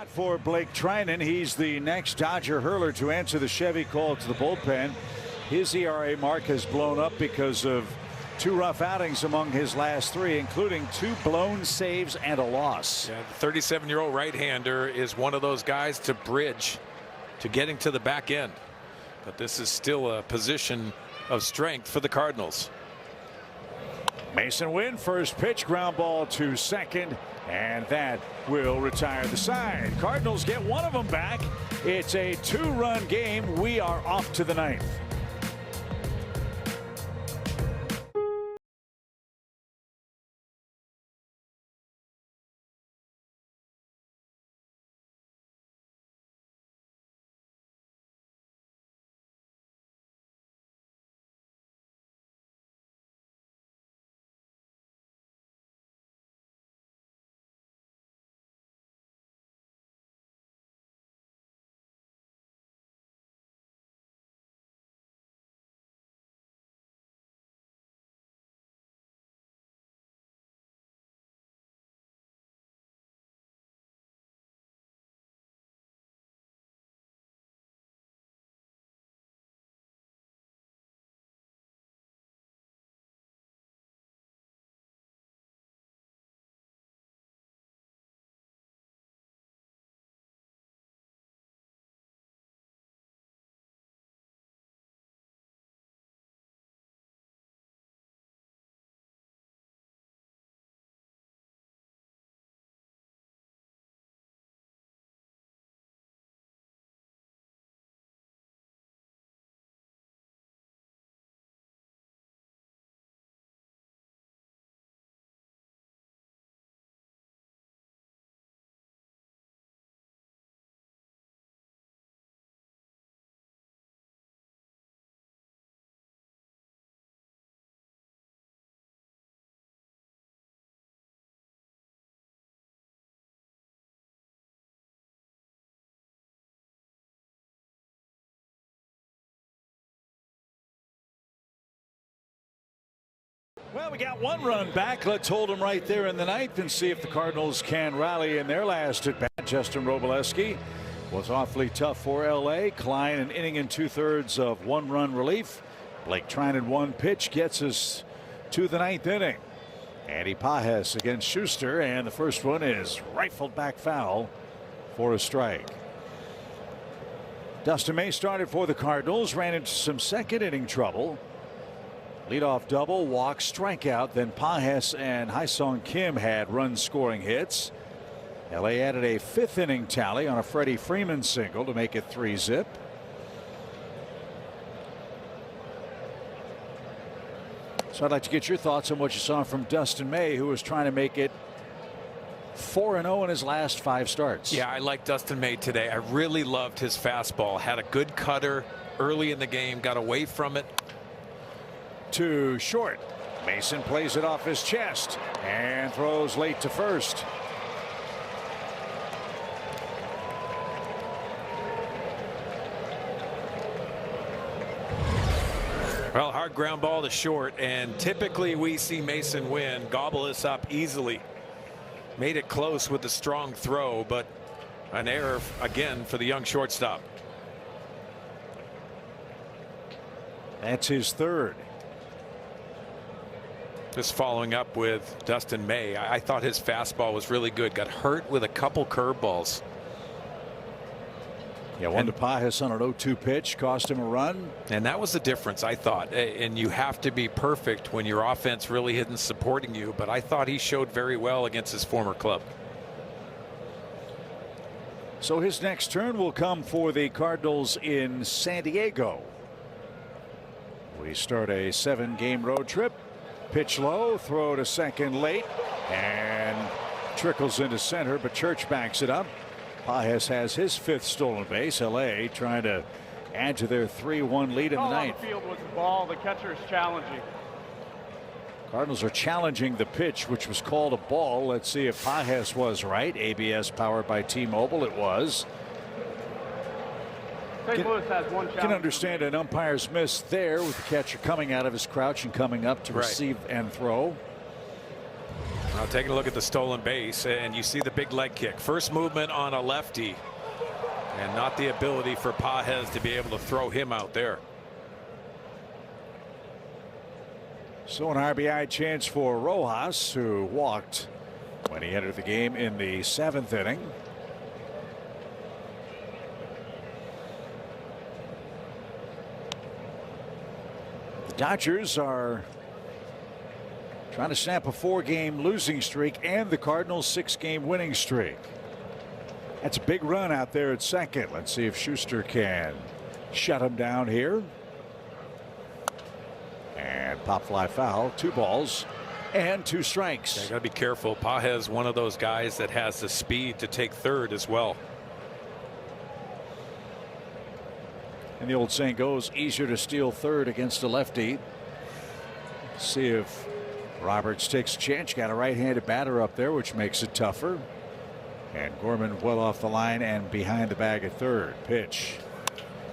For Blake Trinan, he's the next Dodger hurler to answer the Chevy call to the bullpen. His ERA mark has blown up because of 2 rough outings among his last 3, including 2 blown saves and a loss. Yeah, the 37-year-old right-hander is one of those guys to bridge to getting to the back end. But this is still a position of strength for the Cardinals. Mason Wynn, first pitch, ground ball to second, and that will retire the side. Cardinals get one of them back. It's a 2-run game. We are off to the ninth. Well, we got one run back. Let's hold them right there in the ninth and see if the Cardinals can rally in their last at bat. Justin Robleski was awfully tough for L.A. Klein an inning and 2/3 of 1-run relief. Blake Trinan one pitch gets us to the ninth inning. Andy Pages against Schuster, and the first one is rifled back foul for a strike. Dustin May started for the Cardinals, ran into some second inning trouble. Leadoff double, walk, strikeout. Then Pages and Haesung Kim had run scoring hits. LA added a 5th inning tally on a Freddie Freeman single to make it 3-zip. So I'd like to get your thoughts on what you saw from Dustin May, who was trying to make it 4-0 in his last 5 starts. Yeah, I like Dustin May today. I really loved his fastball. Had a good cutter early in the game, got away from it. To short. Mason plays it off his chest and throws late to first. Well, hard ground ball to short, and typically we see Mason Wynn gobble this up easily. Made it close with a strong throw, but an error again for the young shortstop. That's his 3rd. Just following up with Dustin May, I thought his fastball was really good. Got hurt with a couple curveballs. Yeah, one to Pages on an 0-2 pitch, cost him a run. And that was the difference, I thought. And you have to be perfect when your offense really isn't supporting you. But I thought he showed very well against his former club. So his next turn will come for the Cardinals in San Diego. We start a 7-game road trip. Pitch low, throw to second late, and trickles into center, but Church backs it up. Pages has his 5th stolen base. LA trying to add to their 3-1 lead in the ninth. The field was the ball. The catcher is challenging. Cardinals are challenging the pitch, which was called a ball. Let's see if Pages was right. ABS powered by T-Mobile. It was. St. Louis has one challenge. Can understand an umpire's miss there with the catcher coming out of his crouch and coming up to receive and throw. Now taking a look at the stolen base, and you see the big leg kick. First movement on a lefty, and not the ability for Pages to be able to throw him out there. So an RBI chance for Rojas, who walked when he entered the game in the 7th inning. Dodgers are trying to snap a 4-game losing streak and the Cardinals' 6-game winning streak. That's a big run out there at second. Let's see if Schuster can shut him down here. And pop fly foul. 2 balls and 2 strikes. You got to be careful. Pages, one of those guys that has the speed to take third as well. And the old saying goes, easier to steal third against a lefty. See if Roberts takes a chance. Got a right-handed batter up there, which makes it tougher. And Gorman well off the line and behind the bag at third. Pitch.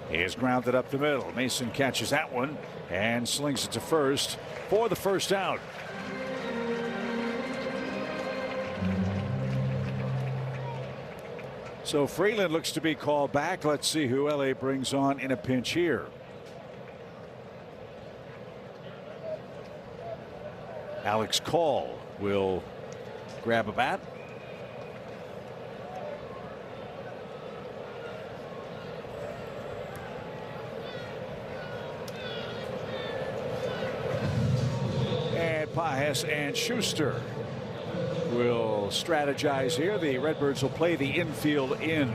He is grounded up the middle. Mason catches that one and slings it to first for the first out. So Freeland looks to be called back. Let's see who LA brings on in a pinch here. Alex Call will grab a bat. And Pages and Schuster will strategize here. The Redbirds will play the infield in.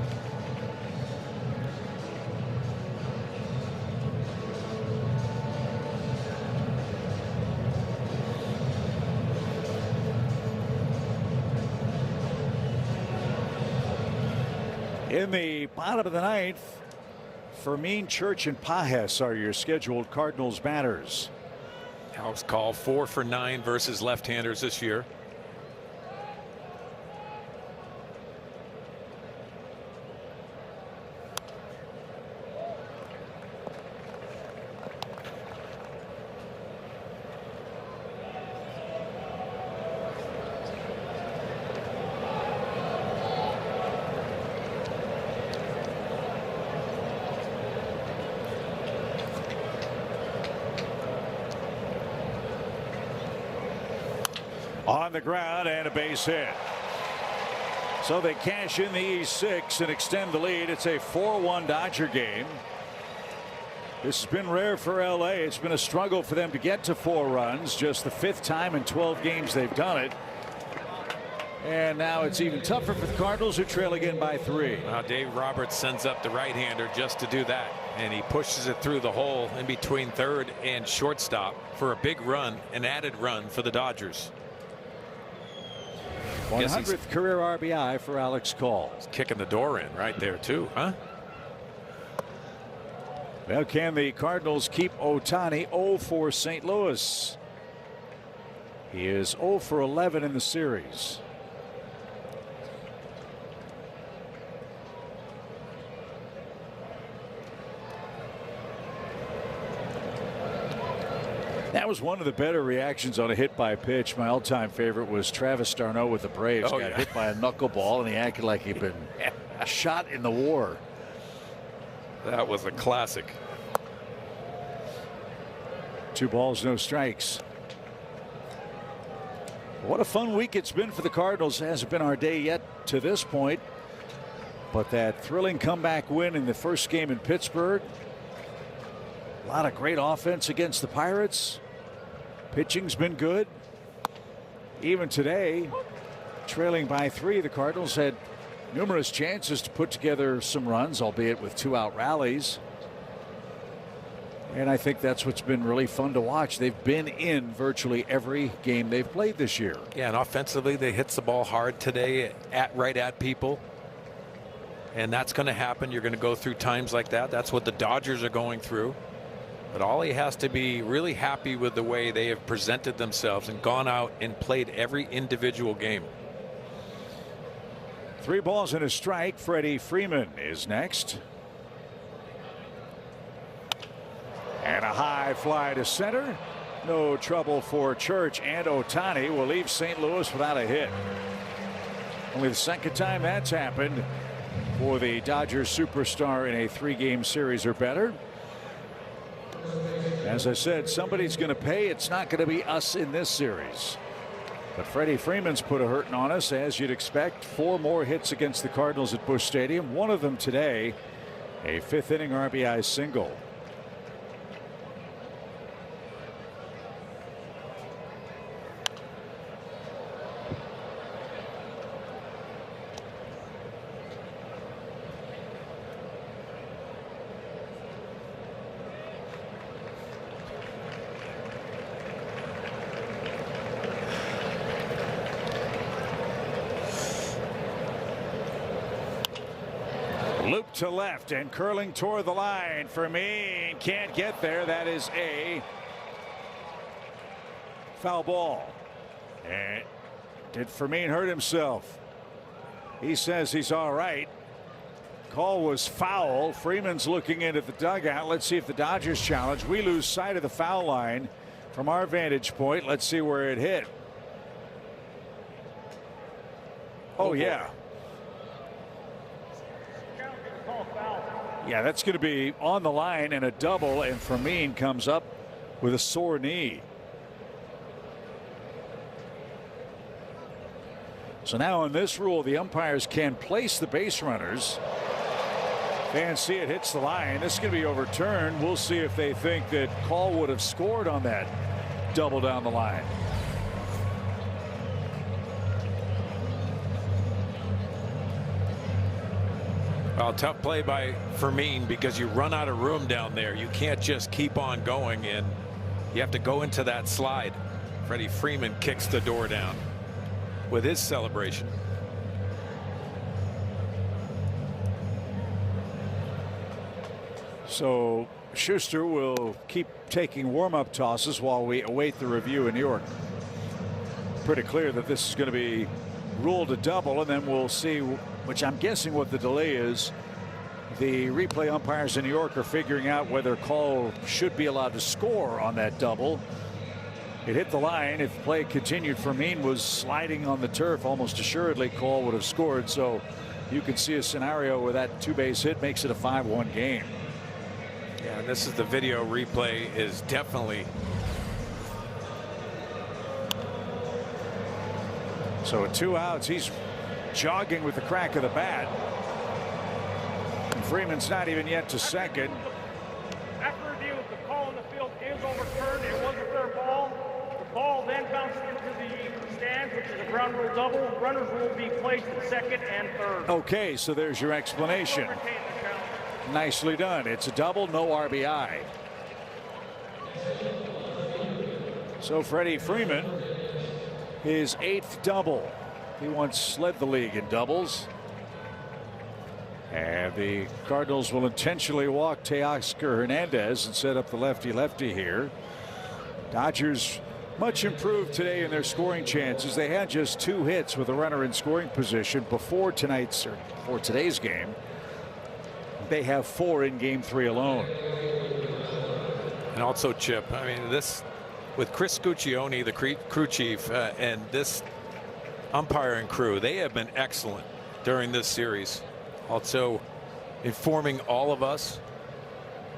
In the bottom of the ninth, Fermin, Church, and Pages are your scheduled Cardinals batters. Alex Call 4 for 9 versus left-handers this year. On the ground and a base hit. So they cash in the E6 and extend the lead. It's a 4-1 Dodger game. This has been rare for LA. It's been a struggle for them to get to 4 runs. Just the 5th time in 12 games they've done it. And now it's even tougher for the Cardinals, who trail again by 3. Dave Roberts sends up the right-hander just to do that, and he pushes it through the hole in between third and shortstop for a big run, an added run for the Dodgers. 100th career RBI for Alex Call. He's kicking the door in right there too, huh? Well, can the Cardinals keep Ohtani? 0 for St. Louis. He is 0 for 11 in the series. That was one of the better reactions on a hit by pitch. My all-time favorite was Travis d'Arnaud with the Braves. Got hit by a knuckleball and he acted like he'd been shot in the war. That was a classic. 2 balls, no strikes. What a fun week it's been for the Cardinals. It hasn't been our day yet to this point, but that thrilling comeback win in the first game in Pittsburgh. A lot of great offense against the Pirates. Pitching's been good. Even today, trailing by 3, the Cardinals had numerous chances to put together some runs, albeit with 2-out rallies. And I think that's what's been really fun to watch. They've been in virtually every game they've played this year. Yeah, and offensively, they hit the ball hard today, right at people. And that's going to happen. You're going to go through times like that. That's what the Dodgers are going through. But Ollie has to be really happy with the way they have presented themselves and gone out and played every individual game. 3 balls and a strike. Freddie Freeman is next. And a high fly to center. No trouble for Church, and Ohtani will leave St. Louis without a hit. Only the second time that's happened for the Dodgers superstar in a 3-game series or better. As I said, somebody's going to pay. It's not going to be us in this series. But Freddie Freeman's put a hurting on us, as you'd expect. 4 more hits against the Cardinals at Busch Stadium. One of them today, a 5th inning RBI single. to left and curling toward the line. Fermin can't get there. That is a foul ball. And did Fermin hurt himself? He says he's all right. Call was foul. Freeman's looking into the dugout. Let's see if the Dodgers challenge. We lose sight of the foul line from our vantage point. Let's see where it hit. Oh, yeah. Yeah, that's going to be on the line and a double, and Fermin comes up with a sore knee. So now in this rule, the umpires can place the base runners. Fans see it hits the line. This is going to be overturned. We'll see if they think that Call would have scored on that double down the line. Well, tough play by Fermin because you run out of room down there. You can't just keep on going, and you have to go into that slide. Freddie Freeman kicks the door down with his celebration. So Schuster will keep taking warm-up tosses while we await the review in New York. Pretty clear that this is going to be ruled a double, and then we'll see, which I'm guessing what the delay is. The replay umpires in New York are figuring out whether Call should be allowed to score on that double. It hit the line. If play continued, Fermin was sliding on the turf. Almost assuredly Call would have scored. So you can see a scenario where that two-base hit makes it a 5-1 game. Yeah, and this is the video replay is definitely. So at 2 outs, he's jogging with the crack of the bat. And Freeman's not even yet to second. After review, the call in the field is overturned. It was a fair ball. The ball then bounced into the stands, which is a ground rule double. Runners will be placed at second and third. Okay, so there's your explanation. Nicely done. It's a double, no RBI. So Freddie Freeman, his 8th double. He once led the league in doubles. And the Cardinals will intentionally walk Teoscar Hernandez and set up the lefty-lefty here. Dodgers much improved today in their scoring chances. They had just 2 hits with a runner in scoring position before today's game. They have 4 in game 3 alone. And also, Chip, I mean, this with Chris Guccione, the crew chief, and this umpiring crew, they have been excellent during this series. Also informing all of us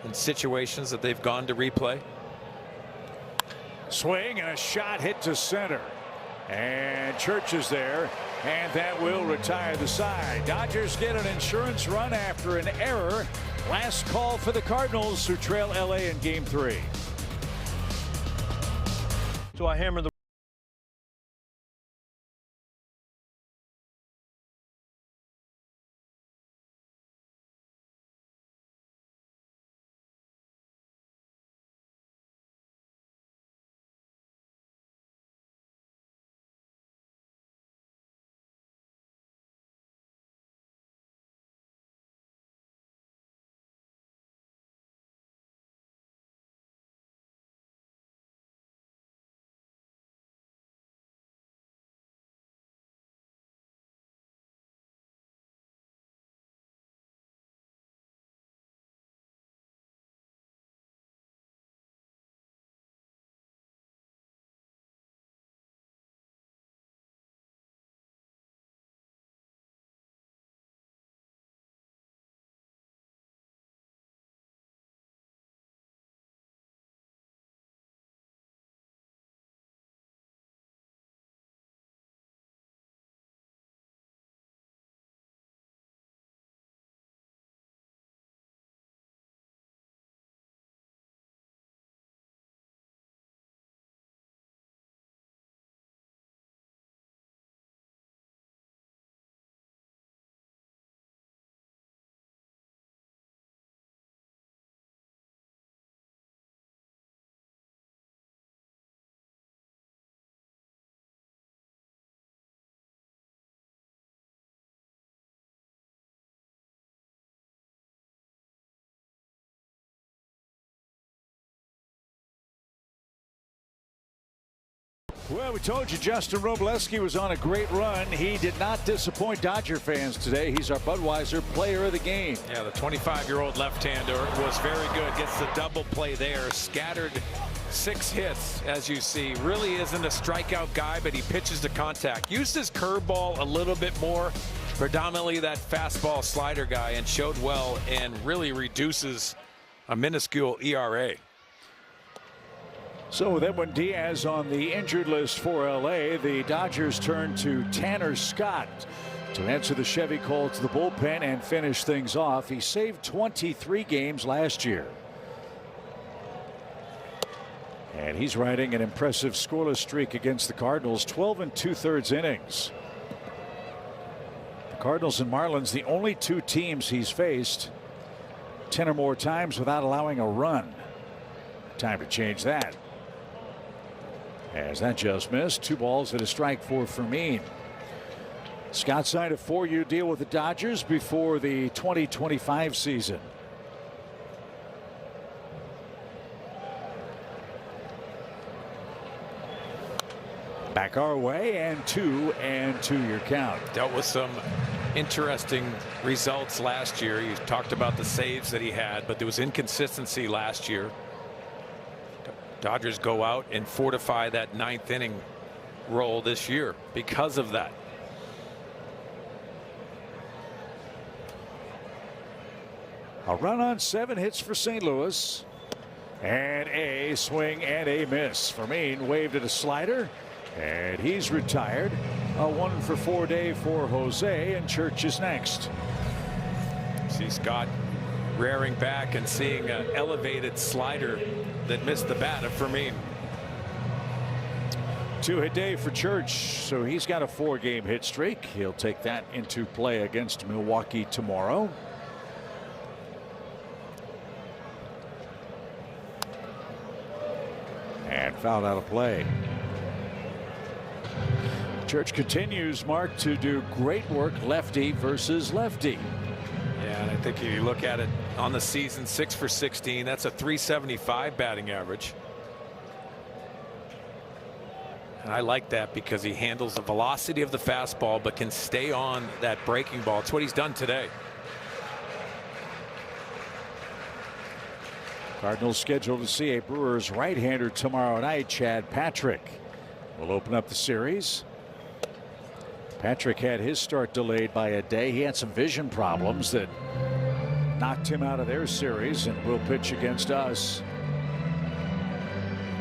in situations that they've gone to replay. Swing and a shot hit to center. And Church is there, and that will retire the side. Dodgers get an insurance run after an error. Last call for the Cardinals, who trail LA in game 3. So I hammer the Well, we told you Justin Robleski was on a great run. He did not disappoint Dodger fans today. He's our Budweiser player of the game. Yeah, the 25-year-old left-hander was very good. Gets the double play there. Scattered 6 hits, as you see. Really isn't a strikeout guy, but he pitches to contact. Used his curveball a little bit more. Predominantly that fastball slider guy, and showed well and really reduces a minuscule ERA. So with Edwin Diaz on the injured list for LA, the Dodgers turn to Tanner Scott to answer the Chevy call to the bullpen and finish things off. He saved 23 games last year. And he's riding an impressive scoreless streak against the Cardinals, 12 2/3 innings. The Cardinals and Marlins, the only 2 teams he's faced 10 or more times without allowing a run. Time to change that. As that just missed. 2 balls and a strike for Fermin. Scott signed a 4-year deal with the Dodgers before the 2025 season. Back our way, and 2-2 your count. Dealt with some interesting results last year. You talked about the saves that he had, but there was inconsistency last year. Dodgers go out and fortify that 9th inning role this year because of that. A run on 7 hits for St. Louis, and a swing and a miss. Fermin waved at a slider, and he's retired. A 1-for-4 day for Jose, and Church is next. See Scott rearing back and seeing an elevated slider that missed the bat of Fermin. 2-hit day for Church, so he's got a 4-game hit streak. He'll take that into play against Milwaukee tomorrow. And fouled out of play. Church continues, Mark, to do great work lefty versus lefty. Yeah, and I think if you look at it on the season, 6 for 16, that's a .375 batting average. And I like that because he handles the velocity of the fastball but can stay on that breaking ball. It's what he's done today. Cardinals scheduled to see a Brewers right-hander tomorrow night. Chad Patrick will open up the series. Patrick had his start delayed by a day. He had some vision problems that knocked him out of their series, and will pitch against us.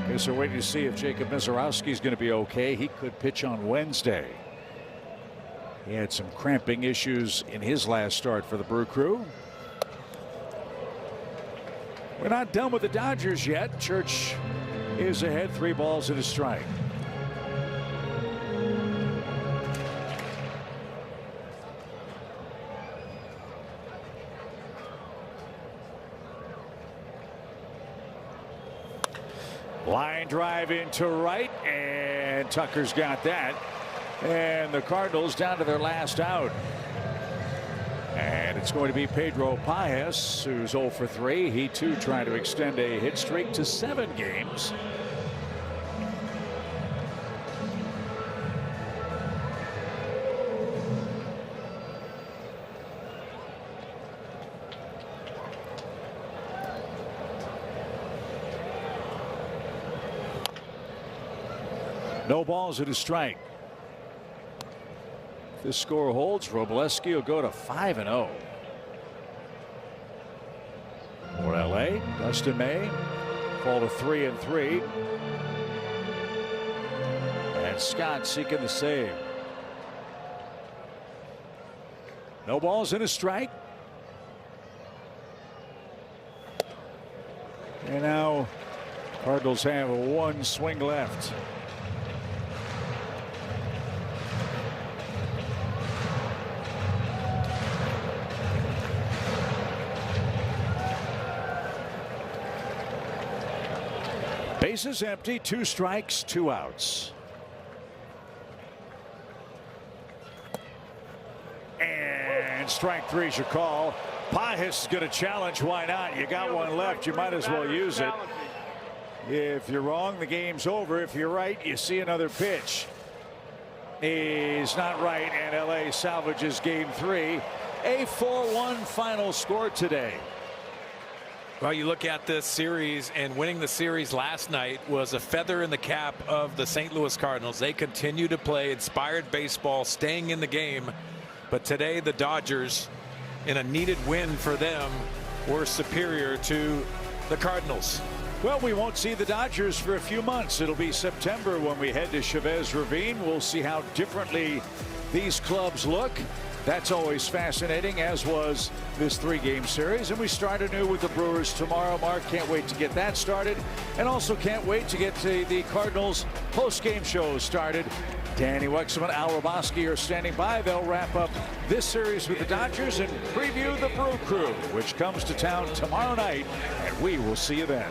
Guess we're waiting to see if Jacob Mizorowski is going to be okay. He could pitch on Wednesday. He had some cramping issues in his last start for the Brew Crew. We're not done with the Dodgers yet. Church is ahead, 3 balls and a strike. Line drive into right, and Tucker's got that. And the Cardinals down to their last out. And it's going to be Pedro Paez, who's 0 for 3. He too trying to extend a hit streak to 7 games. No balls and a strike. If this score holds, Robleski will go to 5-0. For LA, Dustin May fall to 3-3. And Scott seeking the save. No balls and a strike. And now Cardinals have 1 swing left. Bases empty, 2 strikes, 2 outs. And strike 3 is your call. Paez is going to challenge. Why not? You got 1 left. You might as well use it. If you're wrong, the game's over. If you're right, you see another pitch. He's not right, and LA salvages game 3. A 4-1 final score today. Well, you look at this series, and winning the series last night was a feather in the cap of the St. Louis Cardinals. They continue to play inspired baseball, staying in the game. But today, the Dodgers, in a needed win for them, were superior to the Cardinals. Well, we won't see the Dodgers for a few months. It'll be September when we head to Chavez Ravine. We'll see how differently these clubs look. That's always fascinating, as was this 3-game series. And we start anew with the Brewers tomorrow. Mark, can't wait to get that started. And also can't wait to get to the Cardinals post-game show started. Danny Wexman, Al Roboski are standing by. They'll wrap up this series with the Dodgers and preview the Brew Crew, which comes to town tomorrow night. And we will see you then.